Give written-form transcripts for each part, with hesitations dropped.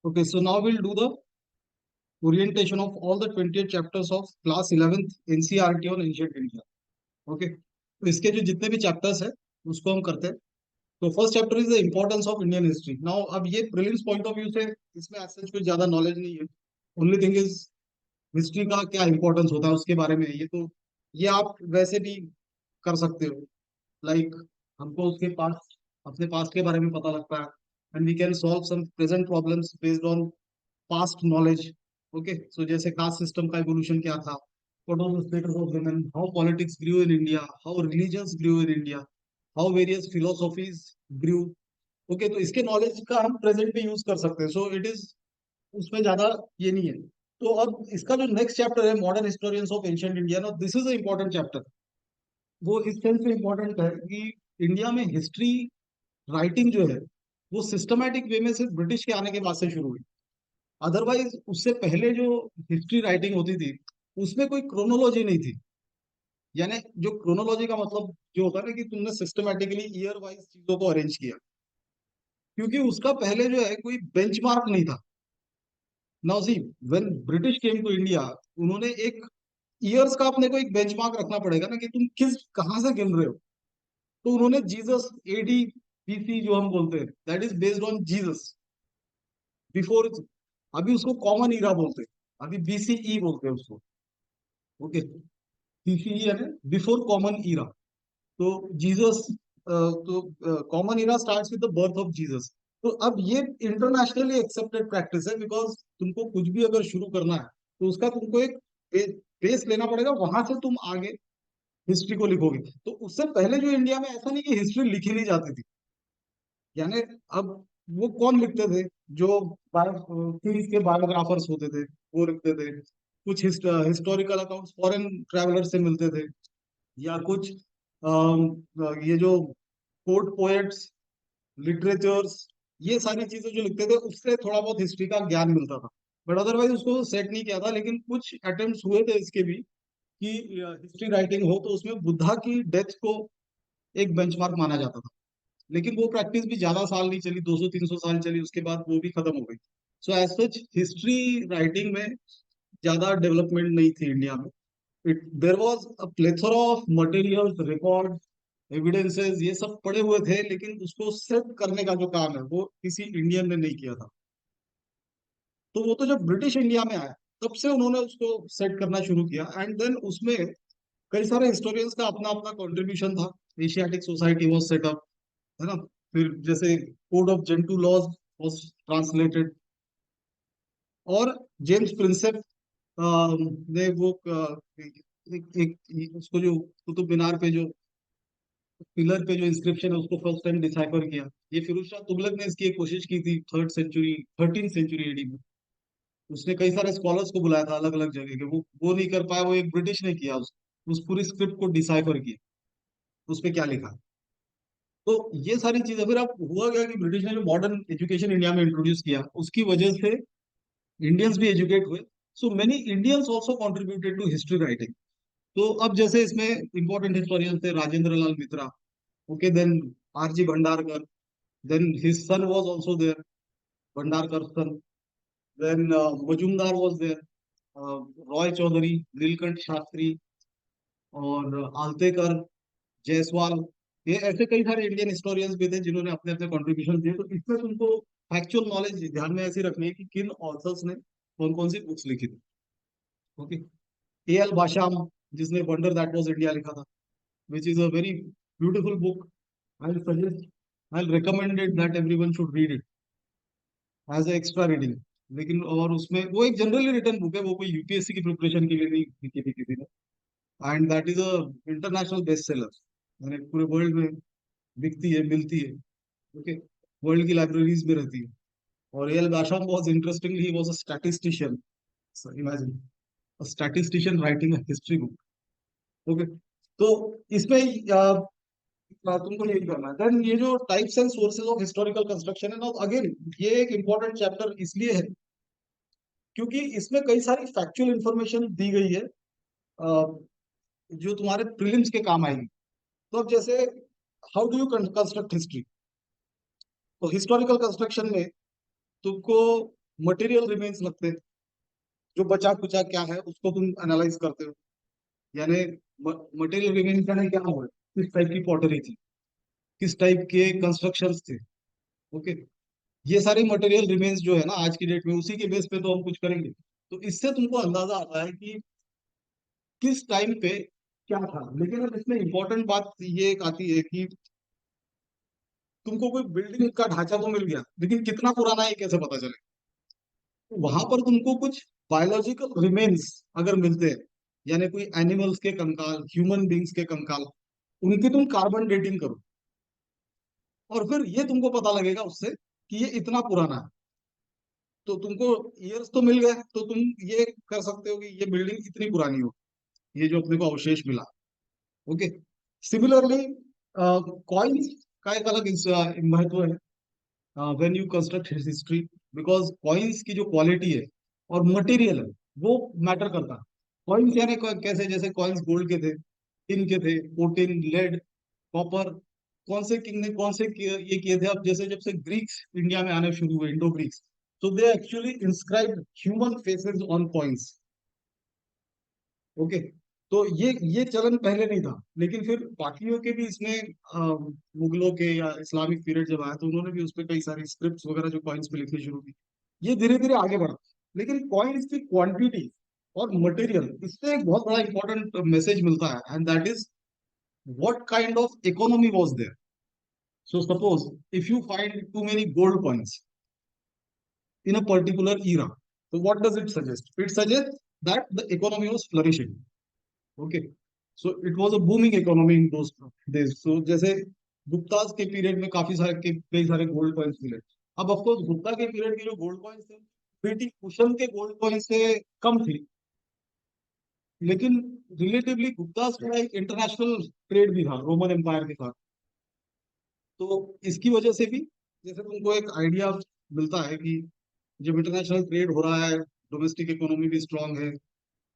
Okay, so now we'll do the orientation of all the 20th chapters of class 11th NCERT on ancient India. Okay, तो इसके जो जितने भी chapters है उसको हम करते हैं. तो first chapter is the importance of Indian history. Now अब ये प्रीलिम्स पॉइंट ऑफ व्यू से इसमें ऐसा कुछ ज्यादा नॉलेज नहीं है. ओनली थिंग इज हिस्ट्री का क्या इंपॉर्टेंस होता है उसके बारे में ये तो ये आप वैसे भी कर सकते हो. लाइक हमको उसके पास अपने पास के बारे में पता लगता है and we can solve some present problems based on past knowledge. Okay, so जैसे कास्ट सिस्टम का इवोल्यूशन क्या था, what was the status of women, how politics grew in India, how religions grew in India, how various philosophies grew. Okay, तो इसके knowledge का हम present में use कर सकते हैं. सो इट इज उसमें ज्यादा ये नहीं है. तो अब इसका जो नेक्स्ट चैप्टर है modern historians of ancient India, ना this is a important chapter. वो इस सेंस से इम्पोर्टेंट है कि इंडिया में हिस्ट्री राइटिंग जो है वो सिस्टमैटिक वे में सिर्फ ब्रिटिश के आने के बाद से शुरू हुई. अदरवाइज उससे पहले जो हिस्ट्री राइटिंग होती थी उसमें कोई क्रोनोलॉजी नहीं थी. यानी जो क्रोनोलॉजी का मतलब जो होता है ना कि तुमने सिस्टमैटिकली ईयर वाइज चीजों को अरेंज किया, क्योंकि उसका पहले जो है कोई बेंचमार्क नहीं था. Now see, when British came to India, उन्होंने एक ईयर्स का अपने को एक बेंचमार्क रखना पड़ेगा ना कि तुम किस कहाँ से गिन रहे हो. तो उन्होंने जीसस एडी बीसी जो हम बोलते हैं that is based on Jesus before. अभी उसको कॉमन ईरा बोलते हैं, अभी बीसीई बोलते हैं उसको. ओके, बीसीई यानी बिफोर कॉमन ईरा. तो जीसस, तो common era starts with the birth of Jesus. तो अब ये इंटरनेशनली एक्सेप्टेड प्रैक्टिस है, बिकॉज तुमको कुछ भी अगर शुरू करना है तो उसका तुमको एक बेस लेना पड़ेगा, वहां से तुम आगे हिस्ट्री को लिखोगे. तो उससे पहले जो इंडिया में ऐसा नहीं कि हिस्ट्री लिखी नहीं जाती थी. यानी अब वो कौन लिखते थे? जो किंग्स के बायोग्राफर्स होते थे वो लिखते थे. कुछ हिस्टोरिकल अकाउंट्स फॉरेन ट्रैवलर से मिलते थे, या कुछ ये जो कोर्ट पोएट्स, लिटरेचर्स, ये सारी चीजें जो लिखते थे उससे थोड़ा बहुत हिस्ट्री का ज्ञान मिलता था. बट अदरवाइज उसको सेट नहीं किया था. लेकिन कुछ अटेम्प्ट्स हुए थे इसके भी कि हिस्ट्री राइटिंग हो, तो उसमें बुद्धा की डेथ को एक बेंचमार्क माना जाता था. लेकिन वो प्रैक्टिस भी ज्यादा साल नहीं चली, 200-300 साल चली, उसके बाद वो भी खत्म हो गई. So as such history writing में ज्यादा डेवलपमेंट नहीं थी इंडिया में. It there was a plethora of materials, record, evidences, ये सब पड़े हुए थे, लेकिन उसको सेट करने का जो काम है वो किसी इंडियन ने नहीं किया था. तो वो तो जब ब्रिटिश इंडिया में आया तब से उन्होंने उसको सेट करना शुरू किया. एंड देन उसमें कई सारे हिस्टोरियंस का अपना अपना कंट्रीब्यूशन था. एशियाटिक सोसाइटी वाज सेटअप, है ना. फिर जैसे code of Gentoo laws was translated, और जेम्स प्रिंसेप ने वो उसको जो कुतुब मीनार पे जो पिलर पे जो इंस्क्रिप्शन है उसको फर्स्ट टाइम डिसाइफर किया. ये फिरोज शाह तुगलक ने इसकी एक कोशिश की थी 3rd century 13th century AD में. उसने कई सारे स्कॉलर्स को बुलाया था अलग अलग जगह के, वो नहीं कर पाया. वो एक ब्रिटिश ने किया, उस पूरी स्क्रिप्ट को डिसाइफर किया, उस पे क्या लिखा. तो ये सारी चीजें फिर अब हुआ गया कि ब्रिटिश ने जो मॉडर्न एजुकेशन इंडिया में इंट्रोड्यूस किया उसकी वजह से इंडियंस भी एजुकेट हुए. So many Indians also contributed to history writing. तो अब जैसे इसमें इंपॉर्टेंट हिस्टोरियंस थे Rajendra Lal Mitra. Okay, then RG Bhandarkar, then his son was also there, Bhandarkar son. Then Majumdar was there, Roy Chaudhuri, Nilakantha Sastri, और आलतेकर, जायसवाल. ये ऐसे कई सारे इंडियन हिस्टोरियंस भी थे जिन्होंने अपने अपने कॉन्ट्रीब्यूशन दिए. तो इसमें तुमको फैक्चुअल नॉलेज ध्यान में ऐसी रखनी है कि किन ऑथर्स ने कौन कौन सी बुक्स लिखी थी. ओके, ए एल बाशाम, जिसने वंडर दैट वाज इंडिया लिखा था, which is a very beautiful book. I suggest, I recommend it that everyone should read it as a extra reading. लेकिन और उसमें वो एक जनरली रिटन बुक है, वो कोई यूपीएससी की प्रिपरेशन के लिए नहीं लिखी थी किसी ने. And that is a international best seller, यानी पूरे वर्ल्ड में बिकती है, मिलती है. ओके, वर्ल्ड की लाइब्रेरीज में रहती है. और L Basham was interestingly he was a statistician. So imagine a statistician writing a history book. Okay, तो इसमें तुमको यही करना है. देन ये जो types and sources of historical construction है ना, अगेन ये एक इंपॉर्टेंट चैप्टर इसलिए है क्योंकि इसमें कई सारी फैक्चुअल इंफॉर्मेशन दी गई है जो तुम्हारे प्रीलिम्स के काम आएगी. तो अब जैसे how do you construct history, तो हिस्टोरिकल कंस्ट्रक्शन में तुमको मटेरियल रिमेन्स लगते हैं, जो बचा कुचा क्या है उसको तुम एनालाइज करते हो। यानी मटेरियल रिमेन्स यानी क्या हुआ, किस टाइप की पॉटरी थी, किस टाइप के कंस्ट्रक्शंस थे। ओके, ये सारे मटेरियल रिमेन्स जो है ना आज की डेट में, उसी के बेस पे तो हम कुछ करेंगे। तो इससे तुमको अंदाजा आता है कि किस टाइम पे क्या था। लेकिन अब इसमें इंपॉर्टेंट बात ये एक आती है कि तुमको कोई बिल्डिंग का ढांचा तो मिल गया, लेकिन कितना पुराना है ये कैसे पता चले। वहां पर तुमको कुछ बायोलॉजिकल रिमेन्स अगर मिलते हैं, यानी कोई एनिमल्स के कंकाल, ह्यूमन बींग्स के कंकाल, उनकी तुम कार्बन डेटिंग करो, और फिर ये तुमको पता लगेगा उससे कि ये इतना पुराना है। तो तुमको ईयर्स तो मिल गए, तो तुम ये कर सकते हो कि ये बिल्डिंग इतनी पुरानी हो, ये जो अपने को अवशेष मिला। ओके, सिमिलरली कॉइन्स का एक अलग महत्व है when you construct history, because coins की जो क्वालिटी है और मटेरियल है वो मैटर करता है। कॉइन्स यानी कैसे, जैसे कॉइन्स गोल्ड के थे, टिन के थे, प्रोटीन, लेड, कॉपर। कौन से किंग ने कौन से ये किए थे, अब जैसे जब से ग्रीक्स इंडिया में आने शुरू हुए, इंडो ग्रीक्स, तो they actually inscribed human faces on coins. Okay, तो ये चलन पहले नहीं था, लेकिन फिर बाकियों के भी इसमें मुगलों के या इस्लामिक पीरियड जब आया तो उन्होंने भी उस पर कई सारी स्क्रिप्ट्स वगैरह जो कॉइन्स पे लिखनी शुरू की। ये धीरे धीरे आगे बढ़ा, लेकिन कॉइन्स की क्वांटिटी और मटेरियल, इससे एक बहुत बड़ा इंपॉर्टेंट मैसेज मिलता है, and that is what kind of economy was there. So suppose if you find too many gold coins in a particular era, so what does it suggest? It suggests that the economy was flourishing. Okay, so it was a booming economy in those days. So जैसे गुप्ताज के period में काफी सारे कई सारे gold coins मिले। अब of course Gupta के पीरियड के जो गोल्ड कॉइन्स थे ब्रिटिश कुशन के गोल्ड कॉइन्स से कम थी, लेकिन रिलेटिवली गुप्ताज का एक इंटरनेशनल ट्रेड भी था रोमन एम्पायर के साथ। तो इसकी वजह से भी जैसे तुमको एक आइडिया मिलता है कि जब इंटरनेशनल ट्रेड हो रहा है, डोमेस्टिक इकोनॉमी भी स्ट्रांग है,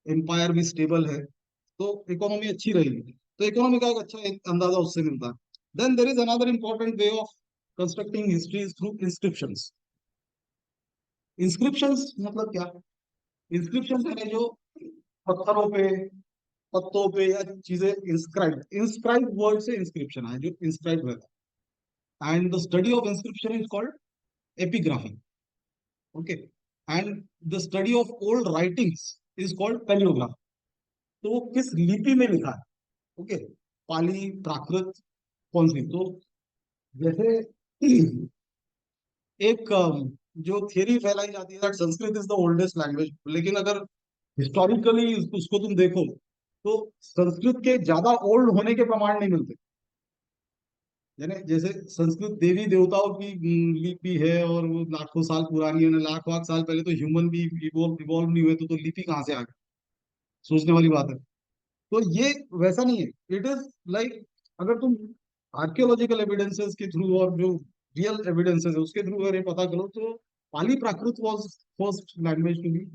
एम्पायर भी स्टेबल है, तो इकोनॉमी अच्छी रहेगी। तो इकोनॉमी का एक अच्छा एक अंदाजा उससे मिलता है। Then there is another important way of constructing history through inscriptions. Inscriptions मतलब क्या? इंस्क्रिप्शंस यानी जो पत्थरों पे, पत्तों पे या चीजें इंस्क्राइब, इंस्क्राइब वर्ड से इंस्क्रिप्शन है, जो इंस्क्राइब रहता है। And the study of inscription is called epigraphy. Okay, and the study of old writings is called palaeography. तो वो किस लिपि में लिखा है। ओके, पाली, प्राकृत, कौन सी। तो जैसे एक जो थियरी फैलाई जाती है that Sanskrit is the oldest language, लेकिन अगर हिस्टोरिकली उसको तुम देखो तो संस्कृत के ज्यादा ओल्ड होने के प्रमाण नहीं मिलते। यानी जैसे संस्कृत देवी देवताओं की लिपि है और वो लाखों साल पुरानी है, लाख लाख साल पहले तो ह्यूमन भी इवॉल्व नहीं हुए, तो लिपि कहाँ से आ गई, सोचने वाली बात है। तो ये वैसा नहीं है। इट इज लाइक अगर तुम आर्कियोलॉजिकल एविडेंसेस के थ्रू और जो रियल एविडेंसेस है उसके थ्रू अगर ये पता करो, तो Pali Prakrit was first language to be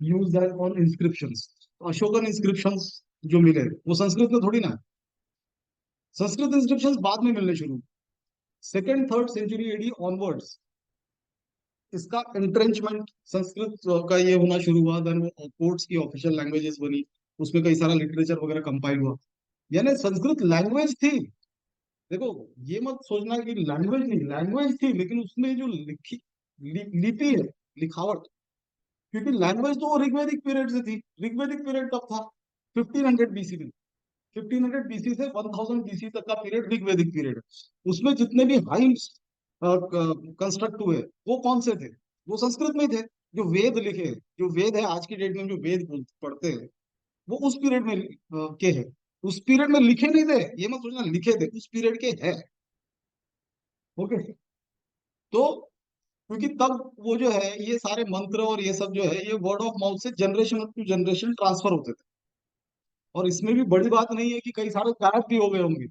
used on inscriptions. Ashokan inscriptions जो मिले वो संस्कृत में थोड़ी ना है। संस्कृत इंस्क्रिप्शंस बाद में मिलने शुरू, second third century AD onwards इसका एंट्रेंचमेंट संस्कृत का ये होना शुरू हुआ। देन वो कोर्ट्स की ऑफिशियल लैंग्वेजेस बनी, उसमें कई सारा लिटरेचर वगैरह कंपाइल हुआ। यानी संस्कृत लैंग्वेज थी। देखो, ये मत सोचना कि लैंग्वेज नहीं, लैंग्वेज थी, लेकिन उसमें जो लिपि है, लिखावट, क्योंकि लैंग्वेज तो ऋग्वैदिक पीरियड से थी। ऋग्वैदिक पीरियड कब था? 1500 बीसी में। 1500 बीसी से 1000 बीसी तक का पीरियड ऋग्वैदिक पीरियड है। उसमें जितने भी हाइम्स कंस्ट्रक्ट हुए वो कौन से थे? वो संस्कृत में ही थे। जो वेद लिखे हैं, जो वेद है आज की डेट में जो वेद पढ़ते हैं, वो उस पीरियड में के हैं। उस पीरियड में लिखे नहीं थे, ये मत सोचना लिखे थे, उस पीरियड के है। ओके, तो क्योंकि तब वो जो है ये सारे मंत्र और ये सब जो है ये वर्ड ऑफ माउथ से जनरेशन टू जनरेशन ट्रांसफर होते थे। और इसमें भी बड़ी बात नहीं है कि कई सारे गायब भी हो गए होंगे,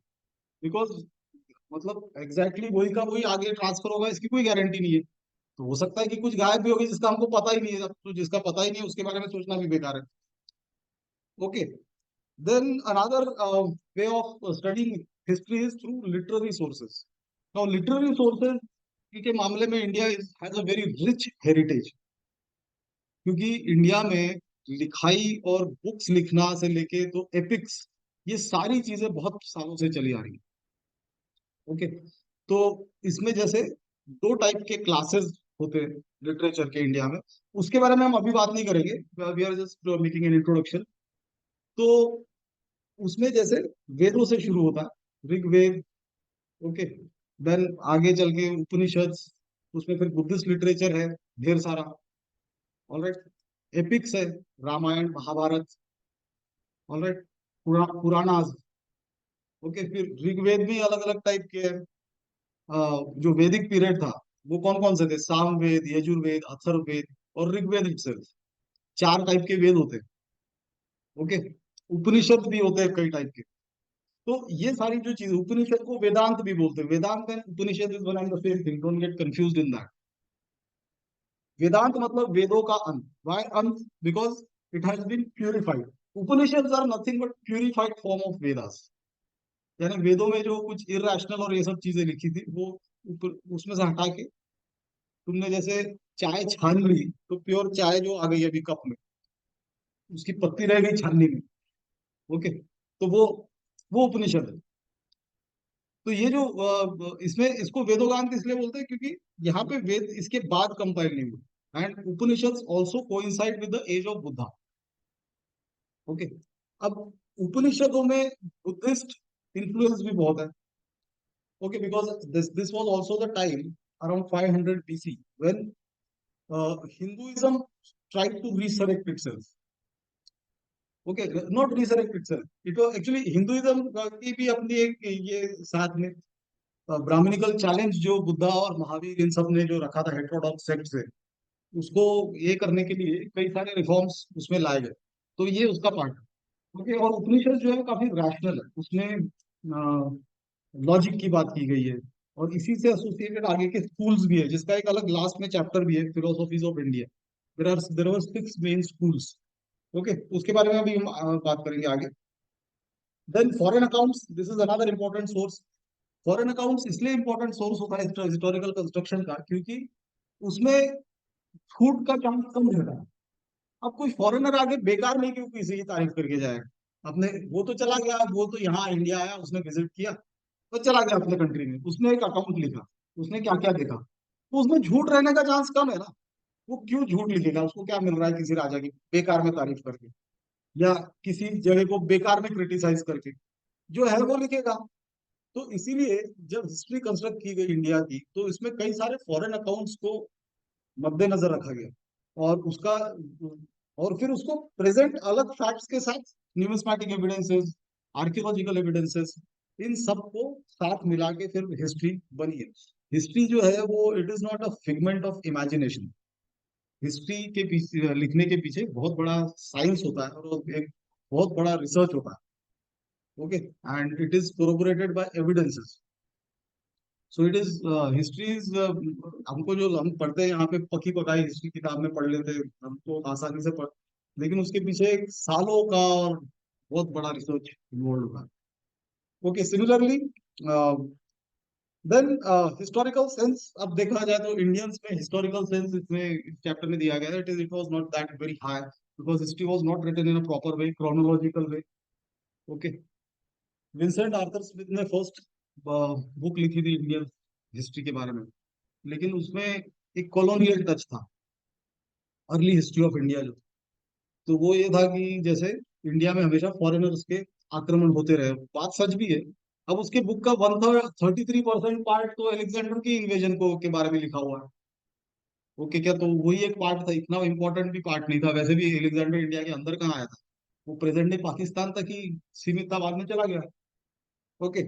बिकॉज मतलब एग्जैक्टली वही का वही आगे ट्रांसफर होगा इसकी कोई गारंटी नहीं है। तो हो सकता है कि कुछ गायब भी होगी जिसका हमको पता ही नहीं है। तो जिसका पता ही नहीं है उसके बारे में सोचना भी बेकार है। Okay, then another way of studying history is through literary sources. Now literary sources के मामले में India has a very rich heritage. क्योंकि इंडिया में लिखाई और बुक्स लिखना से लेके तो एपिक्स, ये सारी चीजें बहुत सालों से चली आ रही है। ओके, तो इसमें जैसे दो टाइप के क्लासेस होते हैं लिटरेचर के इंडिया में, उसके बारे में हम अभी बात नहीं करेंगे, we are just making an introduction. तो उसमें जैसे वेदों से शुरू होता है, ऋग्वेद। ओके, देन आगे चल के उपनिषद, उसमें फिर बुद्धिस्ट लिटरेचर है ढेर सारा। ऑलराइट, एपिक्स है, रामायण महाभारत। ऑलराइट, पुराणास। ओके, फिर ऋग्वेद भी अलग अलग टाइप के हैं। जो वैदिक पीरियड था वो कौन कौन से थे? सामवेद, यजुर्वेद, अथर्ववेद और ऋग्वेद इटसेल्फ। चार टाइप के वेद होते हैं। ओके, उपनिषद भी होते हैं कई टाइप के। तो ये सारी जो चीज, उपनिषद को वेदांत भी बोलते हैं। Vedanta and Upanishad is one and the same thing, don't get confused in that. Vedanta मतलब वेदों का अंत। व्हाई अंत? Because it has been purified. Upanishad are nothing but purified form of Vedas. यानी वेदों में जो कुछ इरेशनल और ये सब चीजें लिखी थी वो उसमें से हटा के तुमने जैसे चाय छान ली तो प्योर चाय जो आ गई अभी कप में, उसकी पत्ती रह गई छाननी में। ओके, तो वो उपनिषद है। तो ये जो इसमें इसको वेदोगांत इसलिए बोलते हैं क्योंकि यहाँ पे वेद इसके बाद कंपाइल नहीं हुए। And Upanishad also coincide with the age of Buddha. Okay, अब उपनिषदों में बुद्धिस्ट इन्फ्लुएंस भी बहुत है। Okay, because this was also the time around 500 BC when Hinduism tried to resurrect itself. Okay, not resurrect itself, it was actually Hinduism की भी अपनी एक ये साथ में ब्राह्मणिकल चैलेंज जो बुद्धा और महावीर इन सब ने जो रखा था हेटेरोडॉक्स सेक्ट से, उसको ये करने के लिए कई सारे रिफॉर्म्स उसमें लाए गए। तो ये उसका पार्ट है। ओके, और उपनिषद जो है काफी रैशनल है, उसमें लॉजिक की बात की गई है। और इसी से एसोसिएटेड आगे के स्कूल्स भी है, जिसका एक अलग लास्ट में चैप्टर भी है, philosophies of India. There are 6 main schools. Okay, उसके बारे में भी हम बात करेंगे आगे। Then foreign accounts, this is another important source. Foreign accounts इसलिए इंपॉर्टेंट सोर्स होता है हिस्टोरिकल कंस्ट्रक्शन का, क्योंकि उसमें छूट का चांस कम रहता है। अब कोई फॉरेनर आगे बेकार नहीं क्यों किसी की तारीफ करके जाएगा अपने, वो तो चला गया, वो तो यहाँ इंडिया आया, उसने विजिट किया, तो चला गया अपने कंट्री में, उसने एक अकाउंट लिखा, उसने क्या क्या देखा, तो उसमें झूठ रहने का चांस कम है ना। वो क्यों झूठ लिखेगा? उसको क्या मिल रहा है किसी राजा की बेकार में तारीफ करके, या किसी जगह को बेकार में क्रिटिसाइज करके? जो है वो लिखेगा। तो इसीलिए जब हिस्ट्री कंस्ट्रक्ट की गई इंडिया की, तो इसमें कई सारे फॉरेन अकाउंट्स को मद्देनजर रखा गया। और उसका और फिर उसको प्रेजेंट अलग फैक्ट्स के साथ, न्यूमिस्मैटिक एविडेंसेस, आर्कियोलॉजिकल एविडेंसेस, इन सब को साथ मिला के फिर हिस्ट्री बनी है। हिस्ट्री जो है वो it is not a figment of imagination. History के पीछे, लिखने के पीछे बहुत बड़ा साइंस होता है और एक बहुत बड़ा रिसर्च होता है। Okay, and it is corroborated by evidences. So it is history is, हमको जो हम पढ़ते हैं यहाँ पे पकी पकाई हिस्ट्री किताब में पढ़ लेते हैं, हमको आसानी से पढ़, लेकिन उसके पीछे एक सालों का और बहुत बड़ा रिसर्च इन्वॉल्व होगा। Okay, similarly then historical sense, अब देखा जाए तो इंडियंस में हिस्टोरिकल सेंस इसमें इस चैप्टर में दिया गया है। It was not that very high because history was not written in a proper way, chronological way. Okay, Vincent Arthur Smith ने फर्स्ट बुक लिखी थी इंडियन हिस्ट्री के बारे में, लेकिन उसमें एक कॉलोनियल टच था, अर्ली हिस्ट्री ऑफ इंडिया जो। तो वो ये था कि जैसे इंडिया में हमेशा फॉरेनर्स के आक्रमण होते रहे, बात सच भी है। अब उसके बुक का 133% पार्ट तो अलेक्जेंडर की इन्वेजन को के बारे में लिखा हुआ है। ओके, क्या तो वही एक पार्ट था, इतना इंपॉर्टेंट भी पार्ट नहीं था। वैसे भी अलेक्जेंडर इंडिया के अंदर कहाँ आया था, वो प्रेजेंट डे पाकिस्तान तक ही सीमित था, बाद में चला गया। ओके,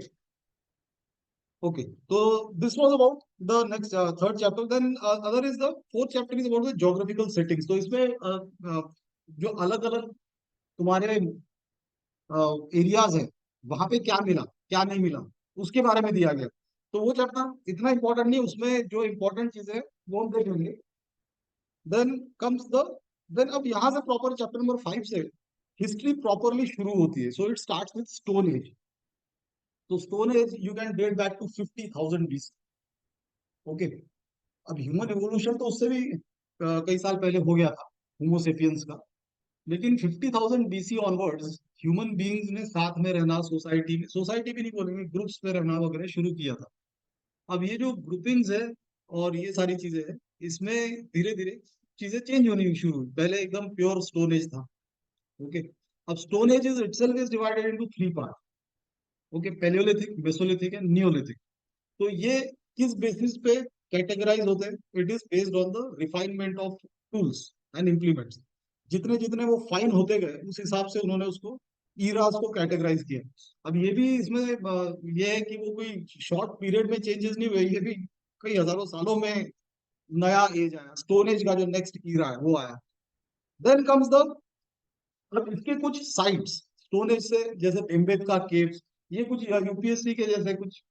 ओके, तो this was about the next third chapter. Then other is the fourth chapter is about the geographical settings. तो इसमें जो अलग अलग तुम्हारे एरियाज है, वहां पे क्या मिला क्या नहीं मिला, उसके बारे में दिया गया। तो वो चैप्टर इतना इंपॉर्टेंट नहीं, उसमें जो इंपॉर्टेंट चीजें हैं वो हम देख लेंगे। देन कम्स द देन अब यहाँ से प्रॉपर चैप्टर नंबर 5 से हिस्ट्री प्रॉपरली शुरू होती है। So it starts with stone age. तो stone age you can date back to 50,000 BC। Okay, अब ह्यूमन एवोल्यूशन तो उससे भी कई साल पहले हो गया था। होमोसेपियंस का। लेकिन 50,000 BC ऑनवर्ड्स ह्यूमन बीइंग्स ने साथ में रहना, सोसाइटी भी नहीं बोलेंगे, ग्रुप्स में रहना वगैरह शुरू किया था। अब ये जो ग्रुपिंग्स है और ये सारी चीजें हैं, इसमें धीरे धीरे चीजें चेंज होनी शुरू हुई। पहले एकदम प्योर स्टोन एज था। ओके। अब stone age is itself is divided into 3 part. Okay, palaeolithic, mesolithic and neolithic. तो ये किस बेसिस पे कैटेगराइज होते हैं? It is based on the refinement of tools and implements. जितने जितने वो फाइन होते गए उस हिसाब से उन्होंने उसको ईरास को कैटेगराइज किया। अब ये भी इसमें ये है कि वो कोई शॉर्ट पीरियड में चेंजेस नहीं हुए, ये भी कई हजारों सालों में नया एज आया, स्टोन एज का जो नेक्स्ट ईरा है वो आया। देन कम्स द, मतलब इसके कुछ साइट्स स्टोन एज से, जैसे भीमबेटका केव्स, ये कुछ यूपीएससी के जैसे कुछ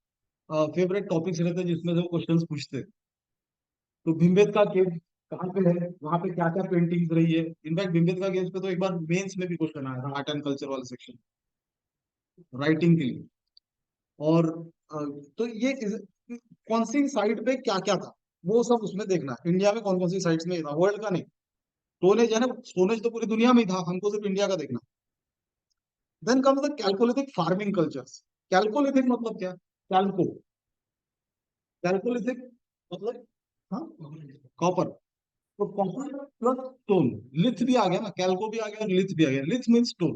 फेवरेट टॉपिक्स रहते हैं जिसमें से वो क्वेश्चंस पूछते हैं। तो भीमबेटका केव कहाँ पे है, वहां पे क्या क्या पेंटिंग्स रही है। इनफैक्ट भीमबेटका केव्स पे तो एक बार मेंस में भी क्वेश्चन आया था, आर्ट एंड कल्चर वाले सेक्शन, राइटिंग के लिए। और अ, तो ये कौन सी साइट पे क्या क्या था वो सब उसमें देखना है। इंडिया में कौन कौन सी साइट्स में था, वर्ल्ड का नहीं। स्टोनेज है ना, स्टोनेज तो पूरी दुनिया में ही था, हमको सिर्फ इंडिया का देखना। Then comes the chalcolithic farming cultures. Chalcolithic मतलब क्या? कैल्को, कैल्कोलिथिक मतलब, हाँ, कॉपर। तो कॉपर प्लस स्टोन, लिथ भी आ गया ना, कैल्को भी आ गया और लिथ भी आ गया। लिथ मीन स्टोन,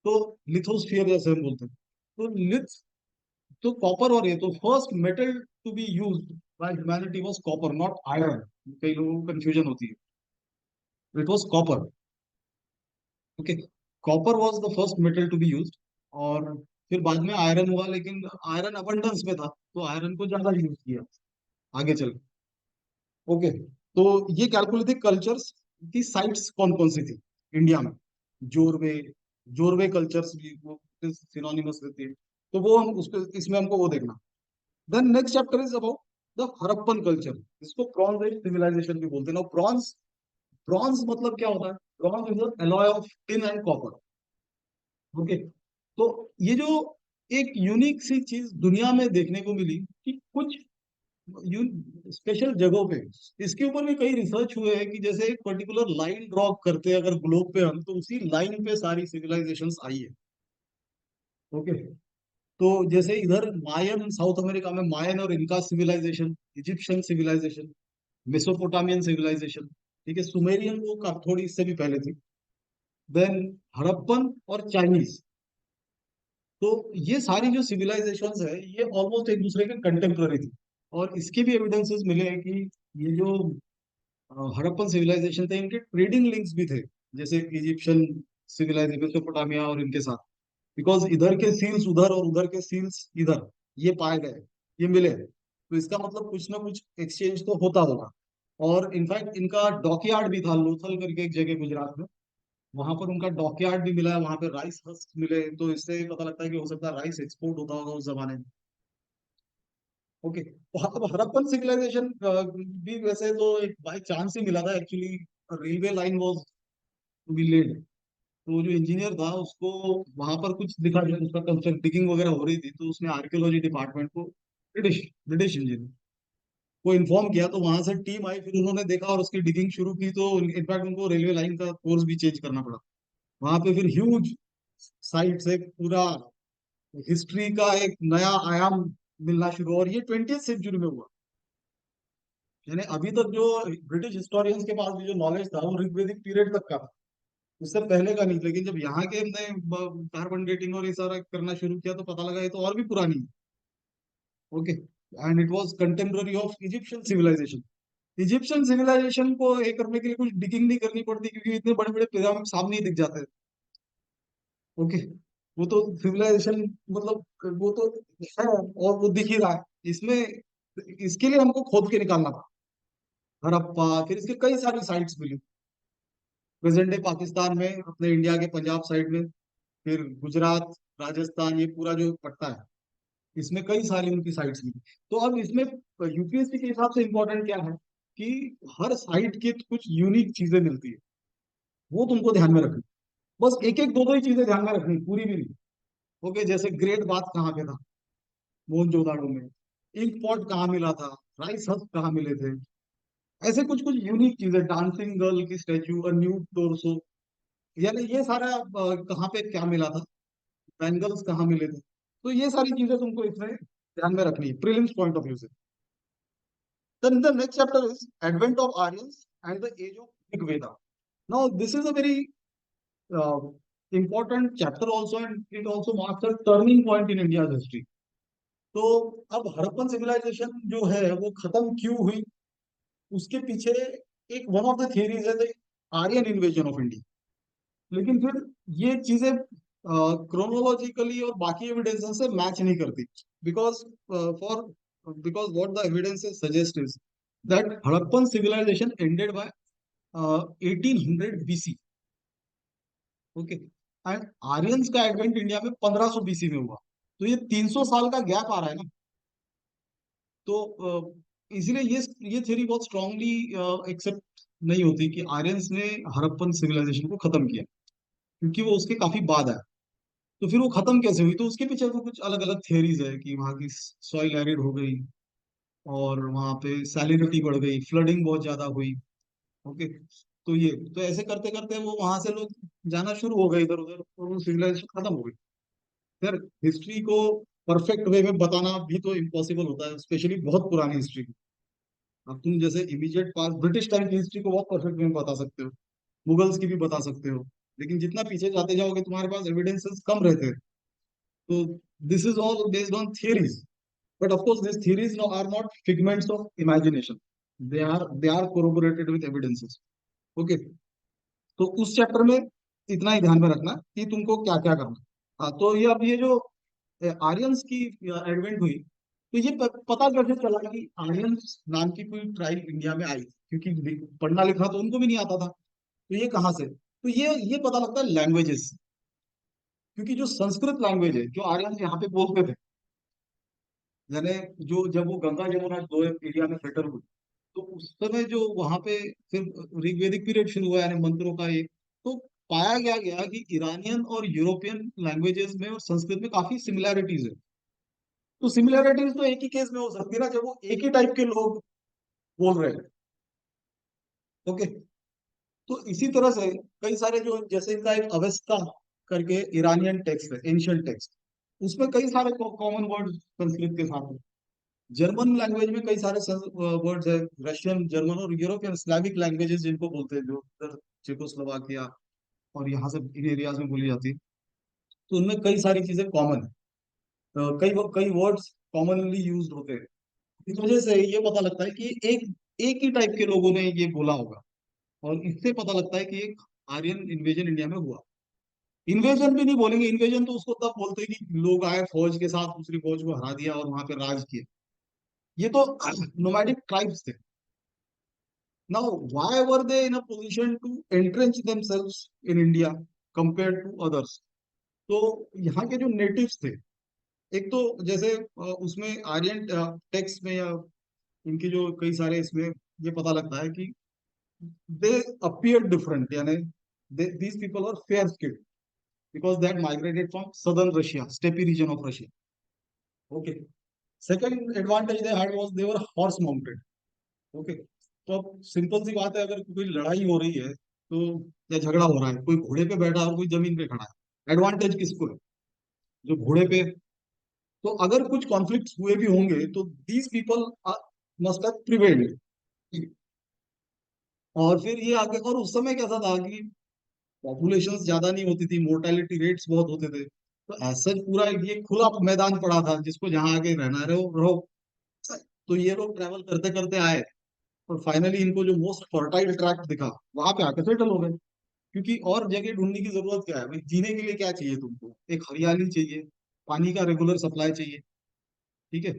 तो लिथोस्फियर जैसे हम बोलते हैं। तो लिथ, तो कॉपर और ये तो first metal to be used by humanity was copper, not iron. कई लोगों को कंफ्यूजन होती है, it was copper. Okay, copper was the first metal to be used. और फिर बाद में आयरन हुआ, लेकिन आयरन अबंडेंस में था तो आयरन को ज्यादा यूज किया आगे चल। ओके, तो ये कैलकुलेटिव कल्चर्स की साइट्स कौन कौन सी थी इंडिया में? जोरवे, जोरवे कल्चर्स भी वो सिनोनिमस रहती है, तो वो हम उसको, इसमें हमको वो देखना। Then next chapter is about the Harappan culture, इसको ब्रॉन्ज एज सिविलाइजेशन भी बोलते हैं ना। ब्रॉन्ज, ब्रॉन्ज मतलब क्या होता है? Bronze is alloy of tin and copper. Okay, तो ये जो एक यूनिक सी चीज दुनिया में देखने को मिली कि कुछ स्पेशल जगहों पे, इसके ऊपर भी कई रिसर्च हुए हैं कि जैसे एक पर्टिकुलर लाइन ड्रॉ करते हैं अगर ग्लोब पे हम, तो उसी लाइन पे सारी सिविलाइजेशंस आई है। ओके, तो जैसे इधर मायन, साउथ अमेरिका में मायन और इनका civilisation, Egyptian civilisation, Mesopotamian civilisation, ठीक है, सुमेरियन वो थोड़ी इससे भी पहले थी। देन हड़प्पन और चाइनीज। तो ये सारी जो सिविलाइजेशंस है ये ऑलमोस्ट एक दूसरे के कंटेम्प्ररी थी। और इसके भी एविडेंसेस मिले हैं कि ये जो हड़प्पन सिविलाइजेशन थे, इनके ट्रेडिंग लिंक्स भी थे, जैसे इजिप्शियन सिविलाइजेशन, मेसोपोटामिया और इनके साथ। बिकॉज इधर के सील्स उधर और उधर के सील्स इधर, ये पाए गए, ये मिले, तो इसका मतलब कुछ ना कुछ एक्सचेंज तो होता होगा। और इनफैक्ट इनका डॉकयार्ड भी था, लोथल करके एक जगह गुजरात में, वहां पर उनका डॉकयार्ड भी मिला है, वहां पे राइस हस्क मिले, तो इससे पता लगता है कि हो सकता है राइस एक्सपोर्ट होता होगा उस जमाने में। ओके, तो अब हड़प्पन सिविलाइजेशन भी वैसे तो एक बाय चांस ही मिला था actually. Railway line was to be laid, तो जो इंजीनियर था उसको वहां पर कुछ दिखा, उसका कंस्ट्रक्ट डिगिंग वगैरह हो रही थी, तो उसने आर्कियोलॉजी डिपार्टमेंट को, ब्रिटिश ब्रिटिश इंजीनियर को इन्फॉर्म किया, तो वहां से टीम आई, फिर उन्होंने देखा और उसकी डिगिंग शुरू की। तो इनफैक्ट उनको रेलवे लाइन का कोर्स भी चेंज करना पड़ा। वहां पे फिर ह्यूज साइट से पूरा हिस्ट्री का एक नया आयाम मिलना शुरू, और ये 20वीं सेंचुरी में हुआ। यानी अभी तक जो ब्रिटिश हिस्टोरियंस के पास भी जो नॉलेज था वो ऋग्वेदिक पीरियड तक का था, उससे पहले का नहीं। लेकिन जब यहाँ के हमने कार्बन डेटिंग और ये सारा करना शुरू किया तो पता लगा ये तो और भी पुरानी है। Okay, and it was contemporary of Egyptian civilisation. Egyptian civilisation को ये करने के लिए कुछ डिगिंग नहीं करनी पड़ती, क्योंकि इतने बड़े बड़े पिरामिड सामने ही दिख जाते हैं। ओके, वो तो सिविलाइजेशन, मतलब वो तो है और वो दिख ही रहा है इसमें। इसके लिए हमको खोद के निकालना था हड़प्पा, फिर इसके कई सारी साइट्स मिली प्रेजेंट डे पाकिस्तान में, अपने इंडिया के पंजाब साइड में, फिर गुजरात, राजस्थान, ये पूरा जो पट्टा है इसमें कई सारी उनकी साइट्स मिली। तो अब इसमें यूपीएससी के हिसाब से इंपॉर्टेंट क्या है कि हर साइट की कुछ यूनिक चीजें मिलती है, वो तुमको ध्यान में रखनी। बस एक एक दो दो ही चीजें ध्यान में रखनी, पूरी भी नहीं। ओके, जैसे ग्रेट बाथ कहाँ पे था, मोहनजोदाड़ो में। इंक पॉट कहाँ मिला था, राइस हस्क कहाँ मिले थे, ऐसे कुछ कुछ यूनिक चीजें, डांसिंग गर्ल की स्टैचू, और न्यू टोरसो, यानी ये सारा कहाँ पे क्या मिला था, बैंगल्स कहाँ मिले थे, तो ये सारी चीजें तुमको इसमें ध्यान में रखनी है प्रीलिम्स पॉइंट ऑफ व्यू से। Then the next chapter is Advent of Aryans and the Age of Rig Veda. Now, this is a very uh, important chapter also, and it also marks a turning point in India's history. तो अब Harappan civilisation जो है वो खत्म क्यों हुई, उसके पीछे एक वन ऑफ द थियरीज है आर्यन इन्वेजन ऑफ इंडिया। लेकिन फिर ये चीजें क्रोनोलॉजिकली और बाकी एविडेंसेस से मैच नहीं करती, because for because what the evidences suggest is that Harappan civilisation ended by 1800 BC. Okay, and Aryans का एडवेंट इंडिया में 1500 बीसी में हुआ। तो ये 300 साल का गैप आ रहा है ना। तो इसीलिए ये थ्योरी बहुत स्ट्रांगली एक्सेप्ट नहीं होती कि आर्यंस ने हड़प्पन सिविलाइजेशन को खत्म किया, क्योंकि वो उसके काफी बाद आया। तो फिर वो खत्म कैसे हुई, तो उसके पीछे तो कुछ अलग अलग थियरीज है कि वहाँ की सॉइल एरिड हो गई, और वहाँ पे सैलिनिटी बढ़ गई, फ्लडिंग बहुत ज्यादा हुई। ओके, तो ये तो ऐसे करते करते वो वहां से लोग जाना शुरू हो गए इधर उधर, और वो सिविलाइजेशन खत्म हो गई। यार, हिस्ट्री को परफेक्ट वे में बताना भी तो इम्पॉसिबल होता है, स्पेशली बहुत पुरानी हिस्ट्री को। अब तुम जैसे इमीडिएट पास ब्रिटिश टाइम की हिस्ट्री को बहुत परफेक्ट वे में बता सकते हो, मुगल्स की भी बता सकते हो, लेकिन जितना पीछे जाते जाओगे तुम्हारे पास एविडेंसेस कम रहते हैं। तो this is all based on theories, but of course these theories no, are not figments of imagination, they are corroborated with evidences. Okay, तो उस चैप्टर में इतना ही ध्यान में रखना कि तुमको क्या क्या करना। हाँ, तो ये अब ये जो आर्यंस की एडवेंट हुई, तो ये पता कैसे चला कि आर्यंस नाम की कोई ट्राइब इंडिया में आई, क्योंकि पढ़ना लिखना तो उनको भी नहीं आता था। तो ये कहाँ से, तो ये पता लगता है लैंग्वेजेस, क्योंकि जो संस्कृत लैंग्वेज है जो आर्यंस यहाँ पे बोलते थे, यानी जो जब वो गंगा जमुना दो एरिया में सेटल हुई, तो उस समय जो वहां पे फिर ऋग्वेदिक पीरियड शुरू हुआ, यानी मंत्रों का एक, तो पाया गया कि ईरानियन और यूरोपियन लैंग्वेजेस में और संस्कृत में काफी सिमिलैरिटीज है। तो सिमिलैरिटीज तो एक ही केस में हो सकती है ना, जब वो एक ही टाइप के लोग बोल रहे हैं। ओके, तो इसी तरह से कई सारे जो, जैसे इनका एक अवेस्ता करके ईरानियन टेक्स्ट है, एंशियंट टेक्स्ट, उसमें कई सारे कॉमन वर्ड संस्कृत के साथ है। जर्मन लैंग्वेज में कई सारे वर्ड्स है, रशियन, जर्मन और यूरोपियन स्लैविक लैंग्वेजेस जिनको बोलते हैं, जो उधर चेकोस्लोवाकिया और यहाँ से इन एरियाज में बोली जाती है, तो उनमें कई सारी चीजें कॉमन है। कई कई वर्ड्स कॉमनली यूज होते हैं। इस वजह से ये पता लगता है कि एक एक ही टाइप के लोगों ने ये बोला होगा, और इससे पता लगता है कि एक आर्यन इन्वेजन इंडिया में हुआ। इन्वेजन भी नहीं बोलेंगे, इन्वेजन तो उसको तब बोलते हैं कि लोग आए फौज के साथ, दूसरी फौज को हरा दिया और वहां पे राज किया। ये तो नोमैडिक ट्राइब्स थे। Now, why were they in a position to entrench themselves in India compared to others? तो यहाँ के जो नेटिव्स थे, एक तो जैसे उसमें आर्यन टेक्स्ट में या इनकी जो कई सारे इसमें ये पता लगता है कि दे अपीयर डिफरेंट, यानी these people are fair skilled because they had migrated from southern Russia, steppe region of Russia. Okay, second advantage they had was they were horse mounted. Okay, तो अब सिंपल सी बात है, अगर कोई लड़ाई हो रही है तो, या झगड़ा हो रहा है, कोई घोड़े पे बैठा है और कोई जमीन पे खड़ा है, एडवांटेज किसको है, जो घोड़े पे। तो अगर कुछ कॉन्फ्लिक्ट हुए भी होंगे तो these people must have prevailed. और फिर ये आगे, और उस समय कैसा था कि पॉपुलेशन ज्यादा नहीं होती थी, मोर्टेलिटी रेट्स बहुत होते थे, तो ऐसा पूरा ये खुला मैदान पड़ा था, जिसको जहां आगे रहना है रहो रहो। तो ये लोग ट्रेवल करते करते आए, और फाइनली इनको जो मोस्ट फर्टाइल ट्रैक्ट दिखा, वहां पे आके सेटल हो गए। क्योंकि और जगह ढूंढने की जरूरत क्या है भाई, जीने के लिए क्या चाहिए तुमको, एक हरियाली चाहिए, पानी का रेगुलर सप्लाई चाहिए, ठीक है,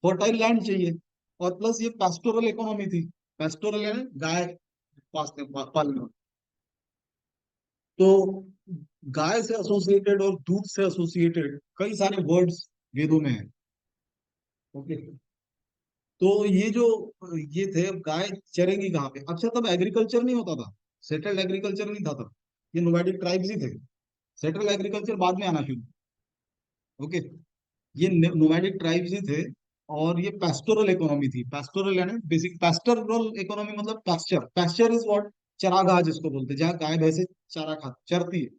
फर्टाइल लैंड चाहिए, और प्लस ये पेस्टोरल इकोनॉमी थी। पेस्टोरल यानी गाय पालना। तो गाय से एसोसिएटेड और दूध से एसोसिएटेड कई सारे वर्ड्स वेदों में है। ओके, तो ये जो ये थे, अब गाय चरेंगी कहाँ पे। अच्छा, तब एग्रीकल्चर नहीं होता था, सेटल्ड एग्रीकल्चर नहीं था तब, ये नोमैडिक ट्राइब्स ही थे। सेटल्ड एग्रीकल्चर बाद में आना शुरू। ओके, ये नोमैडिक ट्राइब्स ही थे, और ये पेस्टोरल इकोनॉमी थी। पेस्टोरल यानी बेसिक, पेस्टोरल इकोनॉमी मतलब पास्चर, पास्चर इज व्हाट, चरागाह जिसको बोलते हैं, जहाँ गाय भैंसे चारा खा चरती है।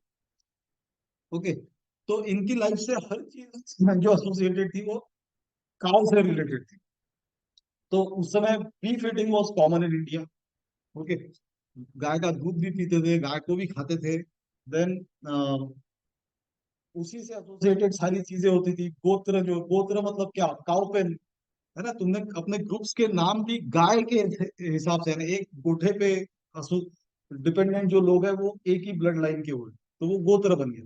ओके, तो इनकी लाइफ से हर चीज जो एसोसिएटेड थी वो काउ से रिलेटेड थी। तो उस समय beef eating was common in India. Okay, गाय का दूध भी पीते थे, गाय को भी खाते थे। देन उसी से एसोसिएटेड सारी चीजें होती थी। गोत्र, जो गोत्र मतलब क्या, काउपेन, है ना। तुमने अपने ग्रुप्स के नाम भी गाय के हिसाब से, है ना, एक गोठे पे डिपेंडेंट जो लोग हैं वो एक ही ब्लड लाइन के हुए, तो वो गोत्र बन गया।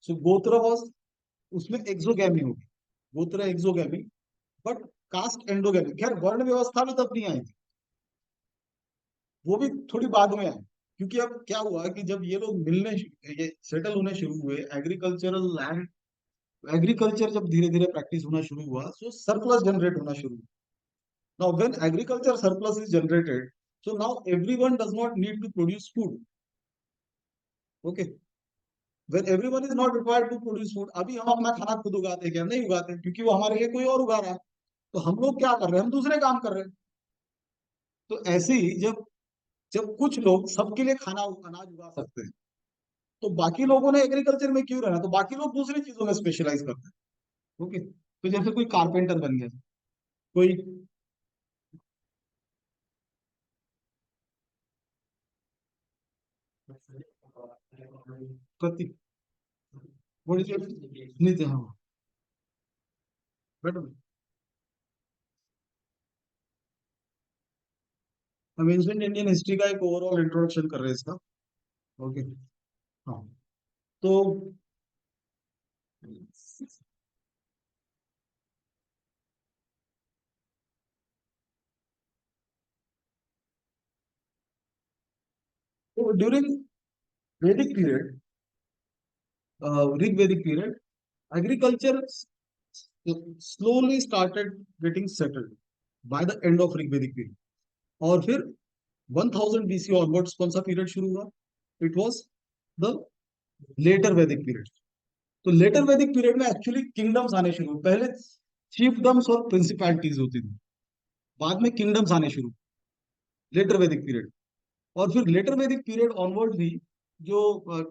सो गोत्र वॉज, उसमें एक्सोगैमी होगी, गोत्र एक्सोगैमी। बट कास्ट एंडोगैमी, खैर वर्ण व्यवस्था भी तब नहीं आई थी, वो भी थोड़ी बाद में आई। क्योंकि अब क्या हुआ कि जब ये लोग मिलने, ये सेटल होने शुरू हुए, एग्रीकल्चरल लैंड, एग्रीकल्चर जब धीरे धीरे प्रैक्टिस होना शुरू हुआ, सो सरप्लस जनरेट होना शुरू हुआ। Now when agriculture surplus is generated, so now everyone does not need to produce food. Okay, when everyone is not required to produce food, अभी हम अपना खाना खुद उगाते हैं क्या? नहीं उगाते, क्योंकि वो हमारे लिए कोई और उगा रहा है। तो हम लोग क्या कर रहे हैं, हम दूसरे काम कर रहे हैं। तो ऐसे ही जब जब कुछ लोग सबके लिए खाना अनाज उगा सकते हैं, तो बाकी लोगों ने एग्रीकल्चर में क्यों रहना, तो बाकी लोग दूसरी चीजों में स्पेशलाइज करते हैं। ओके, तो जैसे कोई कारपेंटर बन गया, कोई प्रति, what is it? नहीं थे, हाँ, बेटर। हम एंशिएंट इंडियन हिस्ट्री का एक ओवरऑल इंट्रोडक्शन कर रहे हैं इसका। ओके, हाँ, तो ड्यूरिंग वैदिक period, Rig Vedic period, agriculture slowly started getting settled by the end of Rig Vedic period. और फिर 1000 बीसी ऑनवर्ड्स कौन सा पीरियड शुरू हुआ? It was the letter Vedic period. तो लेटर वैदिक पीरियड में एक्चुअली किंगडम्स आने शुरू हुए। पहले chiefdoms और प्रिंसिपैलिटीज होती थी, बाद में किंगडम्स आने शुरू, लेटर वैदिक पीरियड। और फिर लेटर वैदिक पीरियड ऑनवर्ड भी, जो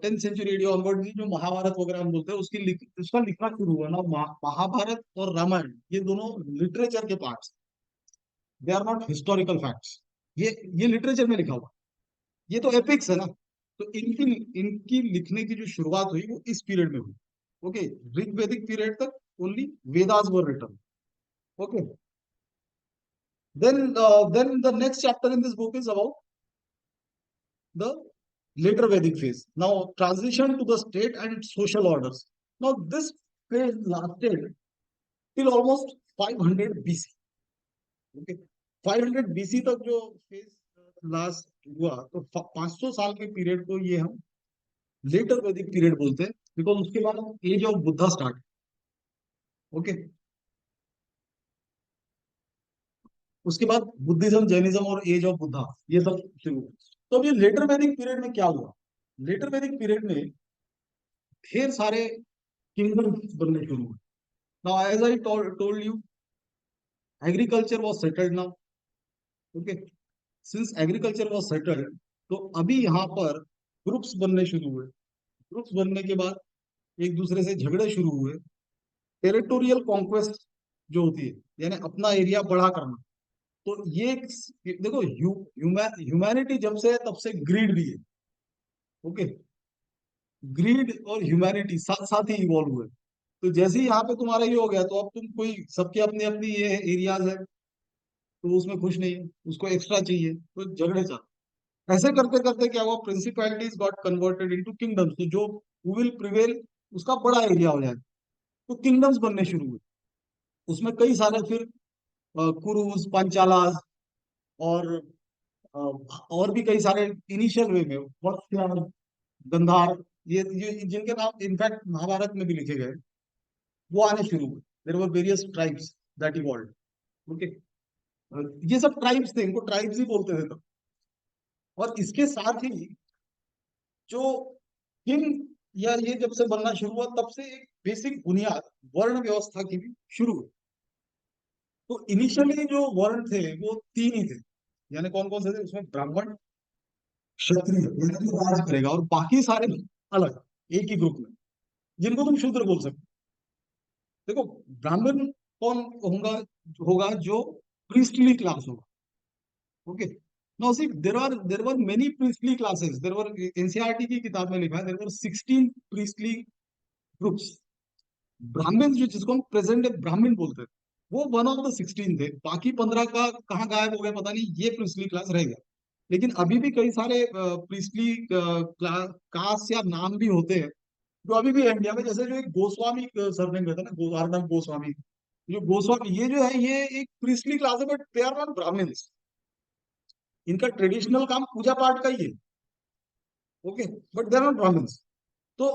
10th सेंचुरी एडी ऑनवर्ड भी, जो महाभारत वगैरह हम बोलते हैं, उसका लिखना शुरू हुआ ना। महाभारत और रामायण, ये दोनों लिटरेचर के parts, they are not historical facts. ये लिटरेचर में लिखा हुआ, ये तो एपिक्स है ना। तो इनकी इनकी लिखने की जो शुरुआत हुई वो इस पीरियड में हुई। ओके, ऋग वैदिक पीरियड तक only Vedas were written. Okay, then the next chapter in this book is about the later Vedic phase. Now, transition to the state and social orders. Now, this phase lasted till almost 500 BC. Okay, 500 BC तक जो phase last हुआ, तो 500 साल के period को ये हम letter Vedic period बोलते हैं, बिकॉज उसके बाद age of Buddha start. Okay, उसके बाद बुद्धिज्म, जैनिज्म और एज ऑफ बुद्धा, ये सब शुरू हुआ। तो अब ये लेटर वैदिक पीरियड में क्या हुआ? लेटर वैदिक पीरियड में ढेर सारे किंगडम बनने शुरू हुए। Now as I told you, agriculture was settled now. Okay, since agriculture was settled, तो अभी यहाँ पर ग्रुप्स बनने शुरू हुए। ग्रुप्स बनने के बाद एक दूसरे से झगड़े शुरू हुए। टेरिटोरियल कॉन्क्वेस्ट जो होती है, यानी अपना एरिया बड़ा करना। तो ये देखो, ह्यूमैनिटी जब से है तब से ग्रीड भी है। ओके, ग्रीड और ह्यूमैनिटी साथ साथ ही इवॉल्व हुए। तो जैसे ही यहाँ पे तुम्हारा ये हो गया, तो अब तुम कोई, सबके अपनी अपनी ये एरियाज है, तो उसमें खुश नहीं है, उसको एक्स्ट्रा चाहिए, तो झगड़े चालू। ऐसे करते करते क्या हुआ, principalities got converted into kingdoms. तो जो हु विल प्रिवेल, उसका बड़ा एरिया हो जाए, तो किंगडम्स बनने शुरू हुए। उसमें कई सारे फिर कुरुस, पंचालास और और भी कई सारे इनिशियल वे में वत्स, गंधार, ये जिनके नाम इनफैक्ट महाभारत में भी लिखे गए, वो आने शुरू हुए। There were various tribes that evolved. Okay, ये सब ट्राइब्स थे, इनको ट्राइब्स ही बोलते थे तब। और इसके साथ ही जो किंग, या ये जब से बनना शुरू हुआ, तब से एक बेसिक बुनियाद वर्ण व्यवस्था की भी शुरू हुई। तो इनिशियली जो वर्ण थे वो तीन ही थे, यानी कौन कौन से थे उसमें, ब्राह्मण, क्षत्रिय यानी जो राज करेगा, और बाकी सारे अलग एक ही ग्रुप में, जिनको तुम शूद्र बोल सकते हो। देखो, ब्राह्मण कौन होगा, होगा जो प्रीस्टली क्लास होगा। Okay, now see there were many priestly classes, there were, NCERT की किताब में लिखा है, देयर वर 16 प्रीस्टली ग्रुप्स। ब्राह्मण जो, जिसको हम प्रेजेंट डे ब्राह्मण बोलते हैं, वो वन ऑफ द 16 थे। बाकी 15 का कहाँ गायब हो गए पता नहीं, ये प्रीस्टली क्लास रह गया। लेकिन अभी भी कई सारे प्रीस्टली कास्ट या नाम भी होते हैं जो अभी भी है इंडिया में, जैसे जो एक गोस्वामी सरनेम रहता है ना, हरनाम गोस्वामी, जो गोस्वामी, ये जो है ये एक प्रीस्टली क्लास है, but they are not Brahmans. इनका ट्रेडिशनल काम पूजा पाठ का ही है। Okay, but they are not Brahmans. तो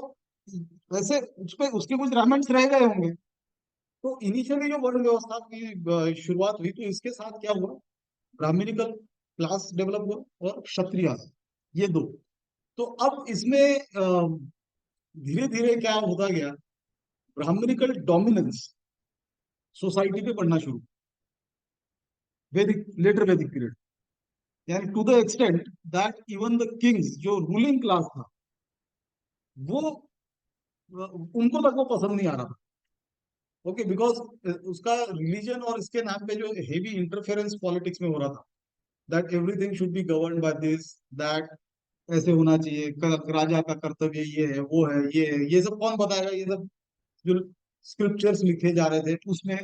वैसे उसपे उसके कुछ ब्राह्मण्स रह गए होंगे। तो इनिशियली जो वर्ण व्यवस्था की शुरुआत हुई, तो इसके साथ क्या हुआ, ब्राह्मणिकल क्लास डेवलप हुआ और क्षत्रिय, ये दो। तो अब इसमें धीरे धीरे क्या होता गया, ब्राह्मणिकल डोमिनेंस सोसाइटी पे बढ़ना शुरू, वैदिक, लेटर वैदिक पीरियड, यानी to the extent that even the kings, जो रूलिंग क्लास था, वो उनको तक वो पसंद नहीं आ रहा था। ओके, बिकॉज उसका रिलीजन और इसके नाम पे जो हेवी इंटरफेरेंस पॉलिटिक्स में हो रहा था, that everything should be govern by this, that ऐसे होना चाहिए, राजा का कर्तव्य ये है, वो है, ये सब कौन बताएगा, ये सब जो स्क्रिप्चर्स लिखे जा रहे थे उसमें,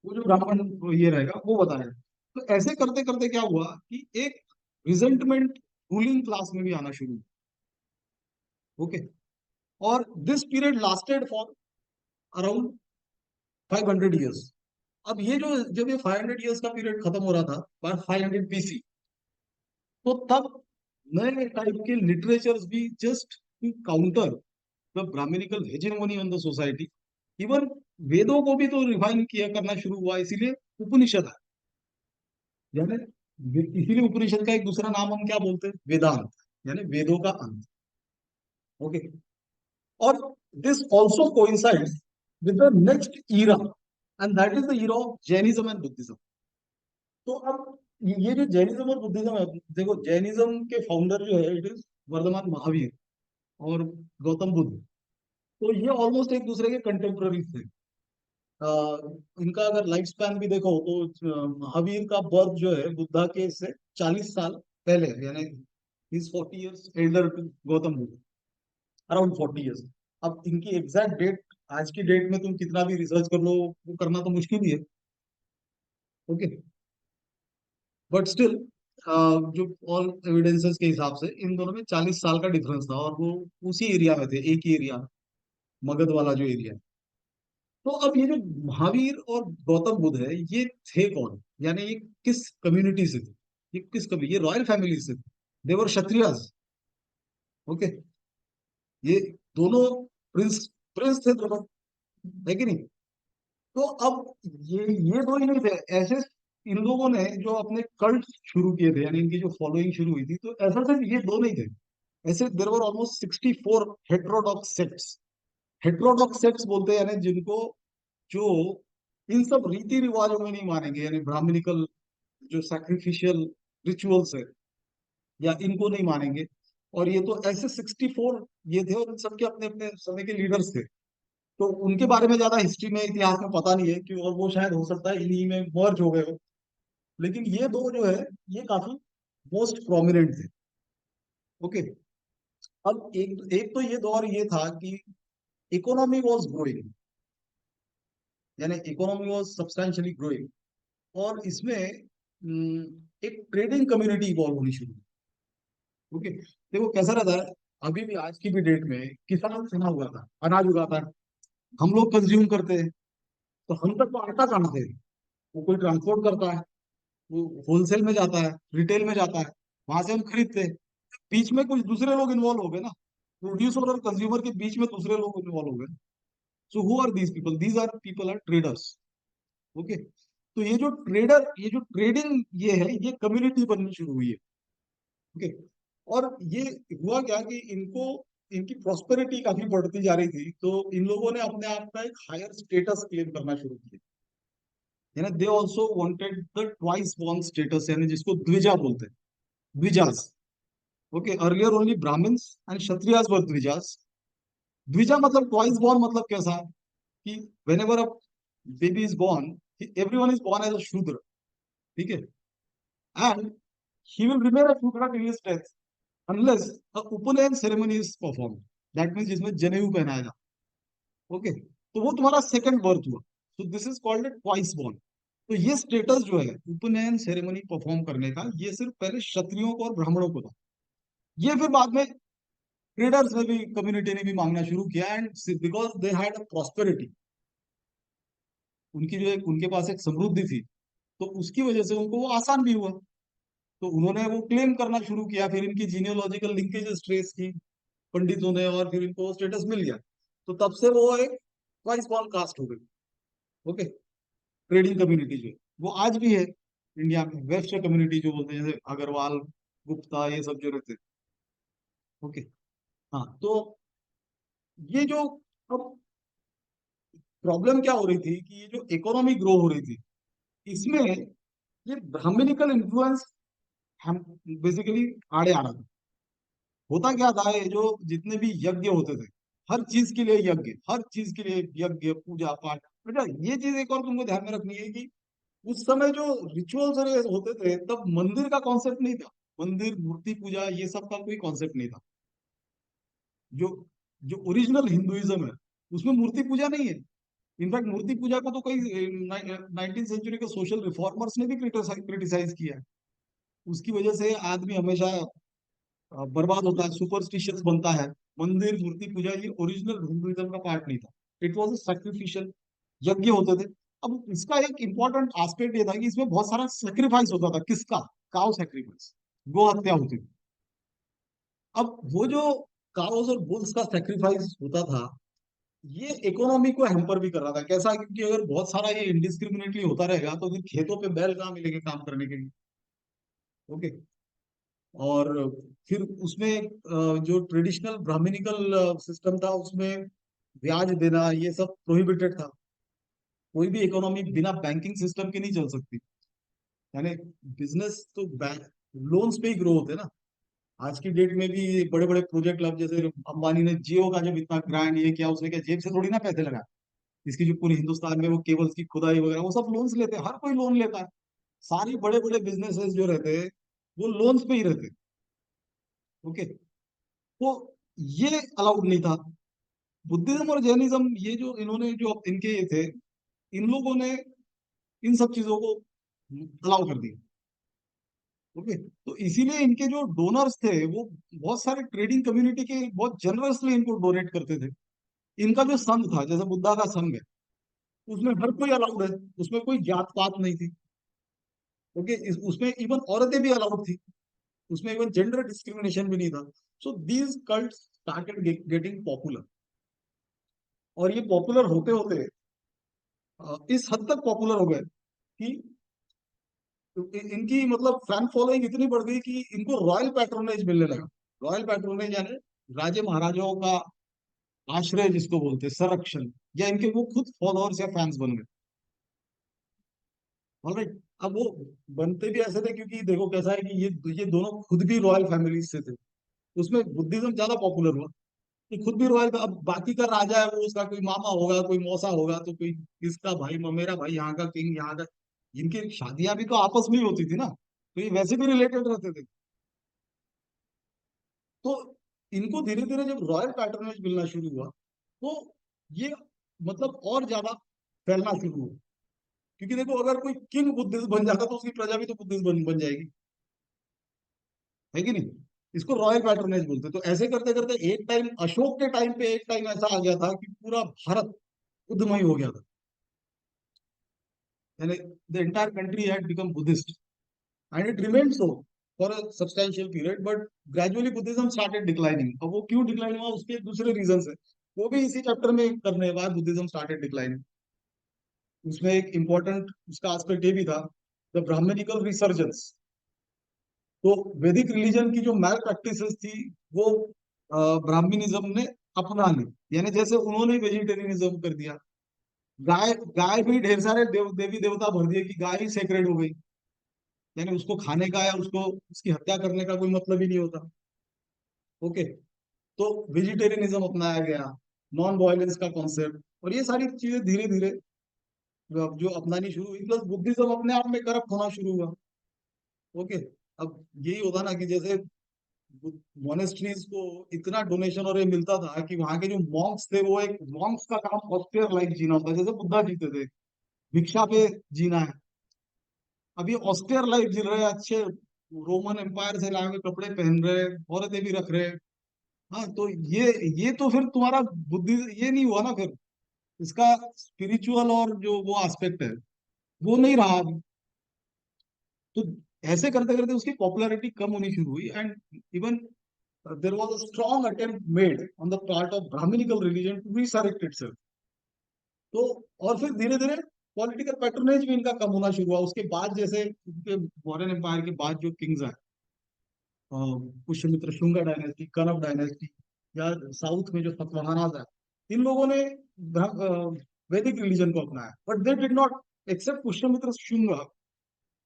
वो जो ब्राह्मण ये रहेगा वो बताएगा। तो ऐसे करते करते क्या हुआ कि एक रिजेंटमेंट रूलिंग क्लास में भी आना शुरू हुआ। ओके, और this period lasted for around 500 years. अब ये जो, जब ये 500 ईयर्स का पीरियड खत्म हो रहा था, बाय 500 बीसी, तो तब नए टाइप के लिटरेचर्स भी, just to counter the Brahmanical hegemony on the society, even वेदों को भी तो रिवाइन किया करना शुरू हुआ, इसीलिए उपनिषद है, यानी इसीलिए उपनिषद का एक दूसरा नाम हम क्या बोलते हैं, वेदांत, यानी वेदों का अंत। ओके, और this also coincides with the next era, and that is the era of Jainism and Buddhism. तो अब ये जो जैनिज्म और बुद्धिज्म है, देखो जैनिज्म के फाउंडर जो है, इट इज वर्धमान महावीर और गौतम बुद्ध। तो ये ऑलमोस्ट एक दूसरे के कंटेम्प्ररी थे। इनका अगर लाइफ स्पैन भी देखो तो महावीर का बर्थ जो है बुद्धा के से 40 साल पहले है, यानी is 40 years elder to Gautam Buddh, around 40 years. अब इनकी एग्जैक्ट डेट, आज की डेट में तुम कितना भी रिसर्च कर लो, वो करना तो मुश्किल ही है। ओके, बट स्टिल जो ऑल एविडेंसेस के हिसाब से इन दोनों में 40 साल का डिफरेंस था, और वो उसी एरिया में थे, एक ही एरिया, मगध वाला जो एरिया। तो अब ये जो महावीर और गौतम बुद्ध है, ये थे कौन, यानी ये किस कम्युनिटी से थे, ये किस कम्युनिटी, ये रॉयल फैमिली से थे, देवर क्षत्रियस। ओके, ये दोनों प्रिंस, प्रिंस थे दोनों, है कि नहीं। तो अब ये दो ही नहीं थे ऐसे, इन लोगों ने जो अपने कल्ट शुरू किए थे, यानी इनकी जो फॉलोइंग शुरू हुई थी, तो ऐसा सिर्फ ये दो नहीं थे, ऐसे there were almost 64 heterodox sects. Heterodox sects बोलते हैं, यानी जिनको, जो इन सब रीति रिवाजों में नहीं मानेंगे, यानी ब्राह्मणिकल जो सैक्रिफिशियल रिचुअल्स है, या इनको नहीं मानेंगे। और ये तो ऐसे 64 ये थे, और इन सबके अपने अपने समय के लीडर्स थे। तो उनके बारे में ज्यादा हिस्ट्री में, इतिहास में पता नहीं है कि, और वो शायद हो सकता है इन्हीं में मर्ज हो गए हो। लेकिन ये दो जो है, ये काफी मोस्ट प्रोमिनेंट थे। ओके, अब एक एक तो ये दौर ये था कि इकोनॉमी वॉज ग्रोइंग, यानी इकोनॉमी वॉज सब्सटेंशियली ग्रोइंग, और इसमें एक ट्रेडिंग कम्युनिटी इवॉल्व होनी शुरू हुई। ओके, देखो कैसा रहता है, अभी भी आज की भी डेट में किसान सुना हुआ था, अनाज उगाता है, हम लोग कंज्यूम करते हैं, तो हम तक तो आता कहाँ से, वो कोई ट्रांसपोर्ट करता है, वो होलसेल में जाता है, रिटेल में जाता है, वहां से हम खरीदते हैं। बीच में कुछ दूसरे लोग इन्वॉल्व हो गए ना, प्रोड्यूसर और कंज्यूमर के बीच में दूसरे लोग इन्वॉल्व हो गए। So who are these people, these are people are traders. Okay, तो ये जो ट्रेडर, ये जो ट्रेडिंग ये है, ये कम्युनिटी बननी शुरू हुई है। ओके, और ये हुआ क्या कि इनको, इनकी प्रॉस्पेरिटी काफी बढ़ती जा रही थी, तो इन लोगों ने अपने आप का एक हायर स्टेटस क्लेम करना शुरू किया। यानी they also wanted the twice born status, यानी जिसको द्विजा बोलते हैं, dvijas. Okay, earlier only Brahmans and Kshatriyas were dvijas. Dvija मतलब ट्वाइस बॉर्न, मतलब कैसा कि whenever a baby is born, everyone is born as a शूद्र, ठीक है, and he will remain a shudra till his death unless a उपनयन ceremony is performed, that means जिसमें जनेऊ पहनाया जाता है। ओके, तो वो तुम्हारा सेकंड बर्थ हुआ, so this is called a twice born। तो ये स्टेटस जो है उपनयन सेरेमनी परफॉर्म करने का, ये सिर्फ पहले क्षत्रियों को और ब्राह्मणों को था। ये फिर बाद में ट्रेडर्स ने भी, कम्युनिटी ने भी मांगना शुरू किया, and because they had a prosperity, उनकी जो एक, उनके पास एक समृद्धि थी, तो उसकी वजह से उनको वो आसान भी हुआ। तो उन्होंने वो क्लेम करना शुरू किया, फिर इनकी जीनियोलॉजिकल लिंकेजेस ट्रेस की पंडितों ने, और फिर इनको स्टेटस मिल गया। तो तब से वो एक वाइस बॉर्न कास्ट हो गई। ओके, ट्रेडिंग कम्युनिटी जो है वो आज भी है इंडिया में, वेस्ट कम्युनिटी जो बोलते हैं, जैसे अग्रवाल, गुप्ता, ये सब जो रहते हैं। ओके, हाँ, तो ये जो अब प्रॉब्लम क्या हो रही थी कि ये जो इकोनॉमी ग्रो हो रही थी, इसमें ये ब्राह्मणिकल इन्फ्लुएंस हम बेसिकली आड़े आ रहा था। होता क्या था, ये जो जितने भी यज्ञ होते थे, हर चीज के लिए यज्ञ, हर चीज के लिए यज्ञ, पूजा पाठ। बेटा ये चीज एक और तुमको ध्यान में रखनी है कि उस समय जो रिचुअल्स और ये होते थे, तब मंदिर का कॉन्सेप्ट नहीं था। मंदिर, मूर्ति पूजा, ये सब का कोई कॉन्सेप्ट नहीं था। जो जो ओरिजिनल हिंदुइज्म है, उसमें मूर्ति पूजा नहीं है। इनफैक्ट मूर्ति पूजा को तो कई 19th सेंचुरी के सोशल रिफॉर्मर्स ने भी क्रिटिसाइज किया है। उसकी वजह से आदमी हमेशा बर्बाद होता है, सुपरस्टिशियस बनता है। मंदिर, मूर्ति पूजा ये ओरिजिनल हिंदुइज्म का पार्ट नहीं था। इट वॉज सैक्रिफिशियल, यज्ञ होते थे। अब इसका एक इंपॉर्टेंट एस्पेक्ट ये था कि इसमें बहुत सारा सेक्रीफाइस होता था। किसका? काउ सेक्रीफाइस, गो हत्या होती थी। अब वो जो काउस और बुल्स का सेक्रीफाइस होता था, ये इकोनॉमी को हैम्पर भी कर रहा था। कैसा? क्योंकि अगर बहुत सारा ये इंडिस्क्रिमिनेटली होता रहेगा, तो फिर खेतों पे बैल कहाँ मिलेंगे काम करने के लिए? ओके, और फिर उसमें जो ट्रेडिशनल ब्राह्मणिकल सिस्टम था, उसमें ब्याज देना ये सब प्रोहिबिटेड था। कोई भी इकोनॉमी बिना बैंकिंग सिस्टम के नहीं चल सकती। यानी बिजनेस तो बैंक लोन्स पे ही ग्रो होते हैं ना। आज की डेट में भी बड़े बड़े प्रोजेक्ट, अब जैसे अंबानी ने जियो का जब इतना ग्रैंड ये किया, उसने क्या जेब से थोड़ी ना पैसे लगा। इसकी जो पूरी हिंदुस्तान में वो केबल्स की खुदाई वगैरह, वो सब लोन्स लेते हैं, हर कोई लोन लेता है। सारी बड़े बड़े बिजनेसेस जो रहते हैं, वो लोन्स पे ही रहते हैं। ओके, तो ये अलाउड नहीं था। बुद्धिज्म और जैनिज्म, ये जो इन्होंने जो इनके ये थे, इन लोगों ने इन सब चीजों को अलाउ कर दिया। ओके, तो इसीलिए इनके जो डोनर्स थे, वो बहुत सारे ट्रेडिंग कम्युनिटी के बहुत जनरसली इनको डोनेट करते थे। इनका जो संघ था, जैसे बुद्धा का संघ है, उसमें हर कोई अलाउड है, उसमें कोई जात पात नहीं थी। ओके, उसमें इवन औरतें भी अलाउड थी, उसमें इवन जेंडर डिस्क्रिमिनेशन भी नहीं था। So these cult started getting popular, और ये पॉपुलर होते होते इस हद तक पॉपुलर हो गए कि इनकी मतलब फैन फॉलोइंग इतनी बढ़ गई कि इनको रॉयल पैट्रोनेज मिलने लगा। रॉयल पैट्रोनेज यानी राजे महाराजाओं का आश्रय जिसको बोलते हैं, संरक्षण, या इनके वो खुद फॉलोअर्स या फैंस बन गए। ऑलराइट, अब वो बनते भी ऐसे थे क्योंकि देखो कैसा है कि ये दोनों खुद भी रॉयल फैमिलीज से थे। उसमें बुद्धिज्म ज्यादा पॉपुलर हुआ कि खुद भी रॉयल। अब बाकी का राजा है, वो उसका कोई मामा होगा, कोई मौसा होगा, तो कोई इसका भाई, मेरा भाई यहाँ का किंग, यहाँ का। इनकी शादियां भी तो आपस में ही होती थी ना, तो ये वैसे भी रिलेटेड रहते थे। तो इनको धीरे धीरे जब रॉयल पैटर्नेज मिलना शुरू हुआ, तो ये मतलब और ज्यादा फैलना शुरू हुआ। क्योंकि देखो, अगर कोई किंग बुद्धिस्ट बन जाता, तो उसकी प्रजा भी तो बुद्धिस्ट बन जाएगी, है कि नहीं? इसको रॉयल पैटर्नेज बोलते हैं। तो ऐसे करते करते एक टाइम, अशोक के टाइम पे एक टाइम ऐसा आ गया था कि पूरा भारत बुद्धमय हो गया था। यानी the entire country had become Buddhist, and it remained so for a substantial period, but gradually Buddhism started declining. अब वो क्यों डिक्लाइन हुआ, उसके दूसरे रीजन है, वो भी इसी चैप्टर में करने के बाद बुद्धिज्म स्टार्टेड डिक्लाइनिंग। उसमें एक इंपॉर्टेंट उसका एस्पेक्ट ये भी था, द ब्राह्मणिकल रिसर्जेंस। तो वैदिक रिलीजन की जो मैल प्रैक्टिसेस थी, वो ब्राह्मणिज्म ने अपना ली। यानी जैसे उन्होंने वेजिटेरियनिज्म कर दिया, गाय, गाय भी ढेर सारे देवी देवता भर दिए कि गाय ही सेक्रेड हो गई, यानी उसको खाने का या उसको उसकी हत्या करने का कोई मतलब ही नहीं होता। ओके। तो वेजिटेरियनिज्म अपनाया गया, नॉन वायलेंस का कॉन्सेप्ट, और ये सारी चीजें धीरे धीरे जो अपनानी शुरू हुई, प्लस बुद्धिज्म अपने आप में करप्ट होना शुरू हुआ। ओके। अब यही होता ना कि जैसे मोनेस्ट्रीज को इतना डोनेशन और ये मिलता था कि वहां के जो मॉन्क्स थे, वो एक मॉन्क्स का काम ऑस्टियर लाइफ जीना होता है, जैसे बुद्धा जीते थे, भिक्षा पे जीना है। अब ये ऑस्टियर लाइफ जी रहे हैं, अच्छे रोमन एम्पायर से लाए हुए कपड़े पहन रहे, औरतें भी रख रहे। हाँ, तो ये तो फिर तुम्हारा बुद्धि ये नहीं हुआ ना फिर, इसका स्पिरिचुअल और जो वो एस्पेक्ट है वो नहीं रहा अभी। तो ऐसे करते करते उसकी पॉपुलैरिटी कम होनी शुरू हुई, and even there was a strong attempt made on the part of Brahminical religion to resurrect itself. तो और फिर धीरे धीरे पॉलिटिकल पैटर्नेज भी इनका कम होना शुरू हुआ उसके बाद, जैसे उनके मौर्यन एम्पायर के बाद जो किंग्स आए, पुष्यमित्र शुंगा डायनेस्टी, कनव डायनेस्टी, या साउथ में जो सतवाहनास है, इन लोगों ने वैदिक रिलीजन को अपनाया, but they did not accept Pushyamitra Shunga.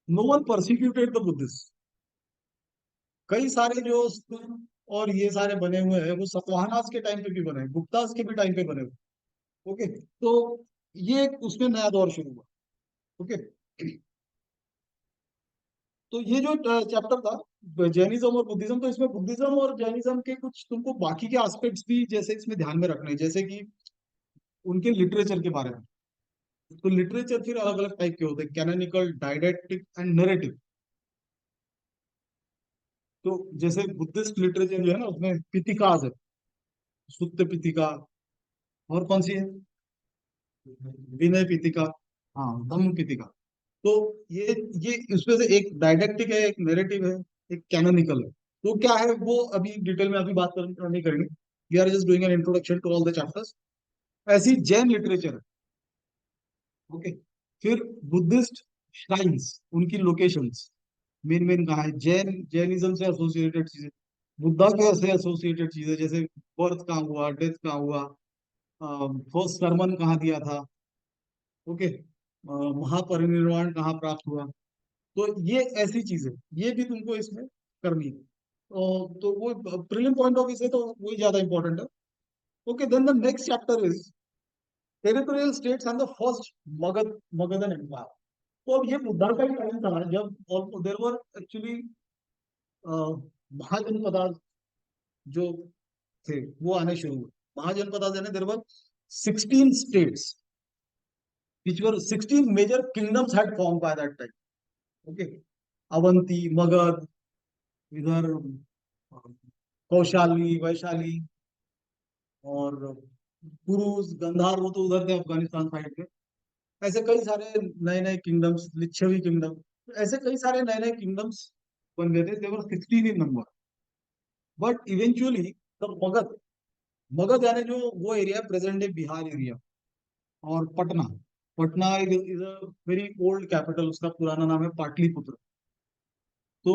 No one persecuted the Buddhist. कई सारे जो स्तूप और ये सारे बने हुए हैं वो सतवाहनास के टाइम पे भी बने, गुप्तास के भी टाइम पे बने हुए। ओके। तो ये एक उसमें नया दौर शुरू हुआ। ओके। तो ये जो चैप्टर था जैनिज्म और बुद्धिज्म, तो इसमें बुद्धिज्म और जैनिज्म के कुछ तुमको बाकी के एस्पेक्ट्स भी जैसे इसमें ध्यान में रखने हैं, जैसे कि उनके लिटरेचर के बारे में। तो लिटरेचर फिर अलग अलग टाइप के होते हैं, कैनोनिकल, डाइडेक्टिक एंड नरेटिव। तो जैसे बुद्धिस्ट लिटरेचर जो है ना, उसमें पितिकास है, सुत्त पितिका, और कौन सी है, विनय पितिका, हाँ धम्म पितिका। तो ये इसमें से एक डायडेक्टिक है, एक नैरेटिव है, एक कैनोनिकल है। तो क्या है वो अभी डिटेल में अभी बात नहीं करेंगे, we are just doing an introduction to all the chapters. ऐसी जैन लिटरेचर है। ओके। फिर बुद्धिस्ट श्राइन्स, उनकी लोकेशंस मेन मेन कहाँ है, जैनिज्म से एसोसिएटेड चीजें, बुद्धा के से एसोसिएटेड चीजें, जैसे बर्थ कहाँ हुआ, डेथ कहाँ हुआ, फर्स्ट सरमन कहाँ दिया था। ओके। महापरिनिर्वाण कहाँ प्राप्त हुआ। तो ये ऐसी चीज है, ये भी तुमको इसमें करनी है। तो वो प्रीलिम पॉइंट ऑफ व्यू से तो वही ज्यादा इंपॉर्टेंट है। Okay, then the next chapter is territorial states and the first Magadhan empire. तो अब ये बुद्धा का ही टाइम था जब देर वर एक्चुअली महाजनपदा जो थे वो आने शुरू हुए। महाजनपदा यानी देर वर 16 states which were 16 major kingdoms had formed by that time. Okay. Avanti, Magadh, इधर कौशाली, वैशाली, और पुरुष, गंधार, वो तो उधर थे अफगानिस्तान साइड के। ऐसे कई सारे नए नए किंगडम्स, लिच्छवी किंगडम, ऐसे कई सारे नए नए किंगडम्स बन गए थे, they were 16 in number. But eventually the Magadha, Magadha यानी जो वो area, present day Bihar area, और Patna, Patna is a very old capital, उसका पुराना नाम है पाटलिपुत्र। तो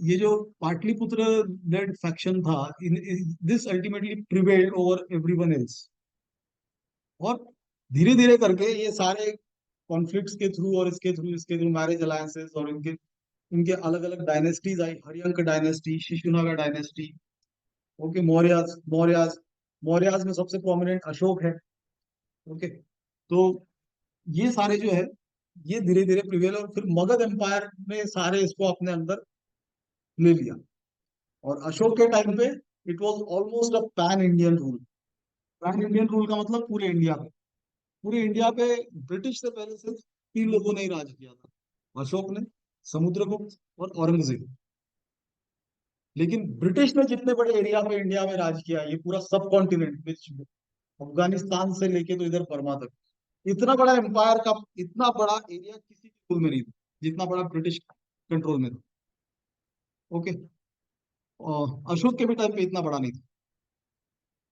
ये जो पाटलिपुत्र लेड फैक्शन था, this ultimately prevailed over everyone else. और धीरे धीरे करके ये सारे कॉन्फ्लिक्ट्स के थ्रू और इसके थ्रू मैरिज अलायंसेस और इनके इनके अलग अलग डायनेस्टीज आई, Haryanka dynasty, Shishunaga dynasty. Okay. Mauryas, Mauryas में सबसे प्रोमिनेंट अशोक है। ओके। तो ये सारे जो है, ये धीरे धीरे प्रिवेल, और फिर मगध एम्पायर ने सारे इसको अपने अंदर ले लिया। और अशोक के टाइम पे it was almost a pan Indian rule. Pan Indian rule का मतलब पूरे इंडिया पे, पूरे इंडिया पे ब्रिटिश से पहले सिर्फ तीन लोगों ने ही राज किया था, अशोक ने, समुद्रगुप्त और औरंगजेब। लेकिन ब्रिटिश ने जितने बड़े एरिया पे इंडिया में राज किया, ये पूरा सब कॉन्टिनेंट विच अफगानिस्तान से लेके तो इधर बर्मा तक, इतना बड़ा एम्पायर का इतना बड़ा एरिया किसी के रूल में नहीं था जितना बड़ा ब्रिटिश कंट्रोल में था। ओके। अशोक के भी टाइम पे इतना बड़ा नहीं था।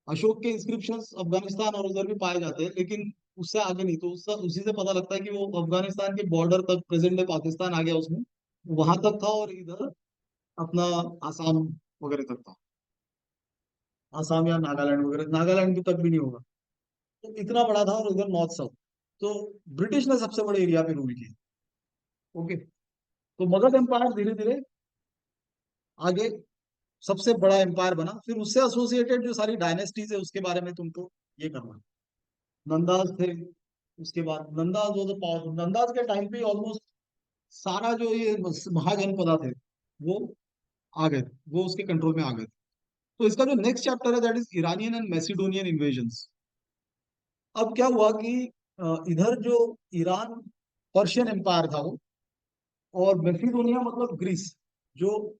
अशोक के इंस्क्रिप्शंस अफगानिस्तान और उधर भी पाए जाते हैं, लेकिन उससे आगे नहीं। तो उसी से पता लगता है कि वो अफगानिस्तान के बॉर्डर तक, प्रेजेंट डे पाकिस्तान आ गया उसमें, वहां तक था, और इधर अपना आसाम वगैरह तक था, आसाम या नागालैंड वगैरह, नागालैंड भी तक भी नहीं होगा। तो इतना बड़ा था, और उधर नॉर्थ साउथ। तो ब्रिटिश ने सबसे बड़े एरिया पे रूल किया। ओके, तो मगध एम्पायर धीरे धीरे आगे सबसे बड़ा एम्पायर बना। फिर उससे एसोसिएटेड जो सारी डायनेस्टीज है उसके बारे में तुमको ये करना। नंदाज थे, उसके बाद नंदाज वो तो पावरफुल, नंदाज के टाइम पे ऑलमोस्ट सारा जो ये महाजनपदा थे वो आ गए, वो उसके कंट्रोल में आ गए। तो इसका जो नेक्स्ट चैप्टर है that is Iranian and Macedonian invasions. अब क्या हुआ कि इधर जो ईरान पर्शियन एम्पायर था वो, और मैसिडोनिया मतलब ग्रीस, जो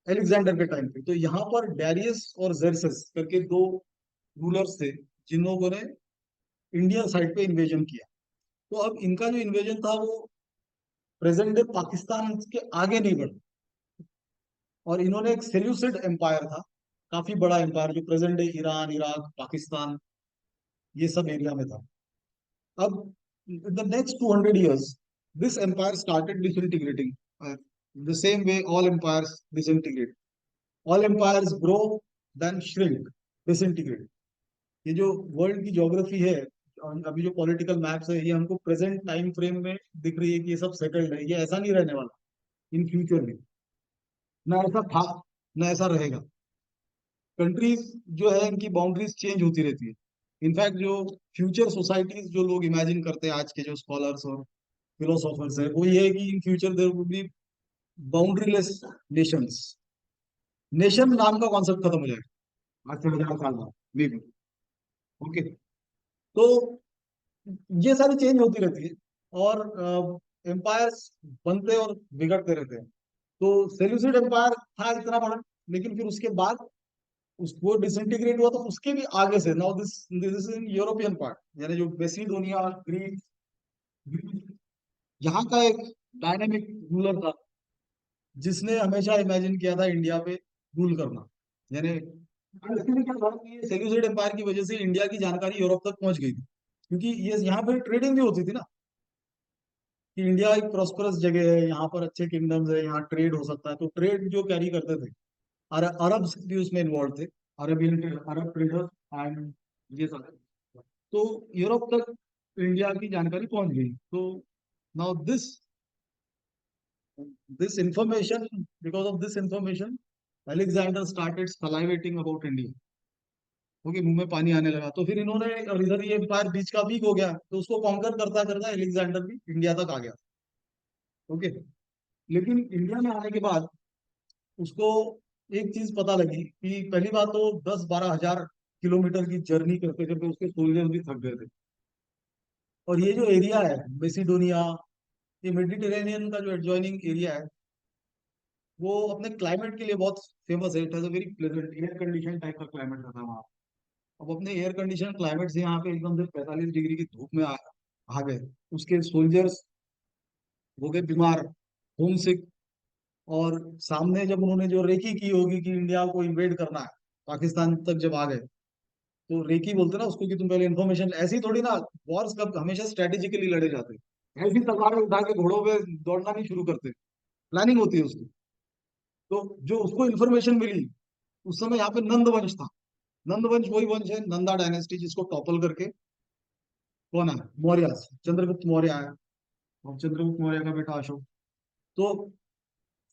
एलेक्जेंडर के टाइम पे, तो यहाँ पर डैरियस और जेरसेस करके दो रूलर्स थे जिन लोगों ने इंडियन साइड पे इन्वेजन किया। तो अब इनका जो इन्वेजन था वो प्रेजेंट डे पाकिस्तान के आगे नहीं बढ़ा, और इन्होंने एक सेल्यूसिड एम्पायर था, काफी बड़ा एम्पायर जो present day Iran, Iraq, Pakistan ये सब एरिया में था। अब in the next 200 years this empire started disintegrating, the same way all empires disintegrate, all empires grow then shrink, disintegrate। ये जो वर्ल्ड की ज्योग्राफी है, अभी जो पॉलिटिकल मैप्स है, ये हमको प्रेजेंट टाइम फ्रेम में दिख रही है कि ये सब सेटल्ड है, ये ऐसा नहीं रहने वाला इन फ्यूचर में, ना ऐसा था ना ऐसा रहेगा। कंट्रीज जो है इनकी बाउंड्रीज चेंज होती रहती है। इनफैक्ट जो फ्यूचर सोसाइटीज जो लोग इमेजिन करते हैं, आज के जो स्कॉलर्स और फिलोसोफर्स है, वो ये है कि in future there would be boundaryless nations. Nation नाम का कॉन्सेप्ट खत्म हो जाएगा आज से 1000 साल बाद मे बी। ओके, तो ये सारी चेंज होती रहती है, और एम्पायर्स बनते और बिगड़ते रहते हैं। तो सेल्यूसिड एम्पायर था इतना बड़ा, लेकिन फिर उसके बाद उसको डिसइंटीग्रेट हुआ, तो उसके भी आगे से now this this is in European part, यानी जो मेसिडोनिया, ग्रीस, यहाँ का एक डायनेमिक रूलर था जिसने हमेशा इमेजिन किया था इंडिया पे रूल करना। यानी एक्चुअली क्या था कि ये सेल्यूसिड एम्पायर की वजह से इंडिया की जानकारी यूरोप तक पहुंच गई थी, क्योंकि ये यहाँ पे ट्रेडिंग भी होती थी ना, कि इंडिया एक प्रॉस्परस जगह है, यहाँ पर अच्छे किंगडम्स है, यहाँ ट्रेड हो सकता है, तो ट्रेड जो कैरी करते थे, अरब भी उसमें इन्वॉल्व थे, अरबियन अरब ट्रेडर्स एंड ये सब। तो यूरोप तक इंडिया की जानकारी पहुंच गई। तो now this information, because of this information, Alexander started salivating about India। Okay, मुंह में पानी आने लगा, तो फिर इन्होंने, और इधर ये एम्पायर बीच का वीक हो गया, तो उसको कॉन्कर करता करता एलेक्जेंडर भी इंडिया तक आ गया। ओके, लेकिन इंडिया में आने के बाद उसको एक चीज पता लगी कि पहली बात तो 10-12 हजार किलोमीटर की जर्नी करते करते उसके सोल्जर्स भी थक गए थे। और ये जो एरिया है मेसिडोनिया, ये मेडिटेरेनियन का जो एडजॉइनिंग एरिया है, वो अपने क्लाइमेट के लिए बहुत फेमस है। It has a very pleasant air condition type का क्लाइमेट रहता है वहाँ। अब अपने एयर कंडीशन क्लाइमेट से यहाँ पे एकदम से 45 डिग्री की धूप में आ गए, उसके सोल्जर्स हो गए बीमार, होम सिक। और सामने जब उन्होंने जो रेकी की होगी कि इंडिया को इन्वेड करना है, पाकिस्तान तक जब आ गए, तो रेकी बोलते ना उसको, कि तुम पहले इन्फॉर्मेशन, ऐसी थोड़ी ना, वॉर्स कब हमेशा स्ट्रेटेजिकली लड़े जाते हैं, ऐसी तलवार उठा के घोड़ों पे दौड़ना नहीं शुरू करते, प्लानिंग होती है उसकी। तो जो उसको इन्फॉर्मेशन मिली, उस समय यहाँ पे नंद वंश था। नंद वंश वही वंश है, नंदा डायनेस्टी, जिसको टॉपल करके कौन है, मौर्य, चंद्रगुप्त मौर्य आया, और चंद्रगुप्त मौर्य का बेटा अशोक। तो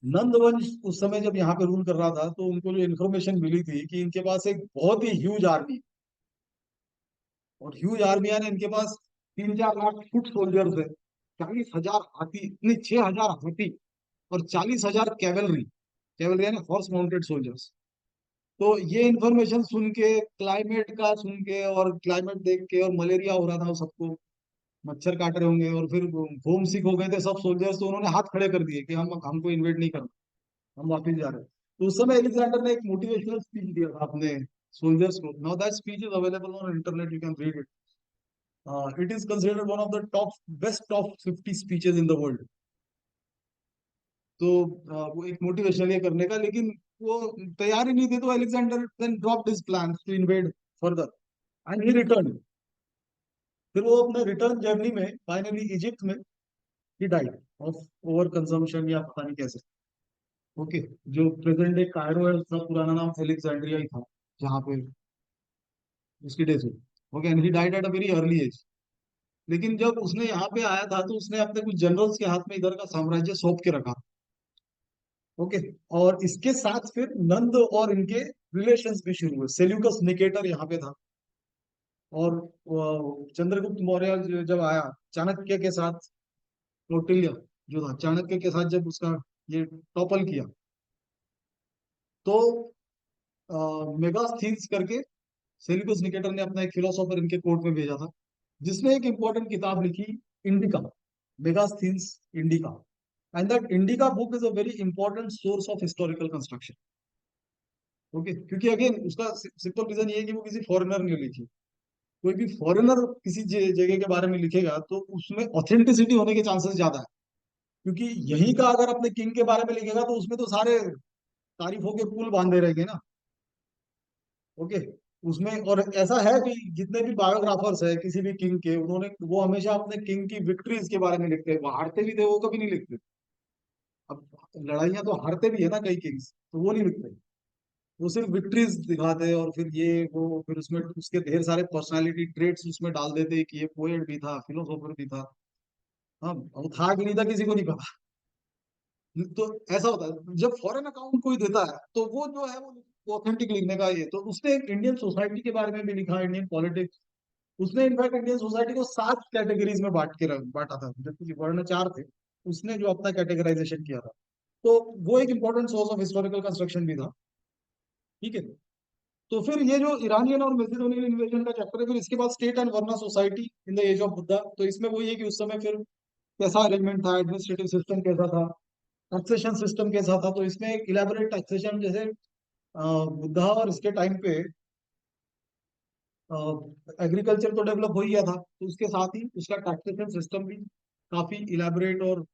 नंद वंश उस समय जब यहाँ पे रूल कर रहा था, तो उनको जो इन्फॉर्मेशन मिली थी कि इनके पास एक बहुत ही ह्यूज आर्मी, और ह्यूज आर्मी यानी इनके पास 3-4 लाख फुट सोल्जर्स है, 40,000 हाथी, नहीं 6,000 हाथी, और 40,000 कैवलरी, कैवलरी यानी हॉर्स माउंटेड सोल्जर्स। तो ये इन्फॉर्मेशन सुन के, क्लाइमेट का सुन के, और क्लाइमेट देख के, और मलेरिया हो रहा था सबको, मच्छर काट रहे होंगे, और फिर होम सिक हो गए थे सब सोल्जर्स, तो उन्होंने हाथ खड़े कर दिए कि हम हमको इन्वेट नहीं करना, हम वापिस जा रहे हैं। तो उस समय एलेक्जेंडर ने एक मोटिवेशनल स्पीच दिया था अपने सोल्जर्स को। Now that speech is available on internet, you can read it. It is considered one of the top best top 50 speeches in the world. तो वो एक मोटिवेशनल ये करने का, लेकिन वो तैयार ही नहीं थे, तो Alexander then dropped his plan to invade further, and he return. फिर वो अपने रिटर्न जर्नी में फाइनली इजिप्ट में he died of over consumption, या पता नहीं कैसे। ओके, जो प्रेजेंट डे कायरो है उसका पुराना नाम एलेक्जेंड्रिया ही था, जहाँ पे उसकी डेथ हुई। Okay, and he died at a very early age. लेकिन जब उसने यहाँ पे आया था तो उसने अपने कुछ जनरल्स के हाथ में इधर का साम्राज्य सौंप के रखा। ओके। और इसके साथ फिर नंद और इनके रिलेशंस भी शुरू हुए। सेल्यूकस निकेटर यहाँ पे था। और चंद्रगुप्त मौर्य जब आया चाणक्य के साथ, कौटिल्य जो था चाणक्य के साथ जब उसका ये टॉपल किया, तो मेगास्थीन्स करके सेल्यूकस निकेटर ने अपना एक फिलोसोफर इनके कोर्ट में भेजा था, जिसने एक इंपॉर्टेंट किताब लिखी, Indica, Megasthenes Indica. And that Indica book is a very important source of historical construction. Okay, क्योंकि अगेन उसका सिंपल रीजन ये है कि वो किसी फॉरेनर ने लिखी। कोई भी फॉरेनर किसी जगह के बारे में लिखेगा तो उसमें ऑथेंटिसिटी होने के चांसेस ज्यादा है। क्योंकि यहीं का अगर अपने किंग के बारे में लिखेगा तो उसमें तो सारे तारीफों के पुल बांधे रहेंगे ना। ओके। उसमें और ऐसा है कि जितने भी बायोग्राफर्स है किसी भी किंग के, उन्होंने वो हमेशा अपने किंग की विक्ट्रीज के बारे में लिखते हैं। वो हारते भी थे, वो कभी नहीं लिखते। अब लड़ाइयां तो हारते भी है ना कई किंग्स, तो वो नहीं लिखते। वो सिर्फ विक्ट्रीज दिखाते हैं, और फिर ये वो फिर उसमें उसके ढेर सारे पर्सनालिटी ट्रेट्स उसमें डाल देते हैं कि ये पोएट भी था, फिलोसोफर भी था। हाँ, वो था कि नहीं था किसी को नहीं पता। तो ऐसा होता है जब फॉरेन अकाउंट कोई देता है तो वो जो है वो ऑथेंटिक लिखने का ये। तो उसने एक इंडियन सोसाइटी के बारे में भी लिखा, इंडियन पॉलिटिक्स। उसने इनफैक्ट इंडियन सोसाइटी को 7 कैटेगरीज में बांटा था, जबकि वर्ण 4 थे। उसने जो अपना कैटेगराइजेशन किया था, तो वो एक important source of historical construction भी था। ठीक है। तो फिर ये जो ईरानियन और मैसेडोनियन इन्वेजन का चैप्टर है, फिर इसके बाद state and varna society in the age of Buddha. तो इसमें वही है कि उस समय फिर कैसा अरेंजमेंट था, एडमिनिस्ट्रेटिव सिस्टम कैसा था, टैक्सेशन सिस्टम कैसा था। तो इसमें एक इलेबोरेट टैक्सेशन, जैसे बुद्धा और इसके टाइम पे एग्रीकल्चर तो डेवलप हो ही गया था, तो उसके साथ ही उसका टैक्सेशन सिस्टम भी काफी इलेबोरेट और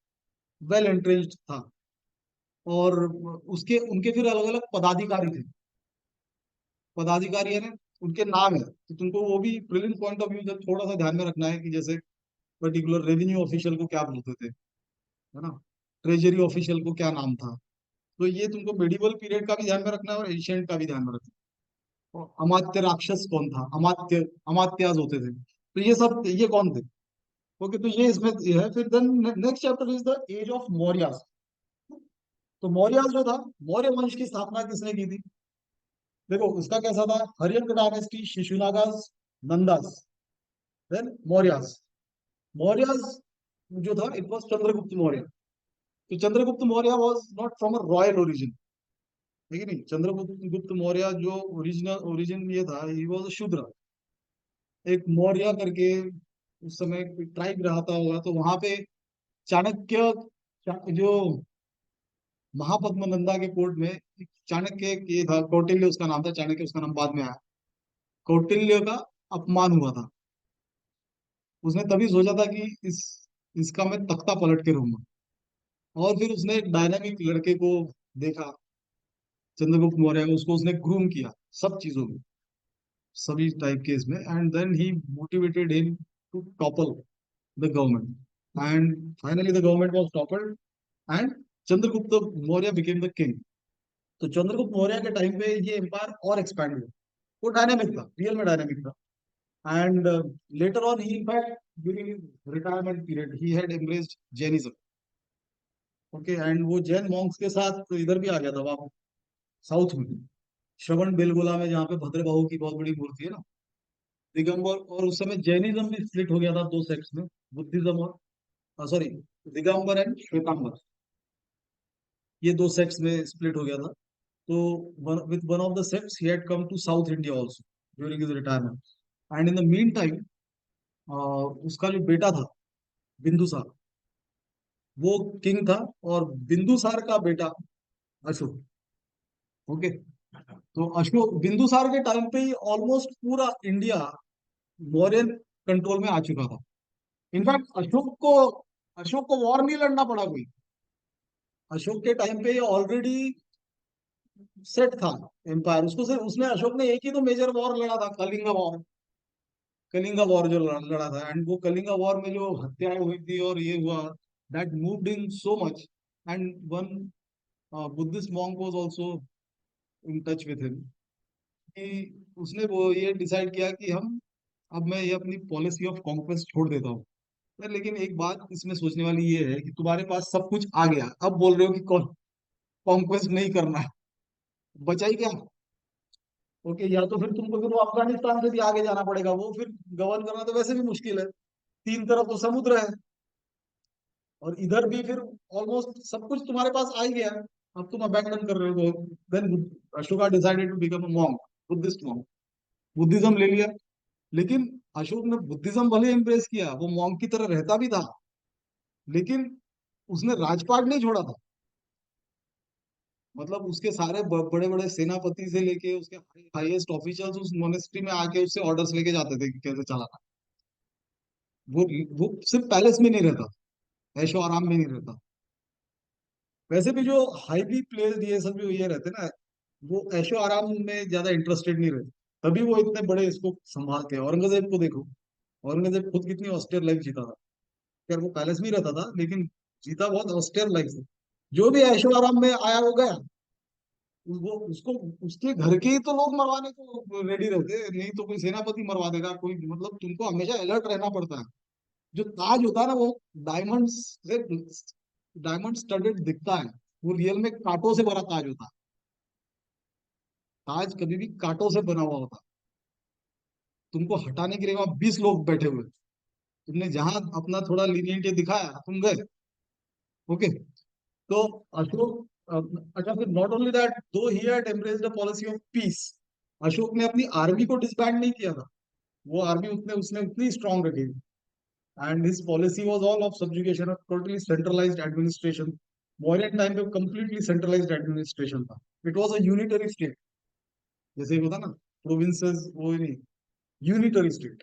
वेल एंट्रेंस्ड था। और उसके उनके फिर अलग अलग पदाधिकारी थे। पदाधिकारी है ना, उनके नाम है, तो तुमको वो भी प्रिलिम पॉइंट ऑफ व्यू थोड़ा सा ध्यान में रखना है कि जैसे पर्टिकुलर रेवेन्यू ऑफिशियल को क्या बोलते थे, है ना, ट्रेजरी ऑफिशियल को क्या नाम था। तो ये तुमको मेडिवल पीरियड का भी ध्यान में रखना है और एशियंट का भी ध्यान में रखना है। और अमात्य राक्षस कौन था, अमात्य अमात्याज होते थे, तो ये सब ये कौन थे। ओके, तो ये इसमें ये है। फिर then next chapter is the age of Mauryas. तो मौर्यास जो था, मौर्य वंश की स्थापना किसने की थी। देखो उसका कैसा था, हर्यक डायनेस्टी, शिशुनागास, नंदास, देन मौर्यास। मौर्यास जो था इट वाज चंद्रगुप्त मौर्य। तो Chandragupta Maurya was not from a royal origin, ठीक है नहीं। चंद्रगुप्त गुप्त मौर्य जो ओरिजिनल ओरिजिन ये था, ही वाज अ शूद्र। एक मौर्य करके उस समय ट्राइब रहता होगा, तो वहां पे चाणक्य जो महापद्मनंदा के कोर्ट में चाणक्य ये था, कौटिल्य उसका नाम था, चाणक्य उसका नाम बाद में आया। कौटिल्य का अपमान हुआ था। उसने तभी सोचा था कि इसका मैं तख्ता पलट के रहूंगा। और फिर उसने एक डायनामिक लड़के को देखा, चंद्रगुप्त मौर्य को, उसको उसने ग्रूम किया सब चीजों में, सभी टाइप के इसमें। And then he motivated him to topple the government, and finally the government was toppled, and Chandragupta Maurya became the king. तो चंद्रगुप्त मौर्य के टाइम पे ये एम्पायर और एक्सपैंड हुआ। वो डायनामिक था, रियल में डायनामिक था। And later on he in fact during his retirement period he had embraced Jainism. Okay, and वो जैन मॉन्क्स के साथ तो इधर भी आ गया था वापस साउथ में, श्रवण बेलगोला में, जहाँ पे भद्रबाहु की बहुत बड़ी मूर्ति है ना, दिगंबर। और उस समय जैनिज्म भी स्प्लिट हो गया था 2 सेक्ट्स में, बुद्धिज्म और सॉरी दिगंबर एंड श्वेतांबर, ये 2 सेक्ट्स में स्प्लिट हो गया था। तो with one of the sects he had come to South India also during his retirement. And in the mean time उसका जो बेटा था बिंदुसार, वो किंग था। और बिंदुसार का बेटा अशोक। ओके। तो अशोक बिंदुसार के टाइम पे ही ऑलमोस्ट पूरा इंडिया मौर्यन कंट्रोल में आ चुका था। इनफैक्ट अशोक को वॉर नहीं लड़ना पड़ा कोई। अशोक के टाइम पे ऑलरेडी सेट था एम्पायर। उसको सिर्फ उसने अशोक ने एक ही तो मेजर वॉर लड़ा था, कलिंगा वॉर। कलिंगा वॉर जो लड़ा था, एंड वो कलिंगा वॉर में जो हत्याएं हुई थी और ये हुआ, that moved him so much. And one Buddhist monk was also in touch with him, कि उसने वो ये डिसाइड किया कि हम अब मैं ये अपनी पॉलिसी ऑफ कॉन्क्वेस्ट छोड़ देता हूँ यार, लेकिन एक बात इसमें सोचने वाली ये है कि तुम्हारे पास सब कुछ आ गया, अब बोल रहे हो कि कॉन्क्वेस्ट नहीं करना है, बचा ही क्या? ओके, या तो फिर तुमको फिर वो अफगानिस्तान से भी आगे जाना पड़ेगा, वो फिर गवर्न करना तो वैसे भी मुश्किल है, तीन तरफ तो समुद्र है, और इधर भी फिर ऑलमोस्ट सब कुछ तुम्हारे पास आ ही गया है। अब तुम अबैंडन कर रहे हो, then Ashoka decided to become a monk, Buddhist monk, Buddhism ले लिया। लेकिन अशोक ने बुद्धिज्म भले इम्प्रेस किया, वो मॉन्क की तरह रहता भी था, लेकिन उसने राजपाट नहीं छोड़ा था। मतलब उसके सारे बड़े बड़े सेनापति से लेके उसके हाईएस्ट ऑफिसर्स उस मोनेस्ट्री में आके उससे ऑर्डर्स लेके जाते थे कि कैसे चलाना। वो वो सिर्फ पैलेस में नहीं रहता, ऐशो आराम में नहीं रहता। वैसे भी जो हाईली प्लेस्ड ये सब जो ये रहते ना, वो ऐशो आराम में ज्यादा इंटरेस्टेड नहीं रहते, तभी वो इतने बड़े इसको संभालते हैं। औरंगजेब को देखो, औरंगजेब खुद कितनी ऑस्टेयर लाइफ जीता था, यार वो पैलेस में ही रहता था लेकिन जीता बहुत ऑस्टेयर लाइफ से। जो भी ऐशो आराम में आया वो गया, वो उसको उसके घर के ही तो लोग मरवाने को रेडी रहते हैं, नहीं तो कोई सेनापति मरवा देगा कोई, मतलब तुमको हमेशा अलर्ट रहना पड़ता है। जो ताज होता है ना, वो डायमंड से डायमंड स्टडेड दिखता है, वो रियल में कांटों से भरा ताज होता है। ताज कभी भी कांटों से बना हुआ होता है। तुमको हटाने के लिए वहां 20 लोग बैठे हुए, तुमने जहां अपना थोड़ा लीनियंट दिखाया तुम गए। ओके, तो अशोक, अच्छा फिर नॉट ओनली दैट, दो he had embraced a policy of peace, Ashok ने अपनी आर्मी को डिसबैंड नहीं किया था, वो आर्मी उतने उसने उतनी स्ट्रांग रखी। And his policy was all of subjugation of totally centralised administration. Mauryan time पे कंप्लीटली सेंट्रलाइज्ड एडमिनिस्ट्रेशन था, it was a unitary state, जैसे होता ना प्रोविंसेस, वो नहीं, यूनिटरी स्टेट,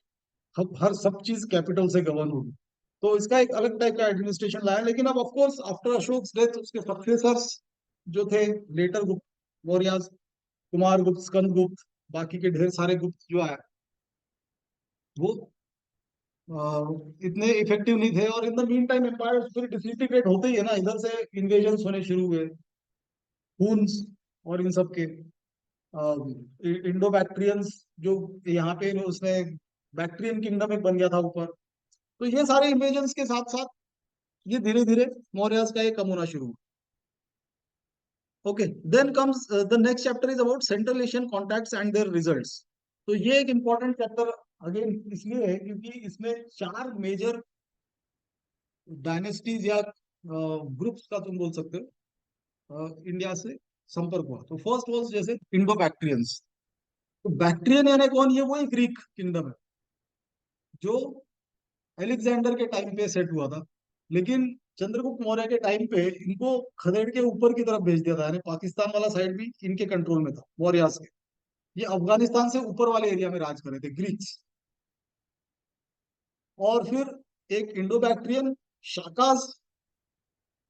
हर सब चीज कैपिटल से गवर्न होगी। तो इसका एक अलग टाइप का एडमिनिस्ट्रेशन लाया, लेकिन अब of course after Ashok death उसके सक्सेसर्स जो थे, लेटर गुप्त मौर्य, कुमार गुप्त, स्कंद गुप्त, बाकी के ढेर सारे गुप्त जो आए, वो इतने इफेक्टिव नहीं थे। और in the mean time empire फिर डिसइंटीग्रेट होते ही है ना, इधर से इन्वेजन होने शुरू हुए, हुन्स और इन सब के, इंडो बैक्ट्रियंस जो यहाँ पे उसने बैक्ट्रियन किंगडम एक बन गया था ऊपर। तो ये सारे इन्वेजन्स के साथ साथ ये धीरे धीरे मौर्यस का ये कम होना शुरू हुआ। Okay, then comes the next chapter is about Central Asian contacts and their results. तो ये एक इंपॉर्टेंट चैप्टर अगेन इसलिए है क्योंकि इसमें चार मेजर डायनेस्टीज या ग्रुप्स का तुम बोल सकते हो इंडिया से संपर्क हुआ। तो फर्स्ट वॉज जैसे इंडो बैक्ट्रियंस। तो बैक्ट्रियन यानी कौन? ये वही ग्रीक किंगडम है जो एलेक्जेंडर के टाइम पे सेट हुआ था, लेकिन चंद्रगुप्त मौर्य के टाइम पे इनको खदेड़ के ऊपर की तरफ भेज दिया था, यानी पाकिस्तान वाला साइड भी इनके कंट्रोल में था मौर्यास के। ये अफगानिस्तान से ऊपर वाले एरिया में राज कर रहे थे ग्रीक्स। और फिर एक इंडो बैक्ट्रियन शाकास,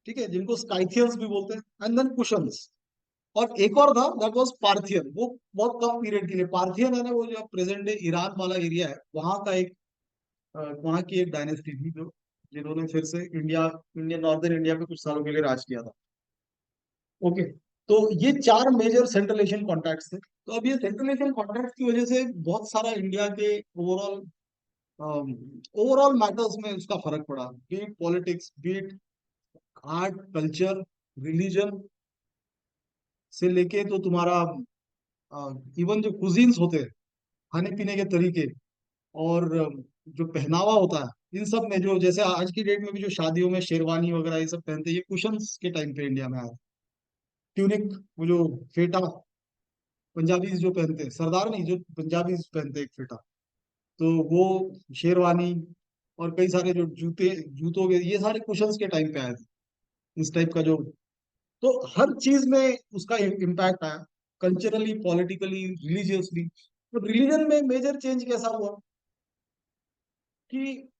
ठीक है, जिनको स्काइथियंस भी बोलते हैं, एंड देन कुशन्स। और एक और था दैट वाज पार्थियन, वो बहुत कम पीरियड के लिए। पार्थियन है ना, वो जो प्रेजेंट डे ईरान वाला एरिया है, वहां का एक वहां की एक डायनेस्टी थी जो जिन्होंने फिर से इंडिया नॉर्दर्न इंडिया पे कुछ सालों के लिए राज किया था। ओके, तो ये चार मेजर सेंट्रल एशियन कॉन्टैक्ट्स थे। तो अब ये सेंट्रल एशियन कॉन्टैक्ट्स की वजह से बहुत सारा इंडिया के ओवरऑल ओवरऑल मैटर्स में उसका फर्क पड़ा, be it politics, be it art culture, religion से लेके तो तुम्हारा इवन जो कुजीन्स होते हैं, खाने पीने के तरीके, और जो पहनावा होता है, इन सब में जो जैसे आज की डेट में भी जो शादियों में शेरवानी वगैरह ये सब पहनते हैं, ये कुशन्स के टाइम पे इंडिया में आया। ट्यूनिक, वो जो फेटा पंजाबी जो पहनते हैं, सरदार नहीं, जो पंजाबी पहनते हैं एक फेटा, तो वो शेरवानी, और कई सारे जो जूते जूतों के, ये सारे कुशन्स के टाइम पे आए थे, इस टाइप का जो। तो हर चीज में उसका इम्पैक्ट आया, कल्चरली, पॉलिटिकली, रिलीजियसली। तो रिलीजन में मेजर चेंज कैसा हुआ कि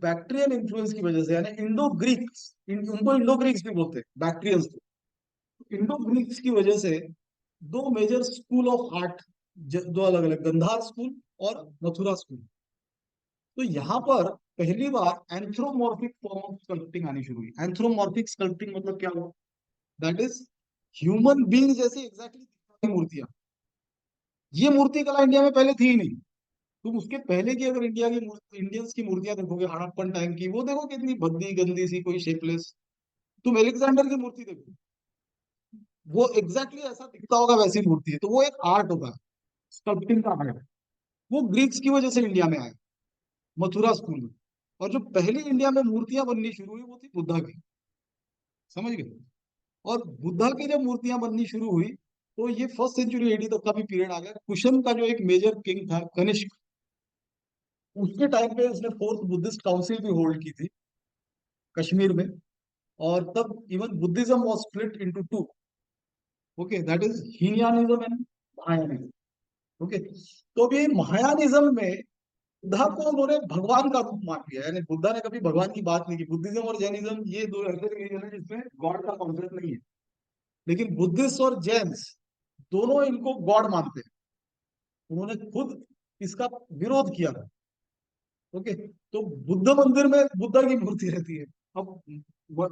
बैक्ट्रियन इन्फ्लुएंस की वजह से, यानी इंडो ग्रीक्स, उनको इंडो ग्रीक्स भी बोलते हैं बैक्ट्रियंस को, इंडो ग्रीक्स की वजह से दो मेजर स्कूल ऑफ आर्ट, दो अलग अलग, गंधार स्कूल और मथुरा स्कूल। तो यहाँ पर पहली बार एंथ्रोमॉर्फिक फॉर्म ऑफ स्कल्पटिंग आनी शुरू हुई। एंथ्रोमॉर्फिक स्कल्पटिंग मतलब क्या हुआ? दैट इज ह्यूमन बींग जैसी एग्जैक्टली मूर्तियां। ये मूर्ति कला इंडिया में पहले थी ही नहीं। तुम उसके पहले की अगर इंडिया की इंडियंस की मूर्तियां देखोगे हड़प्पन टाइम की, वो देखो कितनी भद्दी गंदी सी, कोई शेपलेस। तुम एलेक्जेंडर की मूर्ति देखो, वो एग्जैक्टली ऐसा दिखता होगा, वैसी मूर्ति है। तो वो एक आर्ट होगा, स्कल्पटिंग का आर्ट। वो ग्रीक्स की वजह से इंडिया में आया, मथुरा स्कूल में। और जो पहली इंडिया में मूर्तियां बननी शुरू हुई वो थी बुद्धा की, समझ गए। और बुद्धा की जब मूर्तियां बननी शुरू हुई, तो ये फर्स्ट सेंचुरी एडी तक का भी पीरियड आ गया। कुशन का जो एक मेजर किंग था कनिष्क, उसके टाइम पे उसने फोर्थ बुद्धिस्ट काउंसिल भी होल्ड की थी कश्मीर में। और तब even Buddhism was split into two. Okay, that is Hinayanism and Mahayanism. Okay, तो भी महायानिज्म में बुद्धा को उन्होंने भगवान का रूप मान लिया, यानी बुद्धा ने कभी भगवान की बात नहीं की। बुद्धिज्म और जैनिज्म ये दो ऐसे रिलीजन है जिसमें गॉड का कॉन्सेप्ट नहीं है। लेकिन बुद्धिस्ट और जैन्स दोनों इनको गॉड मानते हैं। उन्होंने खुद इसका विरोध किया था। ओके, तो बुद्ध मंदिर में बुद्धा की मूर्ति रहती है। अब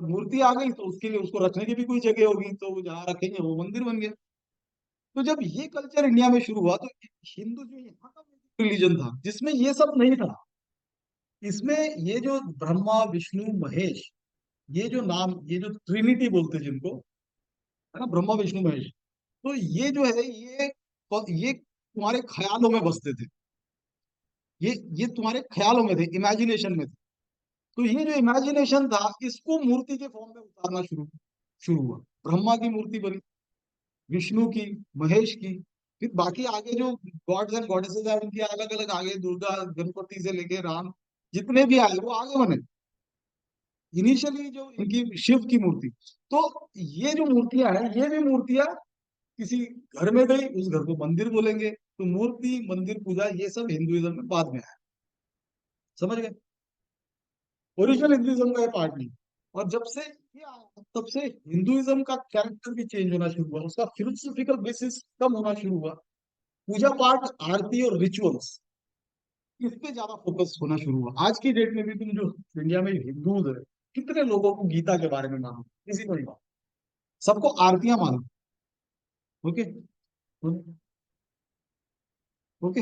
मूर्ति आ गई तो उसके लिए उसको रखने की भी कोई जगह होगी, तो जहाँ रखेंगे वो मंदिर बन गया। तो जब ये कल्चर इंडिया में शुरू हुआ, तो हिंदू जो यहाँ का रिलीजन था जिसमें ये सब नहीं था, इसमें ये जो ब्रह्मा विष्णु महेश, ये जो नाम, ये जो ट्रिनिटी बोलते हैं जिनको, है ना, ब्रह्मा विष्णु महेश, तो ये जो है ये तुम्हारे ख्यालों में बसते थे। ये तुम्हारे ख्यालों में थे, इमेजिनेशन में थे। तो ये जो इमेजिनेशन था, इसको मूर्ति के फॉर्म में उतारना शुरू शुरू हुआ। ब्रह्मा की मूर्ति बनी, विष्णु की, महेश की। फिर बाकी आगे जो गॉड्स एंड गॉडेसेस हैं उनके अलग अलग आगे, दुर्गा गणपति से लेके राम, जितने भी आए वो आगे बने। इनिशियली जो इनकी शिव की मूर्ति, तो ये जो मूर्तियां हैं, ये भी मूर्तियां किसी घर में गई, उस घर को मंदिर बोलेंगे। तो मूर्ति मंदिर पूजा ये सब हिंदुइज्म में बाद में आया, समझ गए। ओरिजिनल हिंदुइज्म का ये पार्ट नहीं। और जब से ये आया तब से हिंदुइज्म का कैरेक्टर भी चेंज होना शुरू हुआ, उसका फिलोसफिकल बेसिस कम होना शुरू हुआ। पूजा पाठ, आरती और रिचुअल्स, इस पे ज्यादा फोकस होना शुरू हुआ। आज की डेट में भी तुम जो इंडिया में हिंदूज है, कितने लोगों को गीता के बारे में मालूम, किसी को नहीं मालूम। सबको आरतियां मालूम। Okay, okay.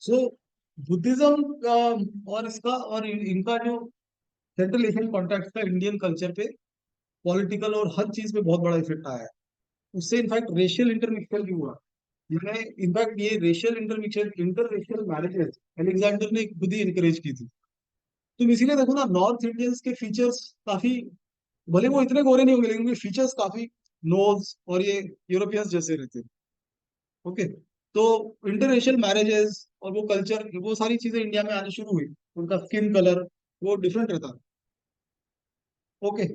सो बुद्धिज्म और इसका और इनका जो सेंट्रल एशियन कॉन्टेक्स्ट था इंडियन कल्चर पे, पॉलिटिकल और हर चीज पे बहुत बड़ा इफेक्ट आया है। उससे इनफैक्ट रेशियल इंटरमिक्सचर भी हुआ, जिसमें इनफैक्ट ये racial intermixture, inter racial marriages Alexander ने खुद ही इनकरेज की थी। तुम इसीलिए देखो ना, नॉर्थ इंडियंस के फीचर्स काफी, भले वो इतने गोरे नहीं होंगे लेकिन उनके फीचर्स काफी नोज और ये यूरोपियंस जैसे रहते हैं। ओके, तो इंटररेशियल मैरिजेस और वो कल्चर, वो सारी चीजें इंडिया में आनी शुरू हुई। उनका स्किन कलर वो डिफरेंट रहता। ओके,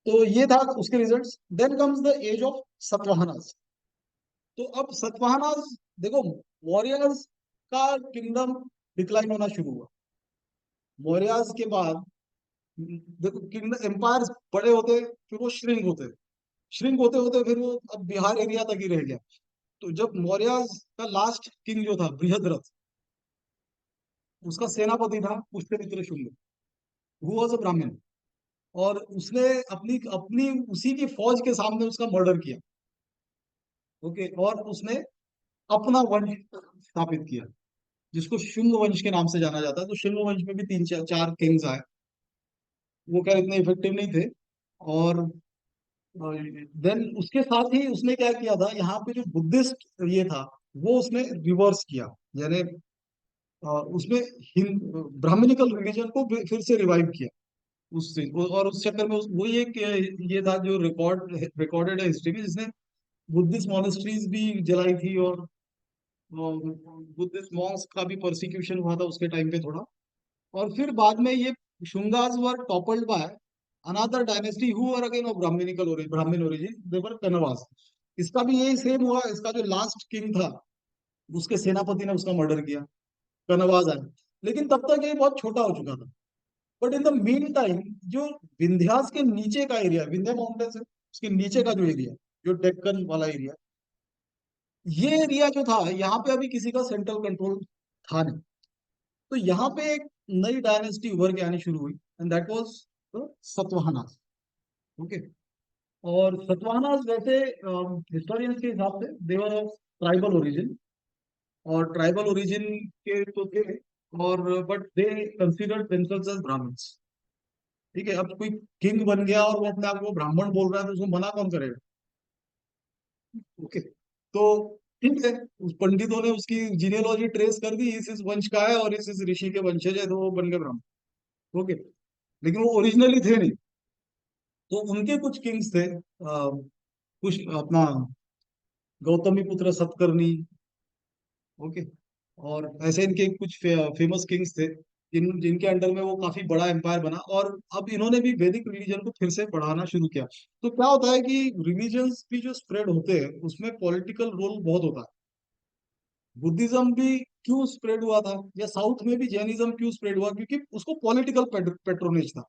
तो ये था उसके results. Then comes the age of Satavahanas. तो अब सतवाहनास, देखो, मौर्यस का किंगडम डिक्लाइन होना शुरू हुआ। मौर्यस के बाद देखो किंगडम एम्पायर बड़े होते, फिर वो श्रिंक होते होते फिर वो अब बिहार एरिया तक ही रह गया। तो जब मौर्य का लास्ट किंग जो था बृहद्रथ, उसका सेनापति था पुष्यमित्र शुंग, वो वॉज अ ब्राह्मण। और उसने अपनी अपनी उसी की फौज के सामने उसका मर्डर किया। ओके, और उसने अपना वंश स्थापित किया, जिसको शुंग वंश के नाम से जाना जाता है। तो शुंग वंश में भी तीन चार किंग्स आए, वो क्या इतने इफेक्टिव नहीं थे। और देन उसके साथ ही उसने क्या किया था, यहाँ पे जो बुद्धिस्ट ये था वो उसने रिवर्स किया। यानी उसमें हिंद ब्राह्मणिकल रिलीजन को फिर से रिवाइव किया उससे। और उस चक्कर में वो ये था जो रिकॉर्डेड है हिस्ट्री में, जिसने बुद्धिस्ट मॉनेस्ट्रीज भी जलाई थी, और बुद्धिस्ट मॉन्क्स का भी परसिक्यूशन हुआ था उसके टाइम पे थोड़ा। और फिर बाद में ये Shungas were toppled by another dynasty who were again of Brahmin origin, they were Kanvas. इसका भी यही सेम हुआ, इसका जो लास्ट किंग था उसके सेनापति ने उसका मर्डर किया, कनवास आए। लेकिन तब तक ये बहुत छोटा हो चुका था। But in the mean time जो विंध्यास के नीचे का एरिया, विंध्या माउंटेन्स है उसके नीचे का जो एरिया, जो डेक्कन वाला एरिया, ये एरिया जो था यहाँ पे अभी किसी का सेंट्रल कंट्रोल था नहीं। तो यहाँ पे एक नई डायनेस्टी उभर के आनी शुरू हुई, and that was Satavahanas. Okay. और सतवाहनास वैसे हिस्टोरियंस के हिसाब से देवर ऑफ ट्राइबल ओरिजिन, और ट्राइबल ओरिजिन के तो थे, और but they considered themselves as Brahmins. ठीक है, अब कोई किंग बन गया और वो अपने आप को ब्राह्मण बोल रहा है, तो उसको मना कौन करेगा? ओके। तो ठीक है, उस पंडितों ने उसकी जीनियोलॉजी ट्रेस कर दी, इस वंश का है और इस ऋषि के वंशज है, तो वो बन गए ब्राह्मण। ओके। लेकिन वो ओरिजिनली थे नहीं। तो उनके कुछ किंग्स थे, कुछ अपना गौतमी पुत्र सतकर्णी। ओके। और ऐसे इनके कुछ फेमस किंग्स थे, जिनके अंडर में वो काफी बड़ा एम्पायर बना। और अब इन्होंने भी वैदिक रिलीजन को फिर से बढ़ाना शुरू किया। तो क्या होता है कि रिलीजन्स भी जो स्प्रेड होते हैं उसमें पॉलिटिकल रोल बहुत होता है। बुद्धिज्म भी क्यों स्प्रेड हुआ था, या साउथ में भी जैनिज्म क्यों स्प्रेड हुआ, क्योंकि उसको पॉलिटिकल पेट्रोनेज था।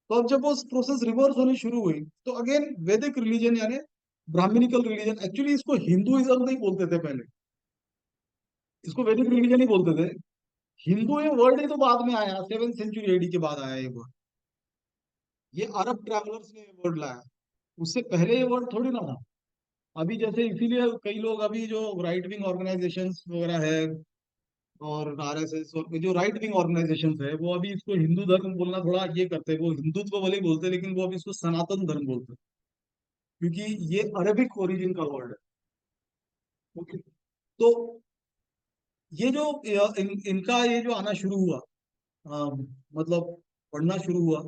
तो अब जब वो प्रोसेस रिवर्स होनी शुरू हुई, तो अगेन वैदिक रिलीजन यानी ब्राह्मणिकल रिलीजन, एक्चुअली इसको हिंदुइज्म नहीं बोलते थे पहले, इसको वैदिक रिलीजन ही बोलते थे। हिंदू ये वर्ड ही तो बाद में आया, 7th सेंचुरी एडी के बाद आया ये वर्ड। ये अरब ट्रैवलर्स ने ये वर्ड लाया, उससे पहले ये वर्ड थोड़ी ना था। अभी जैसे इसीलिए कई लोग अभी जो राइट विंग ऑर्गेनाइजेशंस वगैरह है, और आरएसएस और जो राइट विंग ऑर्गेनाइजेशंस है, वो अभी इसको हिंदू धर्म बोलना थोड़ा ये करते हैं। वो हिंदुत्व वाले ही बोलते हैं, लेकिन वो अभी इसको सनातन धर्म बोलते हैं, क्योंकि ये अरबिक ओरिजिन का वर्ड है। ओके। तो ये जो इनका ये जो आना शुरू हुआ, मतलब पढ़ना शुरू हुआ,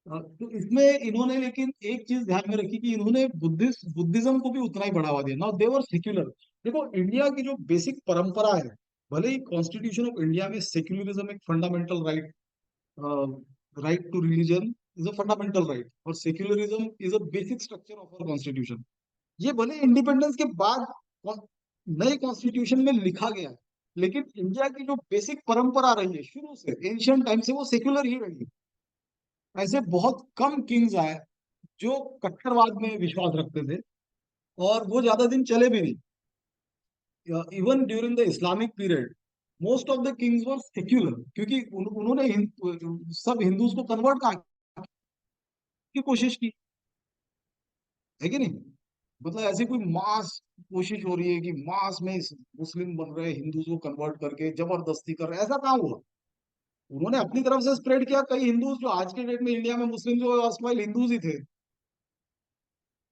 तो इसमें इन्होंने लेकिन एक चीज ध्यान में रखी कि इन्होंने बुद्धिज्म को भी उतना ही बढ़ावा दिया। Now they were secular. देखो इंडिया की जो बेसिक परंपरा है, भले ही कॉन्स्टिट्यूशन ऑफ इंडिया में सेक्युलरिज्म एक fundamental right, right to religion is a fundamental right, और secularism is a basic structure of our constitution. ये भले इंडिपेंडेंस के बाद नए कॉन्स्टिट्यूशन में लिखा गया है, लेकिन इंडिया की जो बेसिक परंपरा रही है शुरू से एंशियंट टाइम से, वो सेक्युलर ही रही है। ऐसे बहुत कम किंग्स आए जो कट्टरवाद में विश्वास रखते थे, और वो ज्यादा दिन चले भी नहीं। Even during the Islamic period most of the Kings were secular, क्योंकि उन्होंने सब हिंदूज को कन्वर्ट की कोशिश की, है कि नहीं? मतलब ऐसी कोई मास कोशिश हो रही है कि मास में मुस्लिम बन रहे, हिंदूज को कन्वर्ट करके जबरदस्ती कर रहे, ऐसा कहाँ हुआ? उन्होंने अपनी तरफ से स्प्रेड किया। कई हिंदूज जो आज के डेट में इंडिया में मुस्लिम, जो असमाइल हिंदूज ही थे।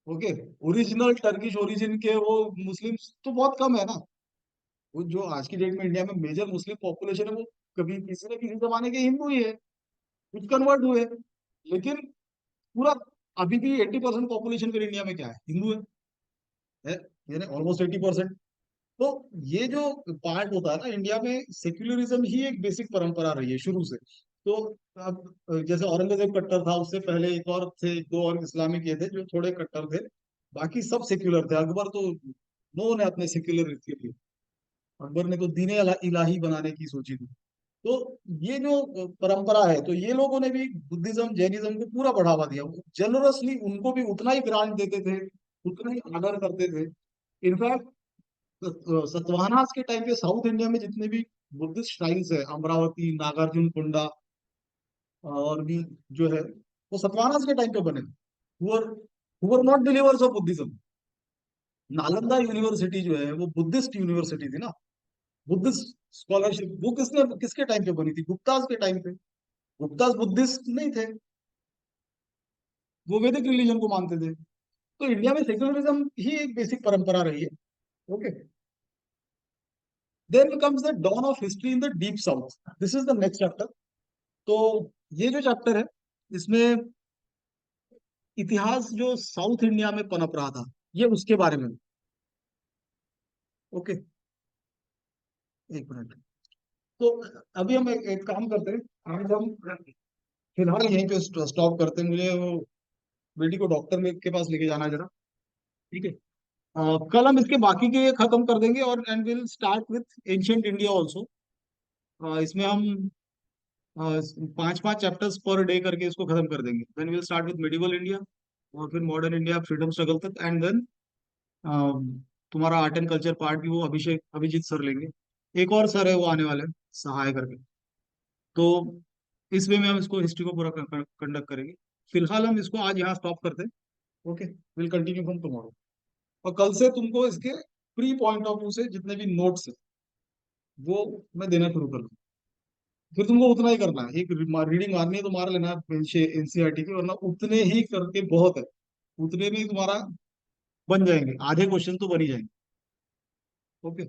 ओके। ओरिजिनल टर्किश ओरिजिन के वो मुस्लिम्स तो बहुत कम है ना। वो जो आज की डेट में इंडिया में मेजर मुस्लिम पॉपुलेशन है, वो कभी किसी न किसी जमाने के हिंदू ही है, कुछ कन्वर्ट हुए। लेकिन पूरा अभी भी 80% पॉपुलेशन फिर इंडिया में क्या है, हिंदू है यानी ऑलमोस्ट 80%। तो ये जो पार्ट होता है ना इंडिया में, सेक्युलरिज्म ही एक बेसिक परंपरा रही है शुरू से। तो अब जैसे औरंगजेब कट्टर था, उससे पहले एक और थे, दो और इस्लामिक ये थे जो थोड़े कट्टर थे, बाकी सब सेक्युलर थे। अकबर तो नो ने अपने सेक्युलर के लिए, अकबर ने तो दीने इलाही बनाने की सोची थी। तो ये जो परंपरा है, तो ये लोगों ने भी बुद्धिज्म जैनिज्म को पूरा बढ़ावा दिया, जनरसली उनको भी उतना ही ग्रांट देते थे, उतना ही आदर करते थे। इनफैक्ट सतवाहनास के टाइम पे साउथ इंडिया में जितने भी बुद्धिस्ट श्राइन्स है, अमरावती, नागार्जुन कोंडा और भी जो है, वो सतवाहनास के टाइम पे बने, हुआ not believers of Buddhism. Nalanda university जो है वो बुद्धिस्ट यूनिवर्सिटी थी ना, बुद्धिस्ट स्कॉलरशिप, वो किसके टाइम पे बनी थी? गुप्ताज के टाइम पे। गुप्ताज बुद्धिस्ट नहीं थे, वो वैदिक रिलीजन को मानते थे। तो इंडिया में सेक्युलरिज्म ही एक बेसिक परंपरा रही है। Okay, then comes the dawn of history in the deep south. This is the next chapter. तो ये जो चैप्टर है, इसमें इतिहास जो साउथ इंडिया में पनप रहा था, ये उसके बारे में। ओके, एक मिनट। तो अभी हम एक काम करते हैं, आज हम फिलहाल यहीं पे स्टॉप करते हैं। मुझे वो बेटी को डॉक्टर में के पास लेके जाना है जरा। ठीक है, कल हम इसके बाकी के खत्म कर देंगे, और and will start with ancient India also. इसमें हम पांच पांच चैप्टर्स पर डे करके इसको खत्म कर देंगे। Then will start with medieval India, और फिर मॉडर्न इंडिया, फ्रीडम स्ट्रगल तक, एंड देन तुम्हारा आर्ट एंड कल्चर पार्ट भी वो अभिजीत सर लेंगे। एक और सर है वो आने वाले हैं, सहाय करके। तो इस वे में हम इसको हिस्ट्री को पूरा कंडक्ट करेंगे। फिलहाल हम इसको आज यहाँ स्टॉप करते हैं। Okay, will continue from tomorrow. और कल से तुमको इसके प्री पॉइंट ऑफ व्यू से जितने भी नोट्स है वो मैं देना शुरू कर दूँ। फिर तुमको उतना ही करना है, एक रीडिंग मारनी है तो मार लेना एनसीईआरटी की, वरना उतने ही करके बहुत है। उतने में ही तुम्हारा बन जाएंगे, आधे क्वेश्चन तो बन ही जाएंगे। ओके,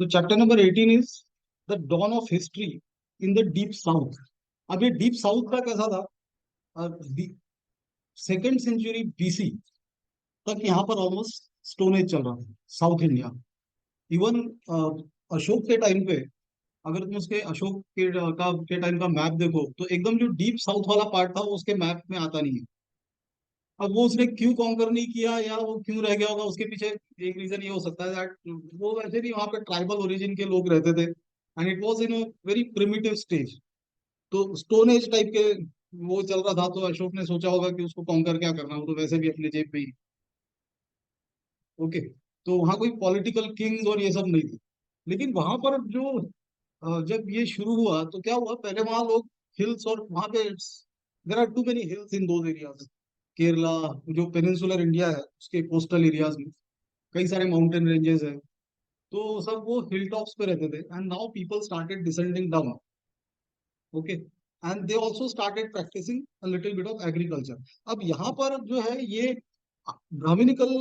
तो chapter number 18 is the dawn of history in the deep south. अब ये डीप साउथ का कैसा था? सेकेंड सेंचुरी बीसी तक यहाँ पर ऑलमोस्ट स्टोन एज चल रहा था, साउथ इंडिया। इवन अशोक के टाइम पे, अगर तुम उसके अशोक के टाइम का मैप देखो, तो एकदम जो डीप साउथ वाला पार्ट था वो उसके मैप में आता नहीं है। अब वो उसने क्यों कॉन्कर नहीं किया, या वो क्यों रह गया होगा, उसके पीछे एक रीजन ये हो सकता है दैट वो वैसे भी वहाँ पे ट्राइबल ओरिजिन के लोग रहते थे, and it was in a very primitive stage. तो स्टोन एज टाइप के वो चल रहा था, तो अशोक ने सोचा होगा कि उसको कॉन्कर क्या करना, वो तो वैसे भी अपने जेब में ही। ओके, तो वहाँ कोई पॉलिटिकल किंग्स और ये सब नहीं थे। लेकिन वहां पर जो जब ये शुरू हुआ तो क्या हुआ, पहले वहां लोग हिल्स, और वहां पे there are too many hills in those areas. Kerala, जो पेनिनसुलर इंडिया है उसके कोस्टल एरियाज में कई सारे माउंटेन रेंजेस है। तो सब वो हिल टॉप्स पे रहते थे, and now people started descending down. Okay, and they also started practicing a little bit of agriculture. अब यहाँ पर जो है ये ब्राह्मणिकल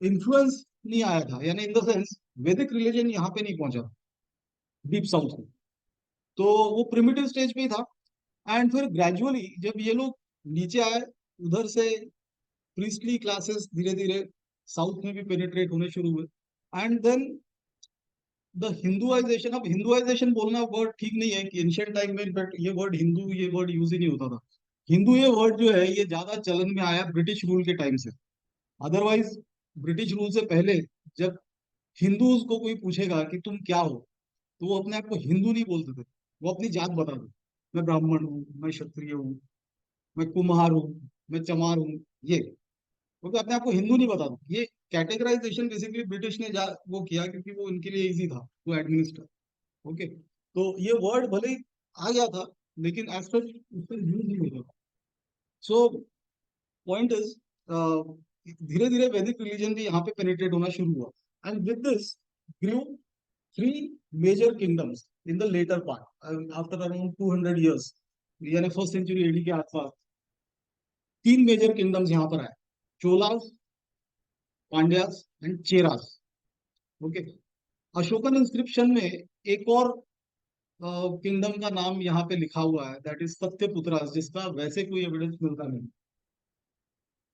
इन्फ्लुएंस नहीं आया था, यानी इन द सेंस वैदिक रिलीजन यहाँ पे नहीं पहुंचा डीप साउथ में। तो वो प्रिमिटिव स्टेज पे ही था। एंड फिर ग्रेजुअली जब ये लोग नीचे आए, उधर से प्रीस्टली क्लासेस धीरे धीरे साउथ में भी पेनिट्रेट होने शुरू हुए। And then the Hinduisation. अब हिंदुआइजेशन बोलना वर्ड ठीक नहीं है कि एंशियंट टाइम में इनफैक्ट ये वर्ड हिंदू, ये वर्ड यूज ही नहीं होता था। हिंदू ये वर्ड जो है ये ज्यादा चलन में आया ब्रिटिश रूल के टाइम से। अदरवाइज ब्रिटिश रूल से पहले जब हिंदूज को कोई पूछेगा कि तुम क्या हो, तो वो अपने आप को हिंदू नहीं बोलते थे, वो अपनी जात बता दो। मैं ब्राह्मण हूँ, मैं क्षत्रिय हूँ, मैं कुम्हार हूँ, मैं चमार हूँ, ये। क्योंकि अपने आप को हिंदू नहीं बता दो। ये कैटेगराइजेशन बेसिकली ब्रिटिश ने वो किया क्योंकि वो उनके लिए इजी था टू एडमिनिस्टर। ओके, तो ये वर्ड भले ही आ गया था, लेकिन एज सच उसका यूज नहीं होता। सो पॉइंट इज, धीरे धीरे वैदिक रिलीजन भी यहाँ पे पेनिट्रेट होना शुरू हुआ, and with this grew three major kingdoms in the later part after around 200 years, यानी फर्स्ट सेंचुरी एडी के आसपास। तीन मेजर किंगडम्स यहाँ पर आए, Cholas, Pandyas and Cheras. Okay, Ashokan inscription में एक और किंगडम का नाम यहाँ पे लिखा हुआ है, दैट इज सत्यपुत्रा, जिसका वैसे कोई एविडेंस मिलता नहीं।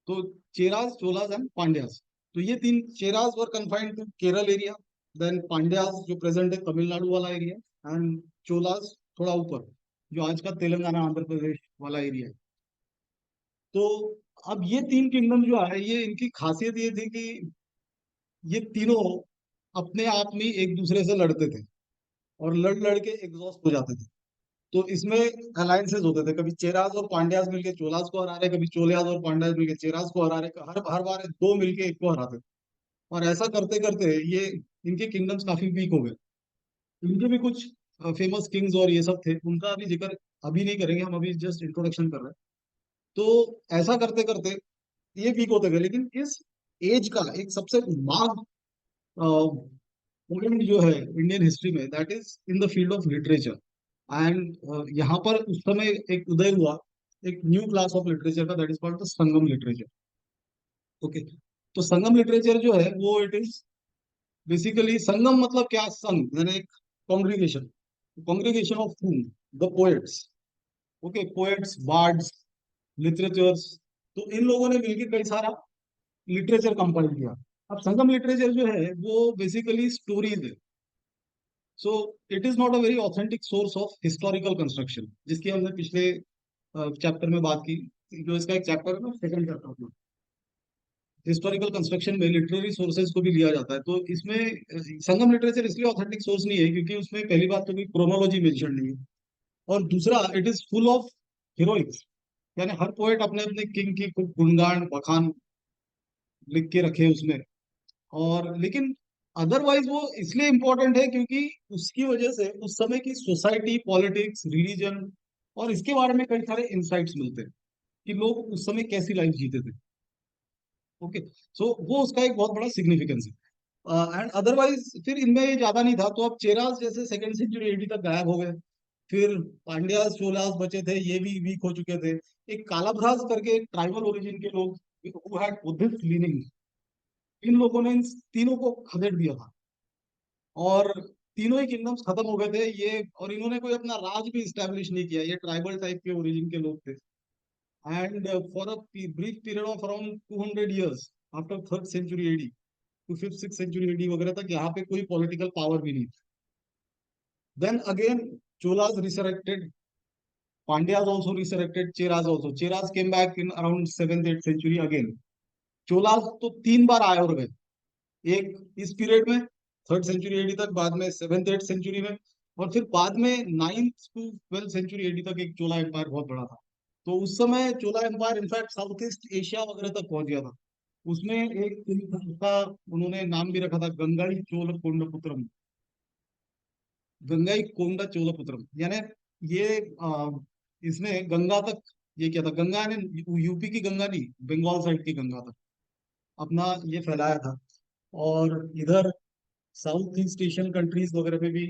तो चेरास, चोलास एंड पांड्यास, तो ये तीन, Cheras were confined to Kerala area, then Pandyas जो प्रेजेंट है तमिलनाडु वाला एरिया, एंड चोलास थोड़ा ऊपर जो आज का तेलंगाना आंध्र प्रदेश वाला एरिया है। तो अब ये तीन किंगडम जो है, ये इनकी खासियत ये थी कि ये तीनों अपने आप में एक दूसरे से लड़ते थे, और लड़ लड़ के एग्जॉस्ट हो जाते थे। तो इसमें अलायंसेस होते थे, कभी चेरास और पांड्यास मिलके चोलास को हरा रहे, कभी चोलियास और पांड्यास मिलके चेरास को हरा रहे, हर हर बार दो मिलके एक को हराते थे। और ऐसा करते करते ये इनके किंगडम्स काफी वीक हो गए। इनके भी कुछ फेमस किंग्स और ये सब थे, उनका अभी जिक्र अभी नहीं करेंगे, हम अभी जस्ट इंट्रोडक्शन कर रहे हैं। तो ऐसा करते करते ये वीक होते गए, लेकिन इस एज का एक सबसे मार्क पॉइंट जो है इंडियन हिस्ट्री में, that is in the field of literature. And यहाँ पर उस समय एक उदय हुआ एक न्यू क्लास ऑफ लिटरेचर का, that is called the Sangam literature. Okay, तो संगम लिटरेचर जो है वो इट इज बेसिकली, संगम मतलब क्या, संघ यानी एक congregation, congregation of whom? The poets. Okay, poets, birds, literatures. तो इन लोगों ने मिलकर कई सारा लिटरेचर कंपाइल किया। अब संगम लिटरेचर जो है वो बेसिकली स्टोरीज है। So it is not a very authentic source of historical construction, जिसकी हमने पिछले चैप्टर में बात की। जो इसका एक चैप्टर है ना, सेकंड चैप्टर, हिस्टोरिकल कंस्ट्रक्शन में लिटरेरी सोर्सेज को भी लिया जाता है। तो इसमें संगम लिटरेचर इसलिए ऑथेंटिक सोर्स नहीं है क्योंकि उसमें पहली बात तो कोई क्रोनोलॉजी मेंशन नहीं है, और दूसरा it is full of heroics, यानी हर पोएट अपने अपने किंग की खूब गुणगान बखान लिख के रखे उसमें। और लेकिन अदरवाइज वो इसलिए इम्पोर्टेंट है क्योंकि उसकी वजह से उस समय की सोसाइटी, पॉलिटिक्स, रिलीजन और इसके बारे में कई सारे इंसाइट्स मिलते हैं कि लोग उस समय कैसी लाइफ जीते थे। ओके, सो वो उसका एक बहुत बड़ा सिग्निफिकेंस है। एंड अदरवाइज फिर इनमें ये ज्यादा नहीं था, तो अब चेरास जैसे सेकंड सेंचुरी एडी तक गायब हो गए। फिर पांड्यास, चोलास बचे थे, ये भी वीक हो चुके थे। एक कालाभ्राज करके ट्राइबल ओरिजिन के लोग हु हैड बुद्धिस्ट लीनिंग, इन लोगों ने इन तीनों को खदेड़ दिया था, और तीनों ही किंगडम्स खत्म हो गए थे ये। और इन्होंने कोई अपना राज भी स्टैब्लिश नहीं किया, ये ट्राइबल टाइप के ओरिजिन के लोग थे। And for a brief period of around 200 years after third century AD to fifth six century AD वगैरह तक यहाँ पे कोई पॉलिटिकल पावर भी नहीं थी। Then again Cholas resurrected, Pandyas also resurrected, Cheras also, Cheras came back in around 7th 8th century again। Cholas तो तीन बार आए और गए, एक इस पीरियड में थर्ड सेंचुरी एडी तक, बाद में 7th 8th सेंचुरी में, और फिर बाद में 9th to 12th century AD तक एक चोला एम्पायर बहुत बड़ा था। तो उस समय Chola empire in fact South East Asia वगैरह तक पहुंच गया था। उसमें एक उसका उन्होंने नाम भी रखा था गंगाई चोल कोंडपुत्रम, गंगाई कोंडा चोलपुत्रम, यानी ये इसने गंगा तक, ये क्या था, गंगा ने यूपी की गंगा नहीं, बंगाल साइड की गंगा तक अपना ये फैलाया था। और इधर साउथ ईस्ट एशियन कंट्रीज वगैरह पे भी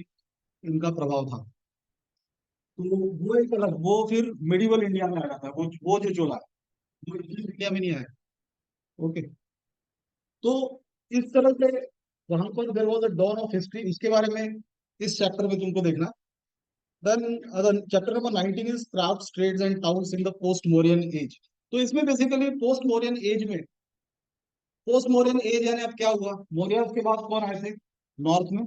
इनका प्रभाव था। तो वो एक अलग, वो फिर मिडिवल इंडिया में आया था, वो जो चोला है, वो इंडिया में नहीं आया। ओके, तो इस तरह से वहां पर there was a dawn of history, उसके बारे में इस चैप्टर में तुमको देखना। Then chapter number 19 is crafts, trades and towns in the post Mauryan age. तो इसमें बेसिकली पोस्ट मौर्यन एज में, पोस्ट मौर्यन एज यानी अब क्या हुआ, मौर्य के बाद कौन आए थे नॉर्थ में,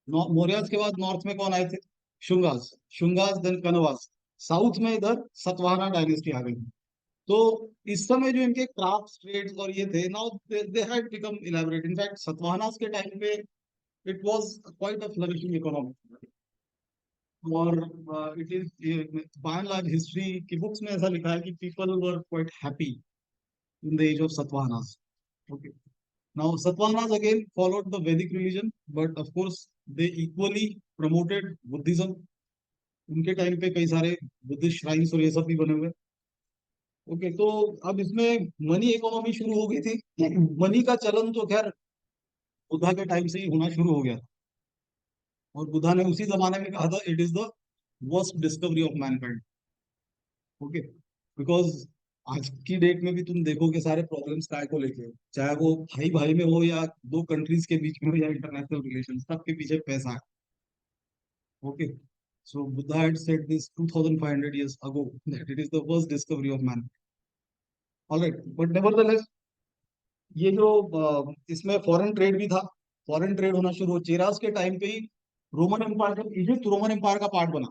मौर्य के बाद नॉर्थ में कौन आए थे, शुंगास, शुंगास देन कनवास। साउथ में इधर सतवाहना डायनेस्टी आ गई। तो इस समय जो इनके क्राफ्ट ट्रेड्स और ये थे, now they had become elaborate. In fact Satavahanas के टाइम पे it was quite a flourishing economy. और it is by and large history की बुक्स में ऐसा लिखा है कि people were quite happy in the age of Satavahanas. Okay, now Satavahanas again followed the Vedic religion, but of course they equally promoted Buddhism. उनके time पे कई सारे बुद्धिस्ट श्राइन्स और ये सब भी बने हुए। ओके, तो अब इसमें मनी इकोनॉमी शुरू हो गई थी। मनी का चलन तो खैर बुद्धा के टाइम से ही होना शुरू हो गया, और बुद्धा ने उसी जमाने में कहा था it is the worst discovery of Mankind. Okay, because आज की डेट में भी तुम देखोगे सारे प्रॉब्लम्स काय को लेके, चाहे वो भाई भाई में हो या दो कंट्रीज के बीच में हो या इंटरनेशनल रिलेशन, सबके पीछे पैसा है। Okay, so Buddha had said this 2500 years ago that it is the first discovery of man. All right, but nevertheless, ये जो इसमें फॉरेन ट्रेड भी था, फॉरेन ट्रेड होना शुरू हो चेरास के टाइम पे ही। रोमन एम्पायर, जब इजिप्ट रोमन एम्पायर का पार्ट बना,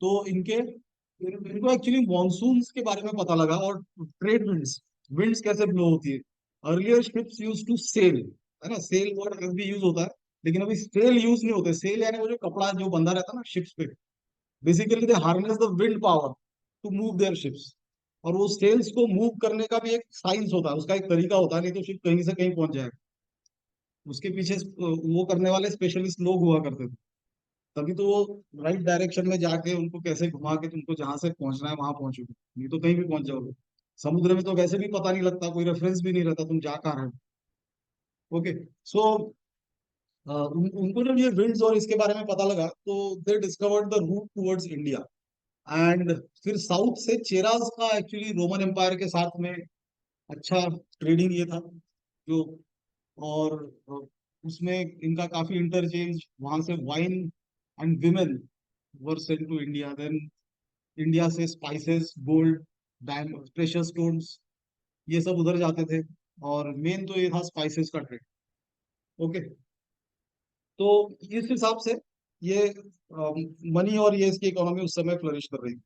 तो इनको एक्चुअली मॉनसून्स के बारे में पता लगा, और ट्रेड विंड्स, विंड्स कैसे ब्लो होती है। Earlier ships used to sail, है ना, सेल वर्ड अब भी यूज होता है, लेकिन अभी सेल यूज नहीं होते। सेल यानी वो जो कपड़ा जो बंधा रहता है ना शिप्स पे, basically they harness the wind power to move their ships. और वो सेल्स को मूव करने का भी एक साइंस होता है, उसका एक तरीका होता है, नहीं तो शिप कहीं से कहीं पहुंच जाएगा। उसके पीछे वो करने वाले स्पेशलिस्ट लोग हुआ करते थे। तभी तो वो राइट डायरेक्शन में जाके उनको कैसे घुमा के तुमको जहां से पहुंचना है वहां पहुंचोगे, नहीं तो कहीं भी पहुंच जाओगे। समुद्र में तो वैसे भी पता नहीं लगता, कोई रेफरेंस भी नहीं रहता तुम जा कहाँ रहे हो। ओके, सो उनको जब ये विंड्स और इसके बारे में पता लगा, तो they discovered the route towards India. And फिर साउथ से चेराज का एक्चुअली रोमन एम्पायर के साथ में अच्छा ट्रेडिंग ये था जो। और उसमें इनका काफी इंटरचेंज, वहां से wine and women were sent to India. Then India से spices, gold, diamond, precious stones, ये सब उधर जाते थे। और मेन तो ये था स्पाइसेस का ट्रेड। ओके, तो इस हिसाब से ये मनी और ये इसकी इकोनॉमी उस समय फ्लरिश कर रही थी।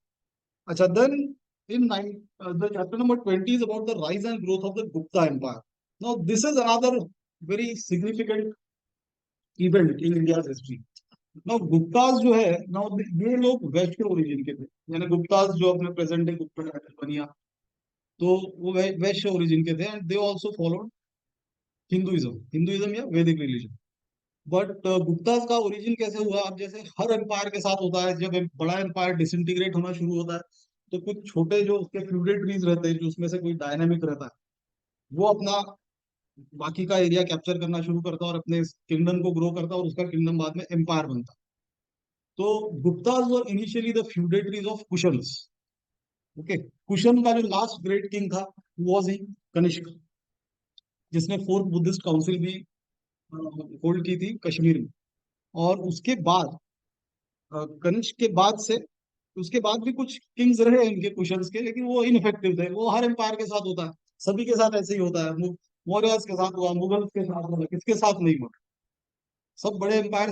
अच्छा, then in nine the chapter number 20 is about the rise and growth of the Gupta empire. Now this is another very significant event in India history. Now Guptas जो है, नाउ ये लोग वैश्य ओरिजिन के थे, यानी गुप्ताज जो अपने प्रेजेंट डे गुप्ता बनिया, तो वो वैश्य ओरिजिन के थे। And they also followed Hinduism, Hinduism या वैदिक रिलीजन। बट गुप्ताज का ओरिजिन कैसे हुआ, अब जैसे हर एम्पायर के साथ होता है, जब एक बड़ा एम्पायर डिसइंटीग्रेट होना शुरू होता है, तो कुछ छोटे जो उसके फ्यूडेटरीज रहते हैं, जो उसमें से कोई डायनामिक रहता है, वो अपना बाकी का एरिया कैप्चर करना शुरू करता है और अपने किंगडम को ग्रो करता है, और उसका किंगडम बाद में एम्पायर बनता है। तो Gupta's were initially the feudatories of cushions. Okay, cushion का जो लास्ट ग्रेट किंग था वॉज ही कनिष्क, जिसने फोर्थ बुद्धिस्ट काउंसिल भी होल्ड की थी कश्मीर में। और उसके बाद कनिष्क के बाद से, उसके बाद भी कुछ किंग्स रहे इनके कुशन्स के, लेकिन वो इनफेक्टिव थे। वो हर एम्पायर के साथ होता है, सभी के साथ ऐसे ही होता है। मौर्यस के साथ हुआ, मुगल्स के साथ हुआ, किसके साथ नहीं हुआ। सब बड़े एम्पायर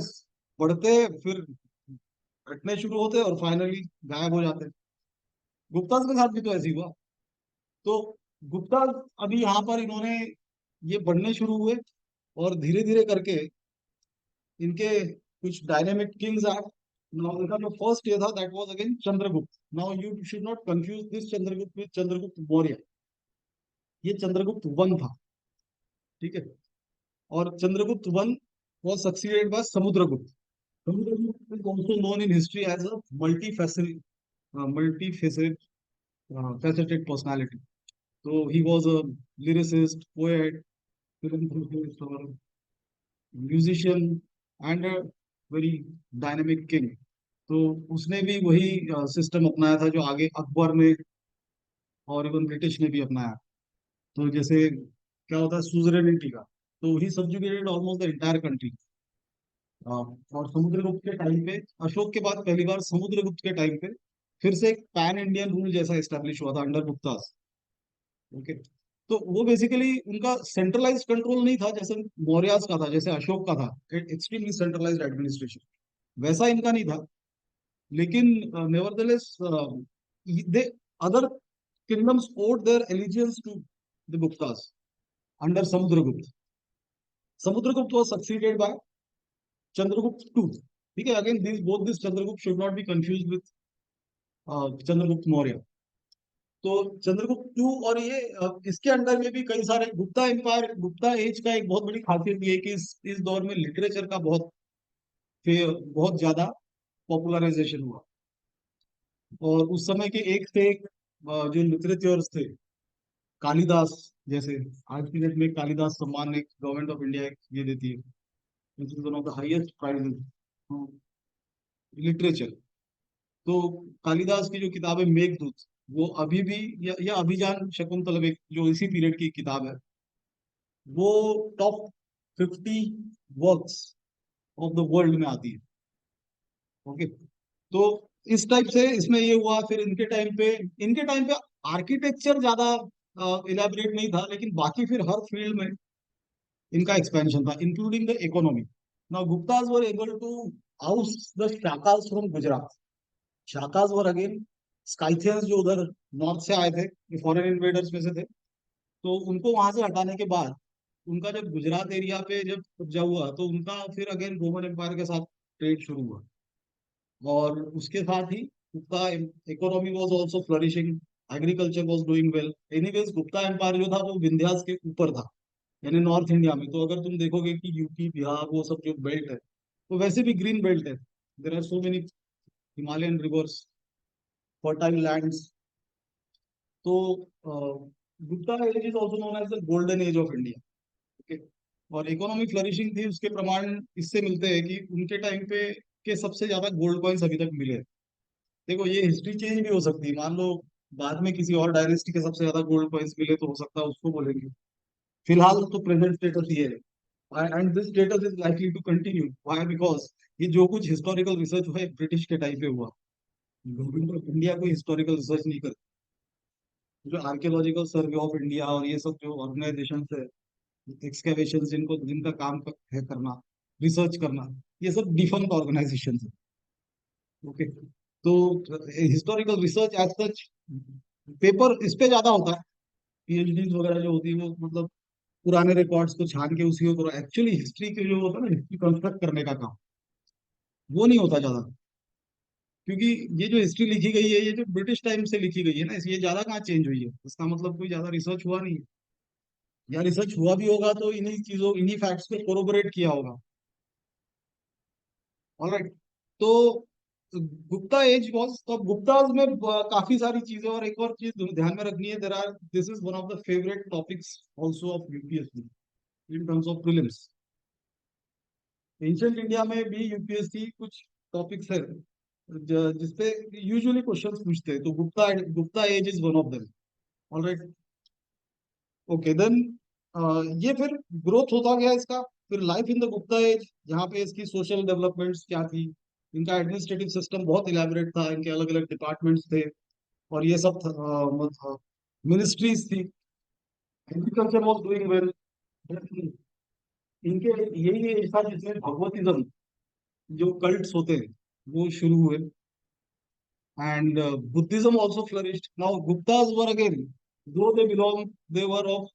बढ़ते, फिर घटने शुरू होते और फाइनली गायब हो जाते। गुप्ताज के साथ भी तो ऐसे ही हुआ। तो गुप्ता, अभी यहाँ पर इन्होंने ये बढ़ने शुरू हुए, और धीरे धीरे करके इनके कुछ डायनेमिक किंग्स आए। नाउ इनका जो फर्स्ट ये था that was again Chandragupta. Now you should not confuse this Chandragupta with Chandragupta Maurya, ये चंद्रगुप्त वन था, ठीक है। और Chandragupta one was succeeded by Samudragupta. Samudragupta is also known in history as a multi faceted personality. So he was a lyricist, poet, philanthropist, or musician, and very dynamic king. तो उसने भी वही system अपनाया था जो आगे अकबर ने और इवन ब्रिटिश ने भी अपनाया। तो जैसे क्या होता है सुजरेनिटी का, तो ही subjugated almost the entire country. और समुद्रगुप्त के टाइम पे, अशोक के बाद पहली बार समुद्रगुप्त के टाइम पे फिर से एक पैन इंडियन रूल जैसा एस्टेब्लिश हुआ था अंडर गुप्तास। ओके, तो वो बेसिकली उनका सेंट्रलाइज्ड कंट्रोल नहीं था जैसे मौर्यास का था, जैसे अशोक का था, एक्सट्रीमली सेंट्रलाइज्ड एडमिनिस्ट्रेशन, वैसा इनका नहीं था। लेकिन nevertheless the other kingdoms owed their allegiance to the Guptas under Samudragupta. Samudragupta was succeeded by Chandragupta two. ठीक है, again this both this Chandragupta should not be confused with Chandragupta Maurya. तो चंद्रगुप्त टू, और ये इसके अंडर में भी कई सारे गुप्ता एम्पायर, गुप्ता एज का एक बहुत बड़ी खासियत ये है कि इस दौर में लिटरेचर का बहुत ज्यादा पॉपुलराइजेशन हुआ। और उस समय के एक से एक जो लिटरेचर्स थे, कालिदास जैसे, आज की डेट में कालिदास सम्मान एक गवर्नमेंट ऑफ इंडिया ये देती है, which is one of the highest prizes literature. तो कालिदास की जो किताब है मेघदूत, वो अभी भी, या अभिजान शकुंतलम, एक जो इसी पीरियड की किताब है, वो top 50 works of the world में आती है। ओके, तो इस टाइप से इसमें ये हुआ। फिर इनके टाइम पे आर्किटेक्चर ज्यादा इलेबरेट नहीं था, लेकिन बाकी फिर हर फील्ड में इनका एक्सपेंशन था, including the economy. Now Guptas were able to out the Shakas from Gujarat. Shakas were again Scythians, जो उधर नॉर्थ से आए थे, ये फॉरेन इन्वेडर्स में से थे। तो उनको वहां से हटाने के बाद उनका जब गुजरात एरिया पे जब कब्जा हुआ, तो उनका फिर अगेन रोमन एम्पायर के साथ ट्रेड शुरू हुआ। और उसके साथ ही Gupta economy was also flourishing, agriculture was doing well. Anyways, Gupta empire जो था वो विंध्यास के ऊपर था, यानी नॉर्थ इंडिया में। तो अगर तुम देखोगे कि यूपी बिहार वो सब जो बेल्ट है, तो वैसे भी ग्रीन बेल्ट है। There are so many Himalayan rivers, fertile lands. तो Gupta age is also known as the golden age of India. Okay, और इकोनॉमिक फ्लरिशिंग थी, उसके प्रमाण इससे मिलते हैं कि उनके टाइम पे के सबसे ज्यादा गोल्ड कॉइन्स अभी तक मिले हैं। देखो, ये हिस्ट्री चेंज भी हो सकती है, मान लो बाद में किसी और डायनेस्टी के सबसे ज्यादा गोल्ड कॉइन्स मिले, तो हो सकता है उसको बोलेंगे। फिलहाल तो प्रेजेंट स्टेटस ये है, and this status is likely to continue. Why? Because ये जो कुछ हिस्टोरिकल रिसर्च हुआ है ब्रिटिश के टाइम पे हुआ। गवर्नमेंट ऑफ इंडिया कोई हिस्टोरिकल रिसर्च नहीं करती। जो आर्कियोलॉजिकल सर्वे ऑफ इंडिया और ये सब जो ऑर्गेनाइजेशन है, एक्सकेवेशन, जिनको जिनका काम है करना, रिसर्च करना, ये सब डिफरेंट ऑर्गेनाइजेशन है। ओके, तो historical research as such paper इस पे ज्यादा होता है। पीएचडी वगैरह जो होती है वो मतलब पुराने रिकॉर्ड्स को छान के उसी को करो। एक्चुअली हिस्ट्री के जो होता है ना, हिस्ट्री कंस्ट्रक्ट करने का काम, वो नहीं होता ज्यादा। क्योंकि ये जो हिस्ट्री लिखी गई है, ये जो ब्रिटिश टाइम से लिखी गई है ना, ये ज्यादा कहाँ चेंज हुई है, इसका मतलब कोई ज्यादा रिसर्च हुआ नहीं है। या रिसर्च हुआ भी होगा तो इन्हीं चीजों, इन्हीं फैक्ट्स को कोरोबोरेट किया होगा। ऑलराइट, तो गुप्ता एज वॉज, तो गुप्ताज में काफी सारी चीजें। और एक और चीज ध्यान में रखनी है, there are, this is one of the favourite topics also of UPSC in terms of prelims. Ancient India में भी यूपीएससी कुछ टॉपिक्स है जिसपे यूजुअली क्वेश्चंस पूछते हैं, तो Gupta age is one of them. Alright, okay then, ये फिर ग्रोथ होता गया इसका। फिर life in the Gupta age, यहाँ पे इसकी सोशल डेवलपमेंट्स क्या थी। इनका एडमिनिस्ट्रेटिव सिस्टम बहुत इलेबोरेट था, इनके अलग अलग डिपार्टमेंट्स थे, और ये सब मिनिस्ट्रीज थी। Agriculture was doing well. इनके यही एज था जिसमें भगवतिज्म, जो कल्ट्स होते हैं, वो शुरू हुए। And Buddhism also flourished. Now Guptas were again, though they belong, they were of,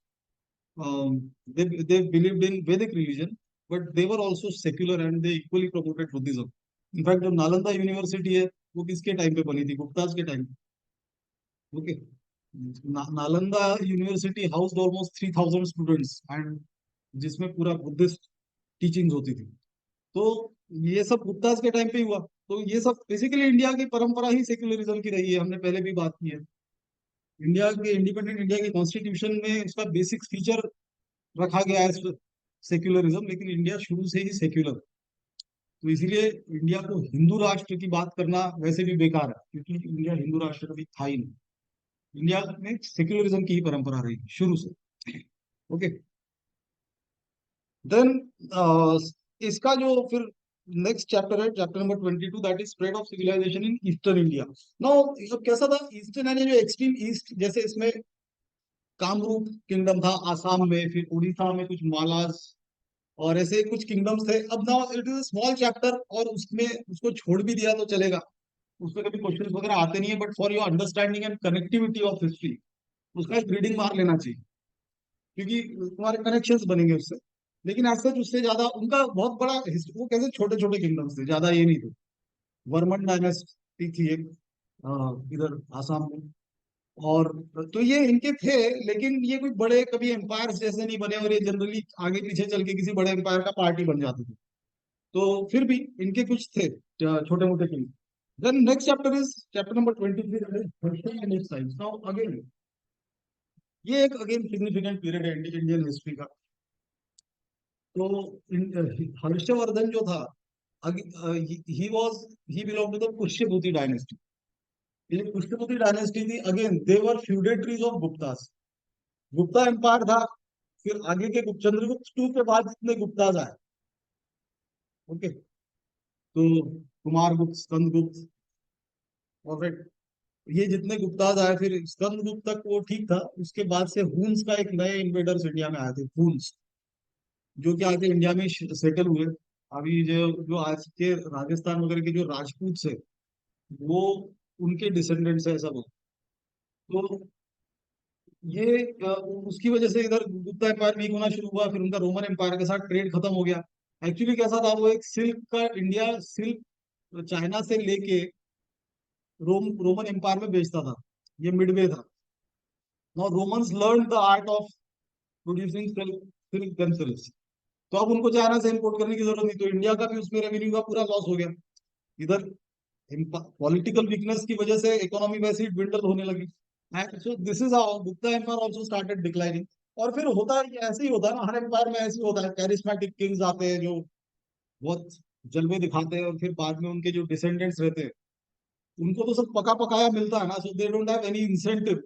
they believed in Vedic religion, but they were also secular and they equally promoted Buddhism. In fact, जो Nalanda university है, वो किसके time पे बनी थी? गुप्ताज के time. Okay, Nalanda university housed almost 3000 students, and जिसमें पूरा बुद्धिस्ट टीचिंग्स होती थी। तो ये सब गुप्ताज के टाइम पे ही हुआ। तो ये सब बेसिकली इंडिया की परंपरा ही सेक्युलरिज्म की रही है, हमने पहले भी बात की है। इंडिया के इंडिपेंडेंट इंडिया के कॉन्स्टिट्यूशन में उसका बेसिक फीचर रखा गया है सेक्युलरिज्म, लेकिन इंडिया शुरू से ही सेक्युलर। तो इसीलिए इंडिया को हिंदू राष्ट्र की बात करना वैसे भी बेकार है, क्योंकि इंडिया हिंदू राष्ट्र कभी था ही नहीं। इंडिया में सेक्युलरिज्म की ही परंपरा रही शुरू से। ओके, देन इसका जो फिर नेक्स्ट चैप्टर है, chapter number 22, that is spread of civilisation in eastern India. Now अब कैसा था ईस्टर्न, यानी जो एक्सट्रीम ईस्ट, जैसे इसमें कामरूप किंगडम था आसाम में, फिर उड़ीसा में कुछ मालास, और ऐसे कुछ किंगडम्स थे। अब now it is small chapter, और उसमें उसको छोड़ भी दिया तो चलेगा, उसमें कभी क्वेश्चंस वगैरह आते नहीं है, but for your understanding and connectivity of history उसका एक रीडिंग मार लेना चाहिए, क्योंकि तुम्हारे कनेक्शंस बनेंगे उससे। लेकिन ऐसा उससे ज्यादा उनका बहुत बड़ा वो कैसे छोटे छोटे किंगडम्स थे, ज्यादा ये नहीं थे। वर्मन डायनेस्टी थी एक, इधर आसाम में। और तो ये इनके थे, लेकिन ये कोई बड़े कभी एम्पायर जैसे नहीं बने, और ये जनरली आगे पीछे चल के किसी बड़े एम्पायर का पार्टी बन जाते थे। तो फिर भी इनके कुछ थे छोटे मोटे king. Then next chapter is chapter number 23, now again ये एक अगेन सिग्निफिकेंट पीरियड है इंडियन हिस्ट्री का। तो हर्षवर्धन जो था, he was he belong to the Pushyabhuti dynasty. ये पुष्यभूति डायनेस्टी थी, again they were feudatories of Guptas. Gupta empire था, फिर आगे के चंद्रगुप्त टू के बाद जितने गुप्ताज आए। ओके, तो कुमार गुप्त, स्कंद गुप्त, और फिर ये जितने गुप्ताज आए, फिर स्कंद गुप्त तक वो ठीक था। उसके बाद से हुन्स का एक नए इन्वेडर्स इंडिया में आए थे, हुन्स, जो कि आके इंडिया में सेटल हुए। अभी जो जो आज के राजस्थान वगैरह के जो राजपूत है, वो उनके डिसेंडेंट्स है सब। तो ये उसकी वजह से इधर गुप्ता एम्पायर वीक होना शुरू हुआ, फिर उनका रोमन एम्पायर के साथ ट्रेड खत्म हो गया। एक्चुअली कैसा था, वो एक सिल्क का, इंडिया सिल्क चाइना से लेके रोमन एम्पायर में बेचता था। ये मिडवे था। Now Romans learn the art of producing silk, silk themselves. तो अब उनको चाइना से इंपोर्ट करने की जरूरत नहीं, तो इंडिया का भी उसमें रेवेन्यू का पूरा लॉस हो गया। इधर पॉलिटिकल वीकनेस की वजह से इकोनॉमी वैसे ही dwindle होने लगी। And so this is how Gupta empire also started declining. और फिर होता है कि ऐसे ही होता है ना, हर एम्पायर में ऐसे ही होता है, कैरिस्मेटिक किंग्स आते हैं जो बहुत जलवे दिखाते हैं, और फिर बाद में उनके जो डिसेंडेंट्स रहते हैं, उनको तो सब पका पकाया मिलता है ना, so they don't have any incentive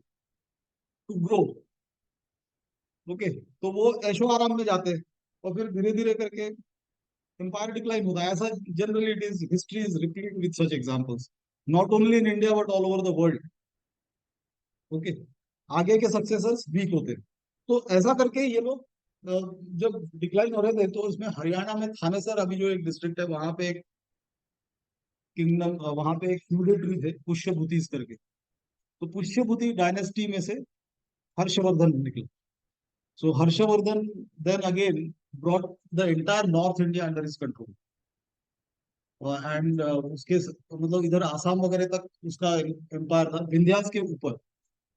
to grow. Okay, तो वो ऐशो आराम में जाते हैं, और फिर धीरे धीरे करके एम्पायर डिक्लाइन होता है। ऐसा generally it is, history is repeat with such examples, not only in India but all over the world. Okay, आगे के सक्सेसर्स वीक होते हैं। तो ऐसा करके ये लोग जब डिक्लाइन हो रहे थे, तो इसमें हरियाणा में थानेसर, अभी जो एक डिस्ट्रिक्ट है, वहां पे एक किंगडम, वहां पे एक फ्यूडेटरी थे पुष्यभूतिस करके। तो पुष्यभूति डायनेस्टी में से हर्षवर्धन निकले। So Harshavardhana then again brought the entire north India under his control. And मतलब इधर आसाम वगैरह तक उसका एम्पायर था, विंध्यास के ऊपर।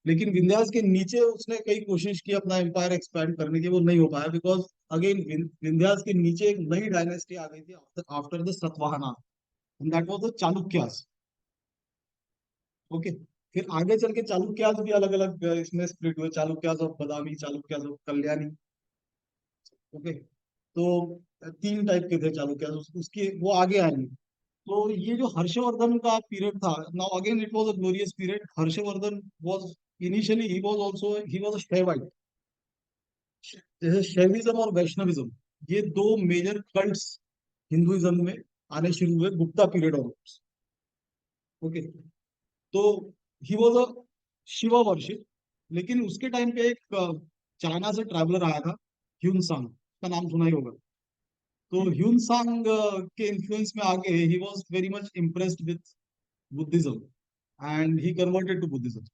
लेकिन विंध्यास के नीचे उसने कई कोशिश की अपना एम्पायर एक्सपैंड करने की, वो नहीं हो पाया, बिकॉज अगेन विंध्यास के नीचे एक नई डायनेस्टी आ गई थी after the Satavahana, that was the Chalukyas. Okay, फिर आगे चल के चालुक्यास भी अलग अलग इसमें स्प्लिट हुए, Chalukyas of Badami, Chalukyas of Kalyani. Okay, तो तीन टाइप के थे चालुक्यास, उसके वो आगे आएंगे। तो ये जो हर्षवर्धन का पीरियड था, now again it was a glorious period. Harshavardhana was initially, he was a Shaivite. जैसे शैविज्म और वैष्णविज्म, ये दो मेजर कल्ट्स हिंदुइज्म में आने शुरू हुए गुप्ता पीरियड और। ओके, तो ही वाज अ शिवा वर्शिप। लेकिन उसके टाइम पे एक चाइना से ट्रैवलर आया था, ह्यून सांग, का नाम सुना ही होगा। तो ह्यून सांग के इन्फ्लुएंस में आके he was very much impressed with Buddhism, and he converted to Buddhism.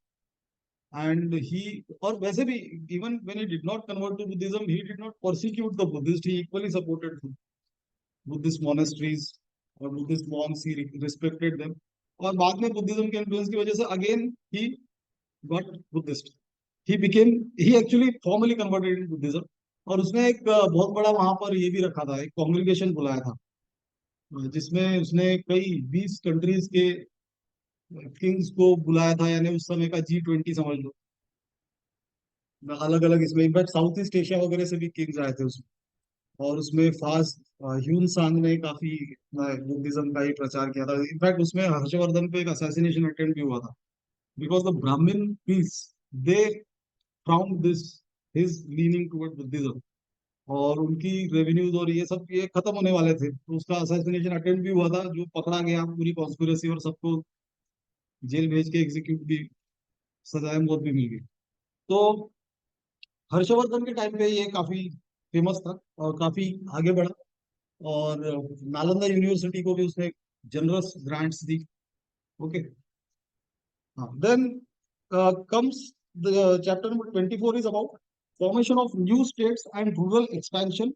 And he, और वैसे भी, even when he did not convert to Buddhism, he did not persecute the Buddhist, he equally supported Buddhist monasteries और Buddhist monks, he respected them. और बाद में Buddhism के influence की वजह से again he got Buddhist. He became, he actually formally converted in Buddhism. और उसने एक बहुत बड़ा वहां पर ये भी रखा था, एक कॉन्ग्रीगेशन बुलाया था, जिसमें उसने कई 20 कंट्रीज के किंग्स को बुलाया था, यानी उस समय का G20 समझ लो। अलग अलग इसमें इनफैक्ट साउथ ईस्ट एशिया वगैरह से भी किंग्स आए थे उसमें। और उसमें फास्ट ह्यून सांग ने काफी बुद्धिज्म का ही प्रचार किया था। इनफैक्ट उसमें हर्षवर्धन पे एक असैसिनेशन अटेम्प्ट भी हुआ था, बिकॉज द ब्राह्मण पीस, they found this his leaning toward Buddhism, और उनकी रेवेन्यूज और ये सब ये खत्म होने वाले थे, तो उसका असैसिनेशन अटेम्प्ट भी हुआ था, जो पकड़ा गया पूरी कॉन्स्पिरेसी, और सबको जेल भेज के एग्जीक्यूट भी, सजाए मौत भी मिल गई। तो हर्षवर्धन के टाइम पे ये काफी फेमस था और काफी आगे बढ़ा। और नालंदा यूनिवर्सिटी को भी उसने जनरस ग्रांट्स दी। ओके, हाँ, then comes the chapter number 24 is about formation of new states and rural expansion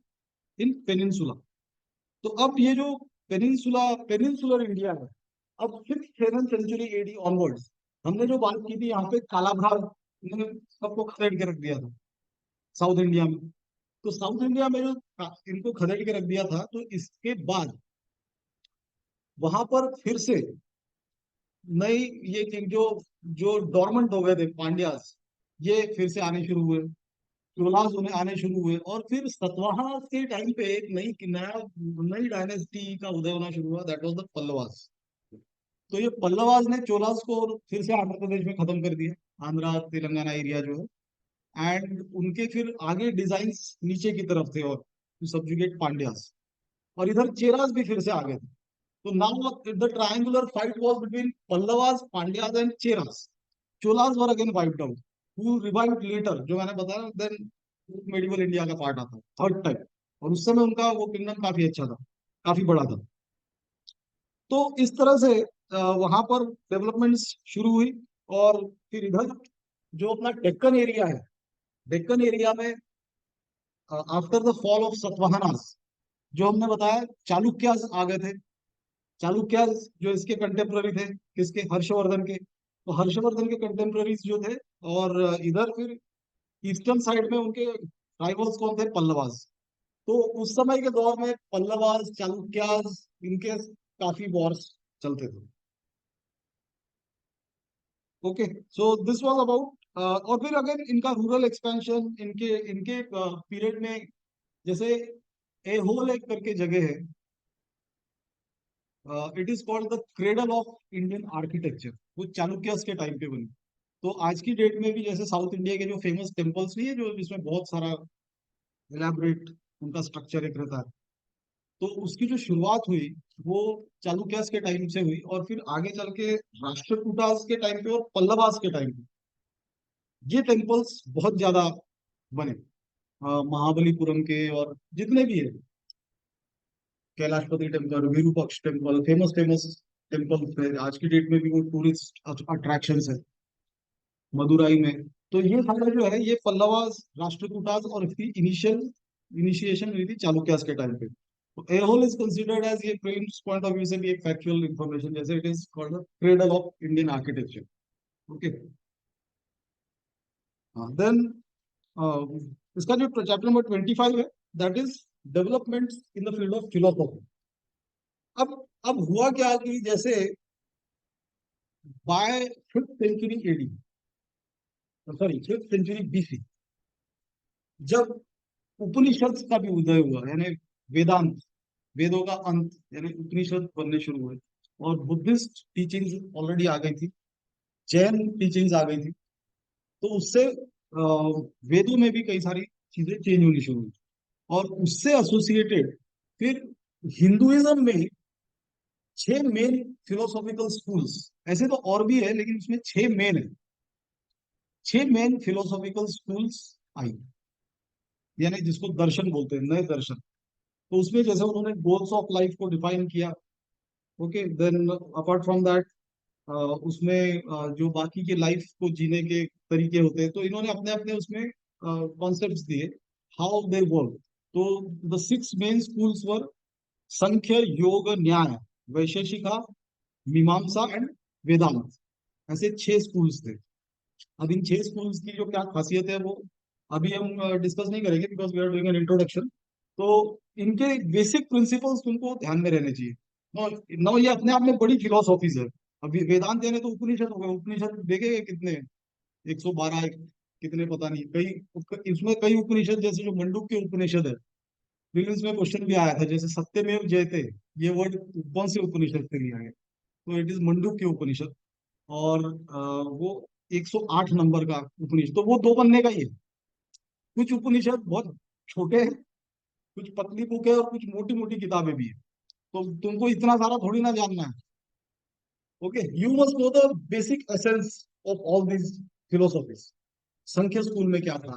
in peninsula. तो अब ये जो पेनिनसुलर इंडिया है, अब 6th 7th century AD onwards, हमने जो बात की थी यहाँ पे कालाभ्राग ने सबको खदेड़ के रख दिया था साउथ इंडिया में। तो साउथ इंडिया में जो इनको खदेड़ के रख दिया था, तो इसके बाद वहां पर फिर से नई, ये किंग जो जो डोरमेंट हो गए थे, पांड्यास, ये फिर से आने शुरू हुए, चोलास उन्हें आने शुरू हुए। और फिर सतवाहना के टाइम पे एक नई डायनेस्टी का उदय होना शुरू हुआ, दैट वाज द पल्लवास। तो ये पल्लवास ने चोलास को फिर से आंध्र प्रदेश में खत्म कर दिया, आंध्रा तेलंगाना एरिया जो है। एंड उनके फिर आगे डिजाइन्स नीचे की तरफ थे, और सब्जुगेट पांड्यास। और इधर चेरास भी फिर से आ गए थे। तो now the triangular fight was between Pallavas, Pandyas and Cheras. Cholas were again wiped out, who revived later, जो मैंने बताया. देन मेडिवल इंडिया का पार्ट आता है थर्ड टाइम. और उस समय उनका वो किंगडम काफी अच्छा था, काफी बड़ा था. तो इस तरह से वहां पर डेवलपमेंट्स शुरू हुई. और फिर इधर जो अपना डेक्कन एरिया है, डेक्कन एरिया में after the fall of Satavahanas, जो हमने बताया चालुक्यास आ गए थे. चालुक्यास जो इसके कंटेम्प्ररी थे, किसके, हर्षवर्धन के. तो हर्षवर्धन के कंटेम्प्ररीज जो थे. और इधर फिर ईस्टर्न साइड में उनके राइवल्स कौन थे, पल्लवास. तो उस समय के दौर में पल्लवास, चालुक्यास, इनके काफी वॉर्स चलते थे. Okay. So this was about. और फिर अगर इनका रूरल एक्सपेंशन, इनके इनके पीरियड में, जैसे एहोल एक करके जगह है, it is called the cradle of Indian architecture. वो चालुक्यास के टाइम पे बनी. तो आज की डेट में भी जैसे साउथ इंडिया के जो फेमस टेम्पल्स नहीं है, जो जिसमें बहुत सारा इलेबोरेट उनका स्ट्रक्चर एक रहता है, तो उसकी जो शुरुआत हुई वो चालुक्यास के टाइम से हुई. और फिर आगे चल के राष्ट्रकूटास के टाइम पे और पल्लवास के टाइम पे ये टेम्पल्स बहुत ज्यादा बने. महाबलीपुरम के और जितने भी है, Kailashpati temple, Virupaksha temple, famous famous temples है. आज की डेट में भी वो टूरिस्ट अट्रैक्शन है मदुराई में. तो ये सारा जो है ये पल्लवास, राष्ट्रकूटास, और इसकी इनिशिएशन हुई थी चालुक्यास के टाइम पे. तो एहोल इज कंसिडर्ड एज, ये प्रिंस पॉइंट ऑफ व्यू से भी एक फैक्चुअल इंफॉर्मेशन, जैसे it is called cradle of Indian architecture. Okay. Then इसका जो चैप्टर नंबर 25 है, that is development in the field of philosophy. अब अब हुआ क्या कि जैसे by 5th century AD, sorry 5th century BC, जब उपनिषद का भी उदय हुआ, यानी वेदांत, वेदों का अंत, यानी उपनिषद बनने शुरू हुए. और बुद्धिस्ट टीचिंग्स ऑलरेडी आ गई थी, जैन टीचिंग्स आ गई थी. तो उससे वेदों में भी कई सारी चीजें चेंज होनी शुरू हुई. और उससे एसोसिएटेड फिर हिंदुइज्म में 6 मेन फिलोसॉफिकल स्कूल्स, ऐसे तो और भी है लेकिन उसमें 6 मेन है. 6 मेन फिलोसॉफिकल स्कूल्स आई, यानी जिसको दर्शन बोलते हैं, नए दर्शन. तो उसमें जैसे उन्होंने गोल्स ऑफ लाइफ को डिफाइन किया. Okay. Then apart from that, उसमें जो बाकी के लाइफ को जीने के तरीके होते हैं, तो इन्होंने अपने अपने उसमें कॉन्सेप्ट्स दिए, हाउ दे वर्क. तो द 6 मेन स्कूल्स वर संख्य, योग, न्याय, वैशेषिका, मीमांसा एंड वेदांत. ऐसे 6 स्कूल्स थे. अब इन 6 स्कूल्स की जो क्या खासियत है वो अभी हम डिस्कस नहीं करेंगे, because we are doing an introduction. तो इनके बेसिक प्रिंसिपल्स तुमको ध्यान में रहने चाहिए. नौ ये अपने आप में बड़ी फिलोसॉफीज है. अभी वेदांत यानी तो उपनिषद हो गए. उपनिषद देखे कितने, 112, कितने पता नहीं. कई इसमें कई उपनिषद, जैसे जो मंडूक के उपनिषद है, प्रीलिम्स में क्वेश्चन भी आया था, जैसे सत्यमेव जयते, ये वर्ड कौन से उपनिषद से लिया है. तो इट इज मंडूक के उपनिषद. और वो 108 नंबर का उपनिषद, तो वो दो बनने का ही है. कुछ उपनिषद बहुत छोटे हैं, कुछ पतली बुक है, और कुछ मोटी मोटी किताबें भी है. तो तुमको इतना सारा थोड़ी ना जानना है. Okay. You must know the basic essence of all these philosophies. Samkhya school में क्या था.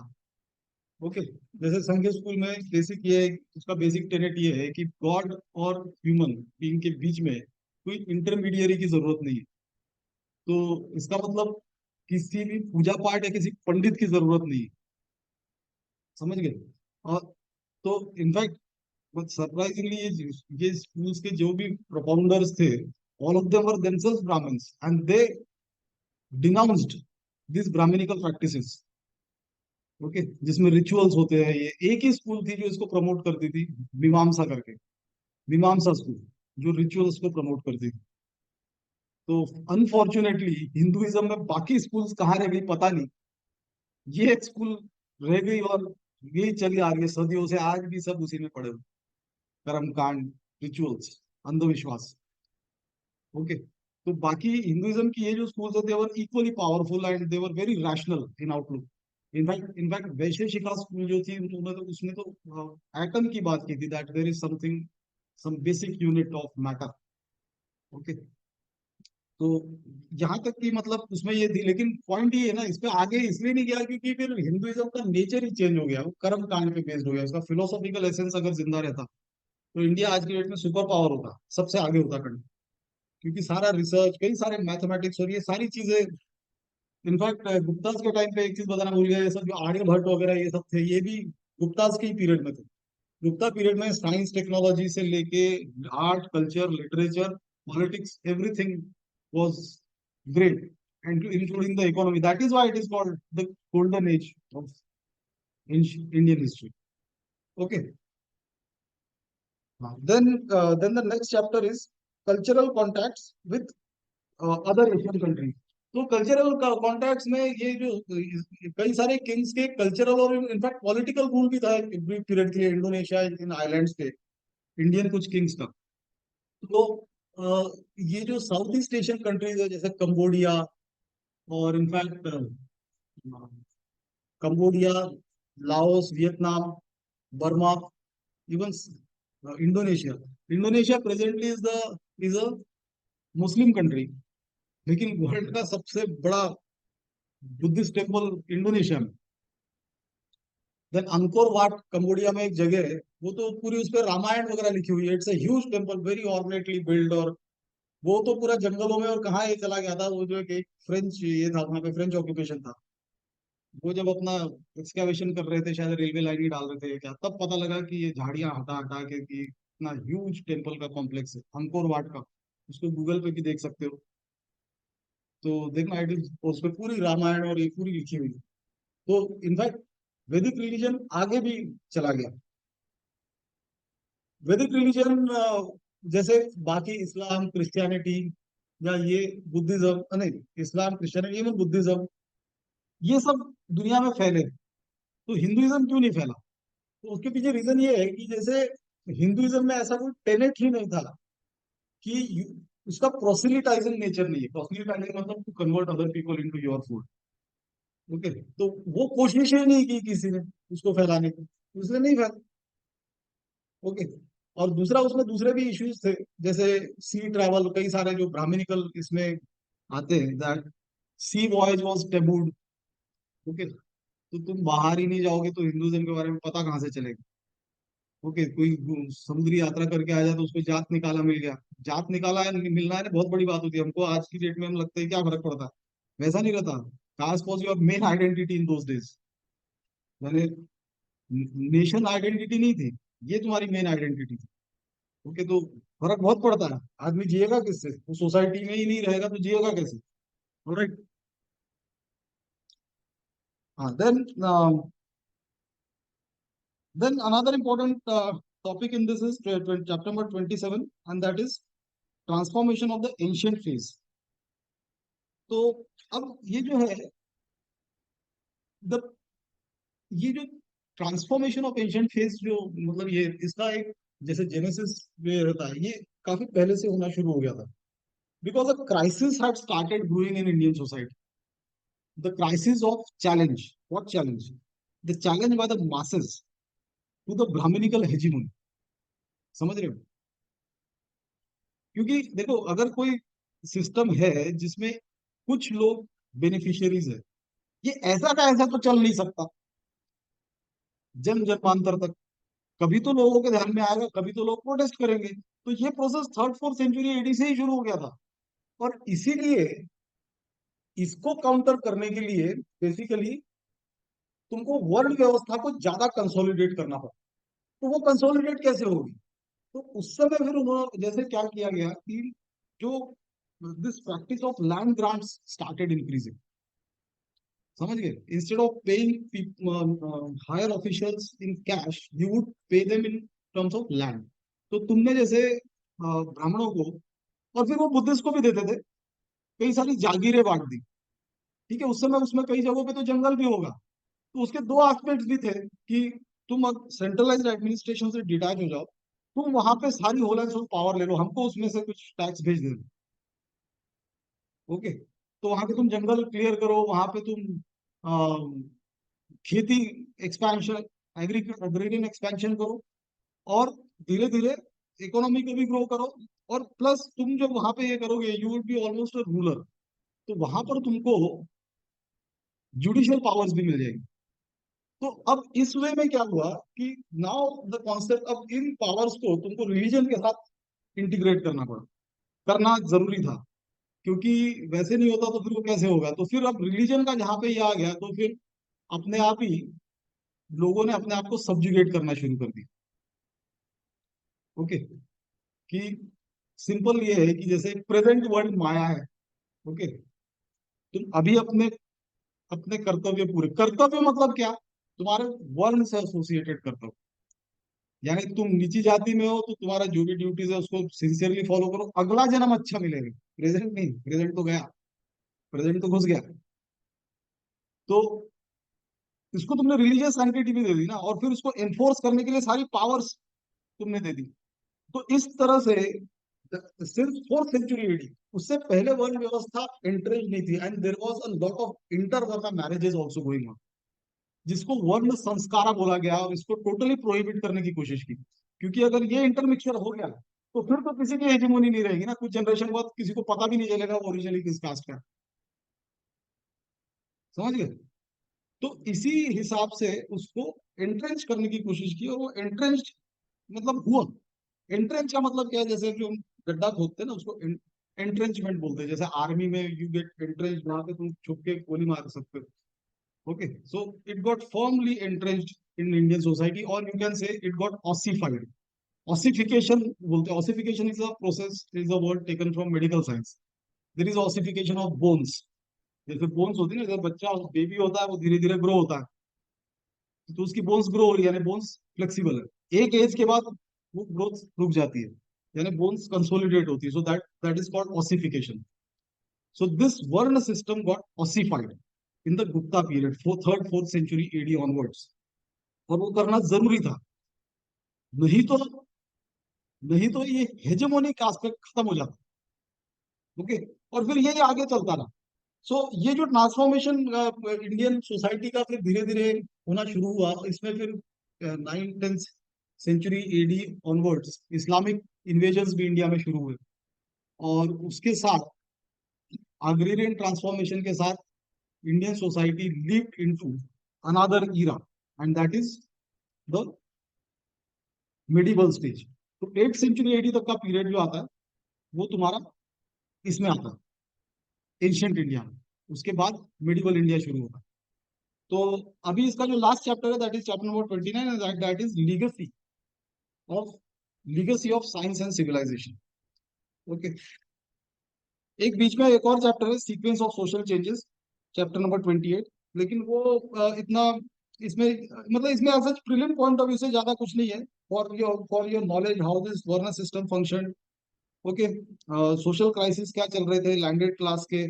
ओके. जैसे संख्य स्कूल में बेसिक ये है, उसका बेसिक टेनेट ये है कि गॉड और ह्यूमन बीइंग के बीच में कोई इंटरमीडियरी की जरूरत नहीं है. तो इसका मतलब किसी भी पूजा पाठ या किसी पंडित की जरूरत नहीं है. समझ गए. और तो इनफैक्ट, बट सरप्राइजिंगली ये स्कूल्स के जो भी प्रोपाउंडर्स थे, all of them were themselves Brahmins, and they denounced this Brahmanical practices. Okay. जिसमें रिचुअल्स होते हैं. ये एक ही स्कूल थी जो इसको प्रमोट करती थी, मीमांसा करके, मीमांसा स्कूल, जो रिचुअल्स को प्रमोट करती थी. तो अनफॉर्चुनेटली हिंदुइज्म में बाकी स्कूल्स कहाँ रह गई पता नहीं. ये एक स्कूल रह गई, और यही चली आ रही है सदियों से. आज भी सब उसी में पड़े हुए, कर्म कांड, रिचुअल्स, अंधविश्वास. ओके. तो बाकी हिंदुइज्म की ये जो स्कूल्स है, they were equally powerful and they were very rational in outlook. In fact Vaisheshika school जो थी, उन्होंने तो उसमें तो एटम की बात की थी, that there is something, some basic unit of matter. Okay. तो यहाँ तक कि मतलब उसमें ये थी, लेकिन पॉइंट ये है ना, इस पे आगे इसलिए नहीं गया क्योंकि फिर हिंदुइज्म का नेचर ही चेंज हो गया, वो कर्म कांड पे बेस्ड हो गया, उसका फिलोसॉफिकल एसेंस अगर जिंदा रहता तो इंडिया आज के डेट में सुपर पावर होता, सबसे आगे होता कंट्री। क्योंकि सारा रिसर्च, कई सारे मैथमेटिक्स और ये सारी चीजें, इनफैक्ट गुप्ताज के टाइम पे एक चीज बताना भूल गया, ये सब जो आर्यभट्ट वगैरह ये सब थे, ये भी गुप्ताज के ही पीरियड में थे। गुप्ता पीरियड में साइंस टेक्नोलॉजी से लेके art culture literature politics everything was great, and including the economy, that is why it is called the golden age of Indian history. Okay. Then the next chapter is cultural contacts with other Asian countries. तो cultural contacts में ये जो कई सारे Kings के cultural और in fact political rule भी था पीरियड के लिए इंडोनेशिया इन आइलैंड्स पे, इंडियन कुछ किंग्स का। तो ये जो साउथ ईस्ट एशियन कंट्रीज है जैसे कंबोडिया, और in fact Cambodia, Laos, Vietnam, Burma, even Indonesia. Indonesia presently is a Muslim country, लेकिन वर्ल्ड का सबसे बड़ा बुद्धिस्ट टेम्पल इंडोनेशिया में। देन अंकोर वाट कंबोडिया में एक जगह है, वो तो पूरी उस पर रामायण वगैरह लिखी हुई है, it's a huge temple very ornately build, और वो तो पूरा जंगलों में, और कहाँ ये चला गया था वो जो एक फ्रेंच ये था, वहां पे फ्रेंच ऑक्यूपेशन था, वो जब अपना एक्सकैवेशन कर रहे थे, शायद रेलवे लाइन ही डाल रहे थे क्या, तब पता लगा कि ये झाड़ियां हटा हटा के कि इतना ह्यूज टेम्पल का कॉम्प्लेक्स है अंकोर वाट का। उसको गूगल पे भी देख सकते हो, तो देखना, इट इज उस पे पूरी रामायण और ये पूरी लिखी हुई है। तो इनफैक्ट वैदिक रिलीजन आगे भी चला गया। वैदिक रिलीजन जैसे बाकी इस्लाम क्रिश्चियनिटी या ये बुद्धिज्म, नहीं, इस्लाम क्रिश्चियनिटी इवन बुद्धिज्म, ये सब दुनिया में फैले, तो हिंदुइज्म क्यों नहीं फैला? तो उसके पीछे रीजन ये है कि जैसे हिंदुइज्म में ऐसा कोई टेनेट ही नहीं था कि उसका प्रोसिलिटाइजिंग नेचर नहीं है। प्रोसिलिटाइजिंग मतलब to convert other people into your food. Okay. तो वो कोशिश ही नहीं की किसी ने उसको फैलाने की, उसने नहीं फैला। ओके। और दूसरा, उसमें दूसरे भी इश्यूज थे, जैसे सी ट्रैवल, कई सारे जो ब्राह्मणिकल इसमें आते हैं, that sea voyage was tabooed. Okay. तो तुम बाहर ही नहीं जाओगे तो हिंदुइज्म के बारे में पता कहाँ से चलेगा? ओके। कोई समुद्री यात्रा करके आ जाए तो उसको जात निकाला मिल गया, जात निकाला है मिलना है ना, बहुत बड़ी बात होती है, हमको आज की डेट में हम लगता है क्या फर्क पड़ता है, वैसा नहीं रहता। Caste was your main identity in those days, मैंने नेशन आइडेंटिटी नहीं थी, ये तुम्हारी मेन आइडेंटिटी थी। ओके। तो फर्क बहुत पड़ता है, आदमी जिएगा किससे, वो सोसाइटी में ही नहीं रहेगा तो जिएगा कैसे? ऑलराइट। हाँ। Then another important topic in this is chapter number 27, and that is transformation of the ancient phase. तो अब ये जो है, द ये जो ट्रांसफॉर्मेशन ऑफ एंशियंट फेज जो मतलब ये इसका एक, जैसे जेनेसिस में रहता है, ये काफी पहले से होना शुरू हो गया था, because a crisis had started brewing in Indian society. The crisis of challenge, what challenge? The challenge by the masses to the brahmanical hegemony. समझ रहे हो? क्योंकि देखो, अगर कोई सिस्टम है जिसमें कुछ लोग बेनिफिशियरीज है, ये ऐसा का ऐसा तो चल नहीं सकता जन्म जन्मांतर तक। कभी तो लोगों के ध्यान में आएगा, कभी तो लोग प्रोटेस्ट करेंगे। तो ये process third fourth century AD से ही शुरू हो गया था, और इसीलिए इसको काउंटर करने के लिए बेसिकली तुमको वर्ल्ड व्यवस्था को ज्यादा कंसोलिडेट करना पड़ा। तो वो कंसोलिडेट कैसे होगी? तो उस समय फिर उन्होंने जैसे क्या किया गया कि जो this practice of land grants started increasing. समझ गए? Instead of paying higher officials in cash, you would pay them in terms of land. तो तुमने जैसे ब्राह्मणों को, और फिर वो बुद्धिस्ट को भी देते थे, कई सारी जागीरें बांट दी। ठीक है, उस समय उसमें कई जगहों पे तो जंगल भी होगा। तो उसके दो एस्पेक्ट्स भी थे कि तुम सेंट्रलाइज्ड एडमिनिस्ट्रेशन से डिटैच हो जाओ, तुम वहां पे सारी होल एंड सोल पावर ले लो, हमको उसमें से कुछ टैक्स भेज दे दो। ओके। तो वहां पे तुम जंगल क्लियर करो, वहां पे तुम खेती एक्सपेंशन, एग्रीरियन एक्सपेंशन करो, और धीरे धीरे इकोनॉमी को भी ग्रो करो, और प्लस तुम जब वहां पे ये करोगे you would be almost a ruler, तो वहां पर तुमको जुडिशियल पावर्स भी मिल जाएगी। तो अब इस वे में क्या हुआ कि नाउ द कॉन्सेप्ट, अब इन पावर्स को तुमको रिलीजन के साथ इंटीग्रेट करना पड़ा, करना जरूरी था, क्योंकि वैसे नहीं होता तो फिर वो कैसे होगा। तो फिर अब रिलीजन का जहां पे ये आ गया, तो फिर अपने आप ही लोगों ने अपने आप को सब्जुगेट करना शुरू कर दिया। ओके, कि सिंपल ये है कि जैसे प्रेजेंट वर्ल्ड माया है। ओके, तुम अभी अपने अपने कर्तव्य पूरे, कर्तव्य मतलब क्या, तुम्हारे वर्ण से एसोसिएटेड कर्तव्य, यानी तुम नीची जाति में हो तो तुम्हारा जो भी ड्यूटीज है उसको सिंसियरली फॉलो करो, अगला जन्म अच्छा मिलेगा। प्रेजेंट नहीं, प्रेजेंट तो गया, प्रेजेंट तो घुस गया। तो इसको तुमने रिलीजियस सैंक्टिटी भी दे दी ना, और फिर उसको एनफोर्स करने के लिए सारी पावर्स तुमने दे दी। तो इस तरह से सिर्फ 4th सेंचुरी एडी, उससे पहले वर्ण व्यवस्था एंटरेज नहीं थी, and there was a lot of intermarriages also going on, जिसको वर्ण संस्कारा बोला गया, और इसको टोटली प्रोहिबिट करने की कोशिश की। क्योंकि अगर ये इंटरमिक्सचर हो गया तो फिर तो किसी की हेजेमोनी नहीं रहेगी ना, कुछ जनरेशन बाद किसी को पता भी नहीं चलेगा वो ओरिजिनली किस कास्ट का है। समझ गए? तो इसी हिसाब से उसको एंट्रेंच करने की कोशिश की, और वो एंट्रेंच मतलब हुआ। एंट्रेंच का मतलब क्या है, जैसे जो हम गड्ढा खोदते हैं ना उसको एंट्रेंचमेंट बोलते हैं। जैसे आर्मी में यू गेट एंट्रेंच, वहां पे तुम छुप के गोली मार सकते हो। Okay, so it got firmly entrenched in Indian society, और you can say it got ossified. Ossification बोलते हैं, ossification is a process, is a word taken from medical science. There is ossification of bones. जैसे bones होती है ना, जब बच्चा baby होता है वो धीरे धीरे ग्रो होता है, तो उसकी बोन्स ग्रो हो रही है, यानी बोन्स फ्लेक्सिबल है। एक एज के बाद वो ग्रोथ रुक जाती है, यानी बोन्स कंसोलिडेट होती है, so that that is called ossification. So this varna system got ossified in the Gupta period, 3rd 4th century AD onwards. और वो करना जरूरी था, नहीं तो ये हेजेमोनिक एस्पेक्ट खत्म हो जाता। ओके, और फिर ये आगे चलता रहा। सो ये जो ट्रांसफॉर्मेशन इंडियन सोसाइटी का फिर धीरे धीरे होना शुरू हुआ, इसमें फिर 9th 10th century AD onwards Islamic invasions भी इंडिया में शुरू हुए, और उसके साथ अग्रेरियन ट्रांसफॉर्मेशन के साथ Indian society lived into another era, and that is the medieval stage. तो 8th सेंचुरी एडी तक का पीरियड जो आता है वो तुम्हारा इसमें आता है, एंशियंट इंडिया में। उसके बाद मिडिवल इंडिया शुरू होता है। तो अभी इसका जो लास्ट चैप्टर है that is chapter number 29, that is of legacy of science and civilization. Okay, एक बीच में एक और चैप्टर है, sequence of social changes, chapter number 28। लेकिन वो इतना इसमें मतलब इसमें as such prelim point of view से ज्यादा कुछ नहीं है। For your knowledge how this varna system function. Okay, social crisis क्या चल रहे थे लैंडेड क्लास के,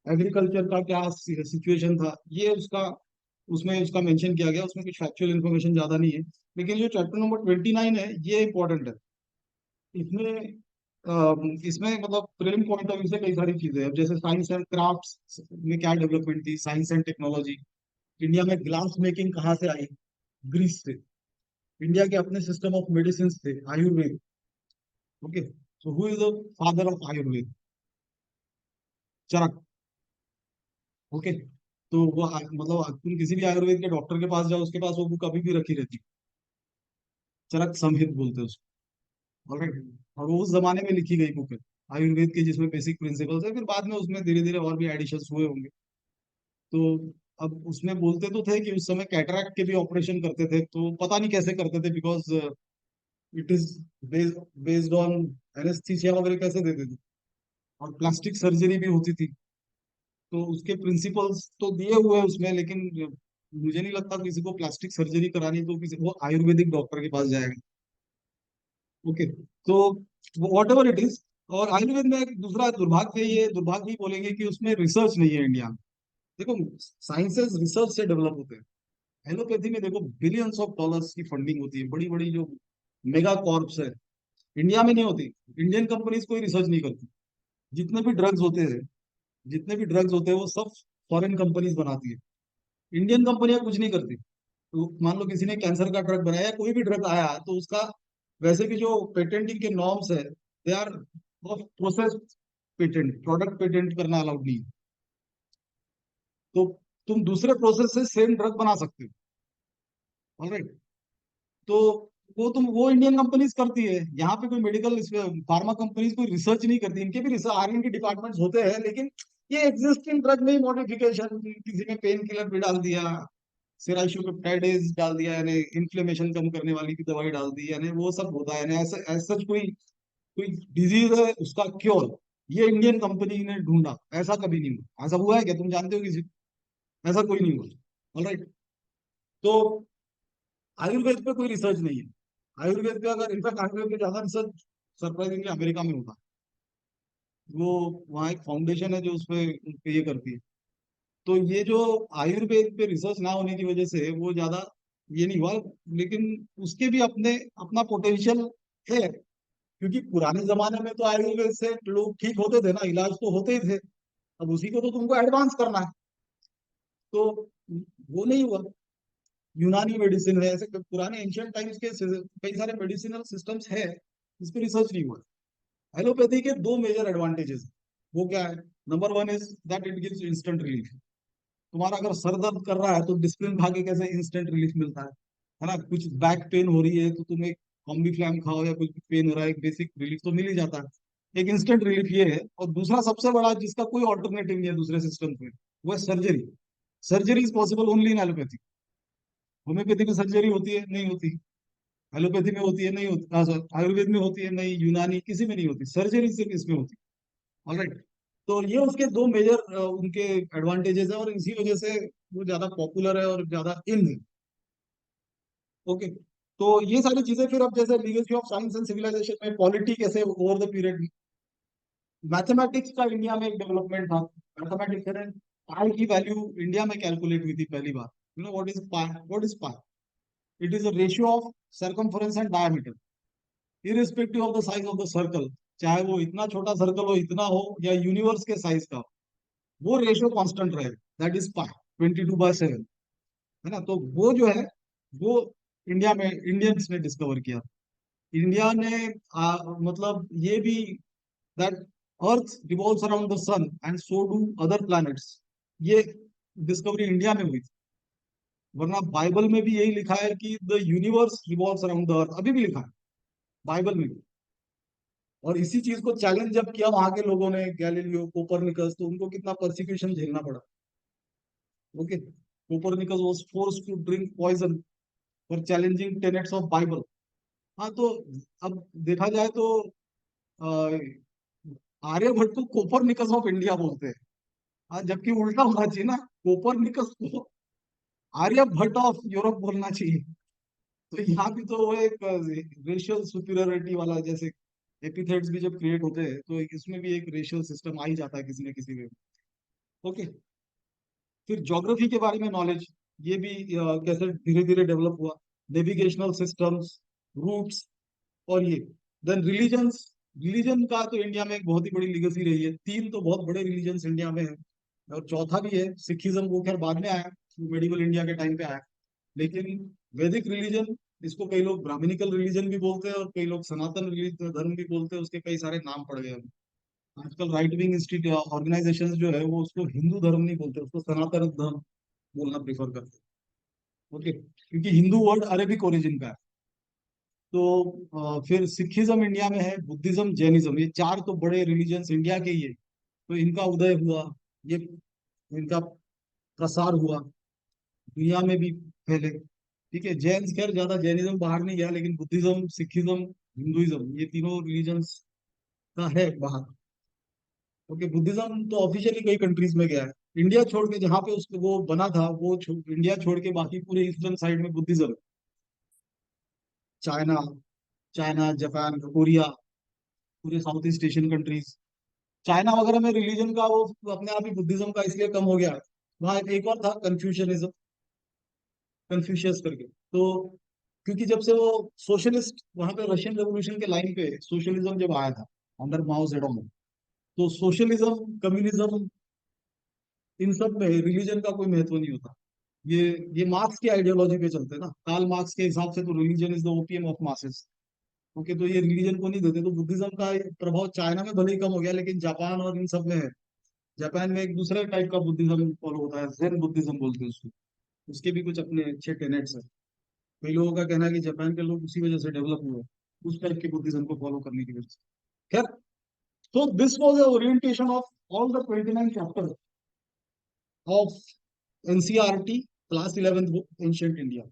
एग्रीकल्चर का क्या सिचुएशन था, ये उसका उसमें उसका मेंशन किया गया। उसमें कुछ फैक्चुअल इन्फॉर्मेशन ज्यादा नहीं है, लेकिन जो चैप्टर नंबर 29 है ये इंपॉर्टेंट है। इसमें इसमें मतलब प्रेम पॉइंट ऑफ व्यू से कई सारी चीजें हैं। अब जैसे साइंस एंड क्राफ्ट्स में क्या डेवलपमेंट थी, साइंस एंड टेक्नोलॉजी, इंडिया में ग्लास मेकिंग कहाँ से आई, ग्रीस से। इंडिया के अपने सिस्टम ऑफ मेडिसिन थे, Ayurveda. Okay, so who is the father of Ayurveda? Charak. Okay, तो वो मतलब तुम किसी भी आयुर्वेद के डॉक्टर के पास जाओ, उसके पास वो बुक अभी भी रखी रहती है, चरक संहित बोलते हैं उसको। ऑलराइट, और वो उस जमाने में लिखी गई बुक है आयुर्वेद की, जिसमें बेसिक प्रिंसिपल्स है, फिर बाद में उसमें धीरे धीरे और भी एडिशंस हुए होंगे। तो अब उसमें बोलते तो थे कि उस समय कैटरैक्ट के भी ऑपरेशन करते थे, तो पता नहीं कैसे करते थे, because it is based on anaesthesia वगैरह कैसे देते थे, और प्लास्टिक सर्जरी भी होती थी। तो उसके प्रिंसिपल्स तो दिए हुए हैं उसमें, लेकिन मुझे नहीं लगता किसी को प्लास्टिक सर्जरी करानी तो किसी वो आयुर्वेदिक डॉक्टर के पास जाएगा। ओके, तो वॉट एवर इट इज। और आयुर्वेद में एक दूसरा दुर्भाग्य है, ये दुर्भाग्य ही बोलेंगे कि उसमें रिसर्च नहीं है इंडिया में। देखो, साइंसेस रिसर्च से डेवलप होते हैं। एलोपैथी में देखो बिलियंस ऑफ डॉलर्स की फंडिंग होती है, बड़ी बड़ी जो मेगा कॉर्प्स है, इंडिया में नहीं होती। इंडियन कंपनीज कोई रिसर्च नहीं करती। जितने भी ड्रग्स होते हैं, जितने भी ड्रग्स होते हैं वो सब फॉरेन कंपनीज बनाती है, इंडियन कंपनियां कुछ नहीं करती। तो मान लो किसी ने कैंसर का ड्रग बनाया, कोई भी ड्रग आया तो उसका वैसे भी जो पेटेंटिंग के नॉर्म्स है, they are of process patent, product patent करना अलाउड नहीं है। तो तुम दूसरे प्रोसेस से सेम ड्रग बना सकते हो, ऑलराइट। तो वो इंडियन कंपनीज करती है। यहाँ पे कोई मेडिकल फार्मा कंपनीज कोई रिसर्च नहीं करती। इनके भी R&D डिपार्टमेंट्स होते हैं, लेकिन ये एग्जिस्टिंग ड्रग में मॉडिफिकेशन, किसी में पेन किलर भी डाल दिया, सेराइशोपेप्टाइडेज डाल दिया, यानी इन्फ्लेमेशन कम करने वाली की दवाई डाल दी, यानी वो सब होता है। यानी ऐसा ऐसा कोई कोई डिजीज है उसका क्योर ये इंडियन कंपनी ने ढूंढा, ऐसा कभी नहीं हुआ। ऐसा हुआ है क्या, तुम जानते हो किसी को? ऐसा कोई नहीं हुआ, ऑलराइट। तो आयुर्वेद पे कोई रिसर्च नहीं है। आयुर्वेद पे अगर, इनफैक्ट आयुर्वेद पे ज्यादा रिसर्च सरप्राइजिंगली अमेरिका में होता है। वो वहाँ एक फाउंडेशन है जो उस पे ये करती है। तो ये जो आयुर्वेद पे रिसर्च ना होने की वजह से वो ज्यादा ये नहीं हुआ। लेकिन उसके भी अपने अपना पोटेंशियल है, क्योंकि पुराने जमाने में तो आयुर्वेद से लोग ठीक होते थे ना, इलाज तो होते ही थे। अब उसी को तो तुमको एडवांस करना है, तो वो नहीं हुआ। यूनानी मेडिसिन है, ऐसे पुराने एंशियंट टाइम्स के कई सारे मेडिसिनल सिस्टम्स है, इस पर रिसर्च नहीं हुआ। एलोपैथी के दो मेजर एडवांटेजेस, वो क्या है? Number one is that it gives instant relief. तुम्हारा अगर सर दर्द कर रहा है तो डिस्प्रिन खा के कैसे इंस्टेंट रिलीफ मिलता है ना? कुछ बैक पेन हो रही है तो तुम एक कॉम्बी फ्लैम खाओ, या कुछ पेन हो रहा है, एक बेसिक रिलीफ तो मिल ही जाता है। एक इंस्टेंट रिलीफ ये है। और दूसरा सबसे बड़ा, जिसका कोई ऑल्टरनेटिव नहीं है दूसरे सिस्टम पे, वो है surgery. Surgery is possible only in allopathy. Homeopathy में सर्जरी होती है? नहीं होती। एलोपैथी में होती है? नहीं होती। sorry, आयुर्वेद में होती है? नहीं। यूनानी किसी में नहीं होती सर्जरी, सिर्फ इसमें होती है, ऑलराइट। तो ये उसके दो मेजर उनके एडवांटेजेस है, और इसी वजह से वो ज्यादा पॉपुलर है और ज्यादा इन है। ओके। तो ये सारी चीजें फिर, अब जैसे legacy of science and civilization में पॉलिटी कैसे ओवर द पीरियड, मैथमेटिक्स का इंडिया में एक डेवलपमेंट था। मैथमेटिक्स ने पाई की वैल्यू इंडिया में कैलकुलेट हुई थी पहली बार। You know what is pi? What is pi? It is a ratio of circumference and diameter, irrespective of the size of the circle. चाहे वो इतना छोटा सर्कल हो, इतना हो, या यूनिवर्स के साइज का हो, वो रेशियो कांस्टेंट रहेगा। दैट इज पाई, 22/7, है ना? तो वो जो है, वो इंडिया में इंडियंस ने डिस्कवर किया। इंडिया ने मतलब ये भी, that earth revolves around the sun and so do other planets, ये डिस्कवरी इंडिया में हुई थी। वरना बाइबल में भी यही लिखा है कि the universe revolves around the earth, अभी भी लिखा है बाइबल में भी। और इसी चीज को चैलेंज जब किया वहां के लोगों ने, गैलीलियो, कोपरनिकस, तो उनको कितना परसिक्यूशन झेलना पड़ा। Okay. Copernicus was forced to drink poison for challenging tenets of Bible. हाँ, तो अब देखा जाए तो आर्यभट्ट को कोपरनिकस ऑफ इंडिया बोलते हैं। हाँ, जबकि उल्टा होना चाहिए ना, कोपरनिकस को आर्यभट्ट ऑफ यूरोप बोलना चाहिए। तो यहाँ भी तो वो एक रेशियल सुपीरियरिटी वाला, जैसे एपिथेट्स भी जब क्रिएट होते हैं तो इसमें भी एक रेशियल सिस्टम आ ही जाता है किसी न किसी वे। ओके। फिर ज्योग्राफी के बारे में नॉलेज, ये भी कैसे धीरे धीरे डेवलप हुआ। नेविगेशनल सिस्टम्स, रूट्स, और ये देन रिलीजन्स। रिलीजन का तो इंडिया में एक बहुत ही बड़ी लिगेसी रही है। तीन तो बहुत बड़े रिलीजन्स इंडिया में है, और चौथा भी है सिखिज्म। वो खैर बाद में आया, मेडिवल इंडिया के टाइम पे आया। लेकिन वैदिक रिलीजन, इसको कई लोग ब्राह्मणिकल रिलीजन भी बोलते हैं, और कई लोग सनातन धर्म भी बोलते हैं। उसके कई सारे नाम पड़ गए हैं। आजकल राइट विंग इंस्टीट्यूट ऑर्गेनाइजेशन जो है, वो उसको हिंदू धर्म नहीं बोलते, उसको सनातन धर्म बोलना प्रेफर करते हैं। ओके, क्योंकि हिंदू वर्ड अरेबिक ओरिजिन का है। तो फिर सिखिज्म इंडिया में है, बुद्धिज्म, जैनिज्म, ये चार तो बड़े रिलीजन्स इंडिया के ही है। तो इनका उदय हुआ, ये इनका प्रसार हुआ दुनिया में भी फैले। ठीक है, जैन खैर ज्यादा, जैनिज्म बाहर नहीं गया, लेकिन बुद्धिज्म, सिखिज्म, हिंदुइज्म, ये तीनों रिलीजन्स का है बाहर। ओके, बुद्धिज्म तो ऑफिशियली कई कंट्रीज में गया है। इंडिया छोड़ के, जहाँ पे उसको वो बना था, वो इंडिया छोड़ के बाकी पूरे ईस्टर्न साइड में बुद्धिज्म। चाइना, जापान, कोरिया, पूरे south east Asian countries. China वगैरह में रिलीजन का वो अपने आप ही बुद्धिज्म का इसलिए कम हो गया। वहाँ एक और था कंफ्यूशनिज्म, कंफ्यूशियस करके। तो क्योंकि जब से वो सोशलिस्ट, वहां पे रशियन रेवोल्यूशन के लाइन पे सोशलिज्म जब आया था अंडर माओ जेडोंग, तो सोशलिज्म, कम्युनिज्म, इन सब में रिलीजन का कोई महत्व नहीं होता। ये ये मार्क्स की आइडियोलॉजी पे चलते हैं ना। कार्ल मार्क्स के हिसाब से तो religion is the opium of masses. Okay, तो ये रिलीजन को नहीं देते। तो बुद्धिज्म का प्रभाव चाइना में भले ही कम हो गया, लेकिन जापान और इन सब में है। जापान में एक दूसरे टाइप का बुद्धिज्म फॉलो होता है, जैन बुद्धिज्म बोलते हैं उसको। उसके भी कुछ अपने अच्छे टेनेट्स है। कई लोगों का कहना है कि जापान के लोग उसी वजह से डेवलप हुए, उस टाइप के बुद्धिज्म को फॉलो करने की वजह से। खैर, so this was the orientation of all the 29 chapters of NCERT class 11th book Ancient India.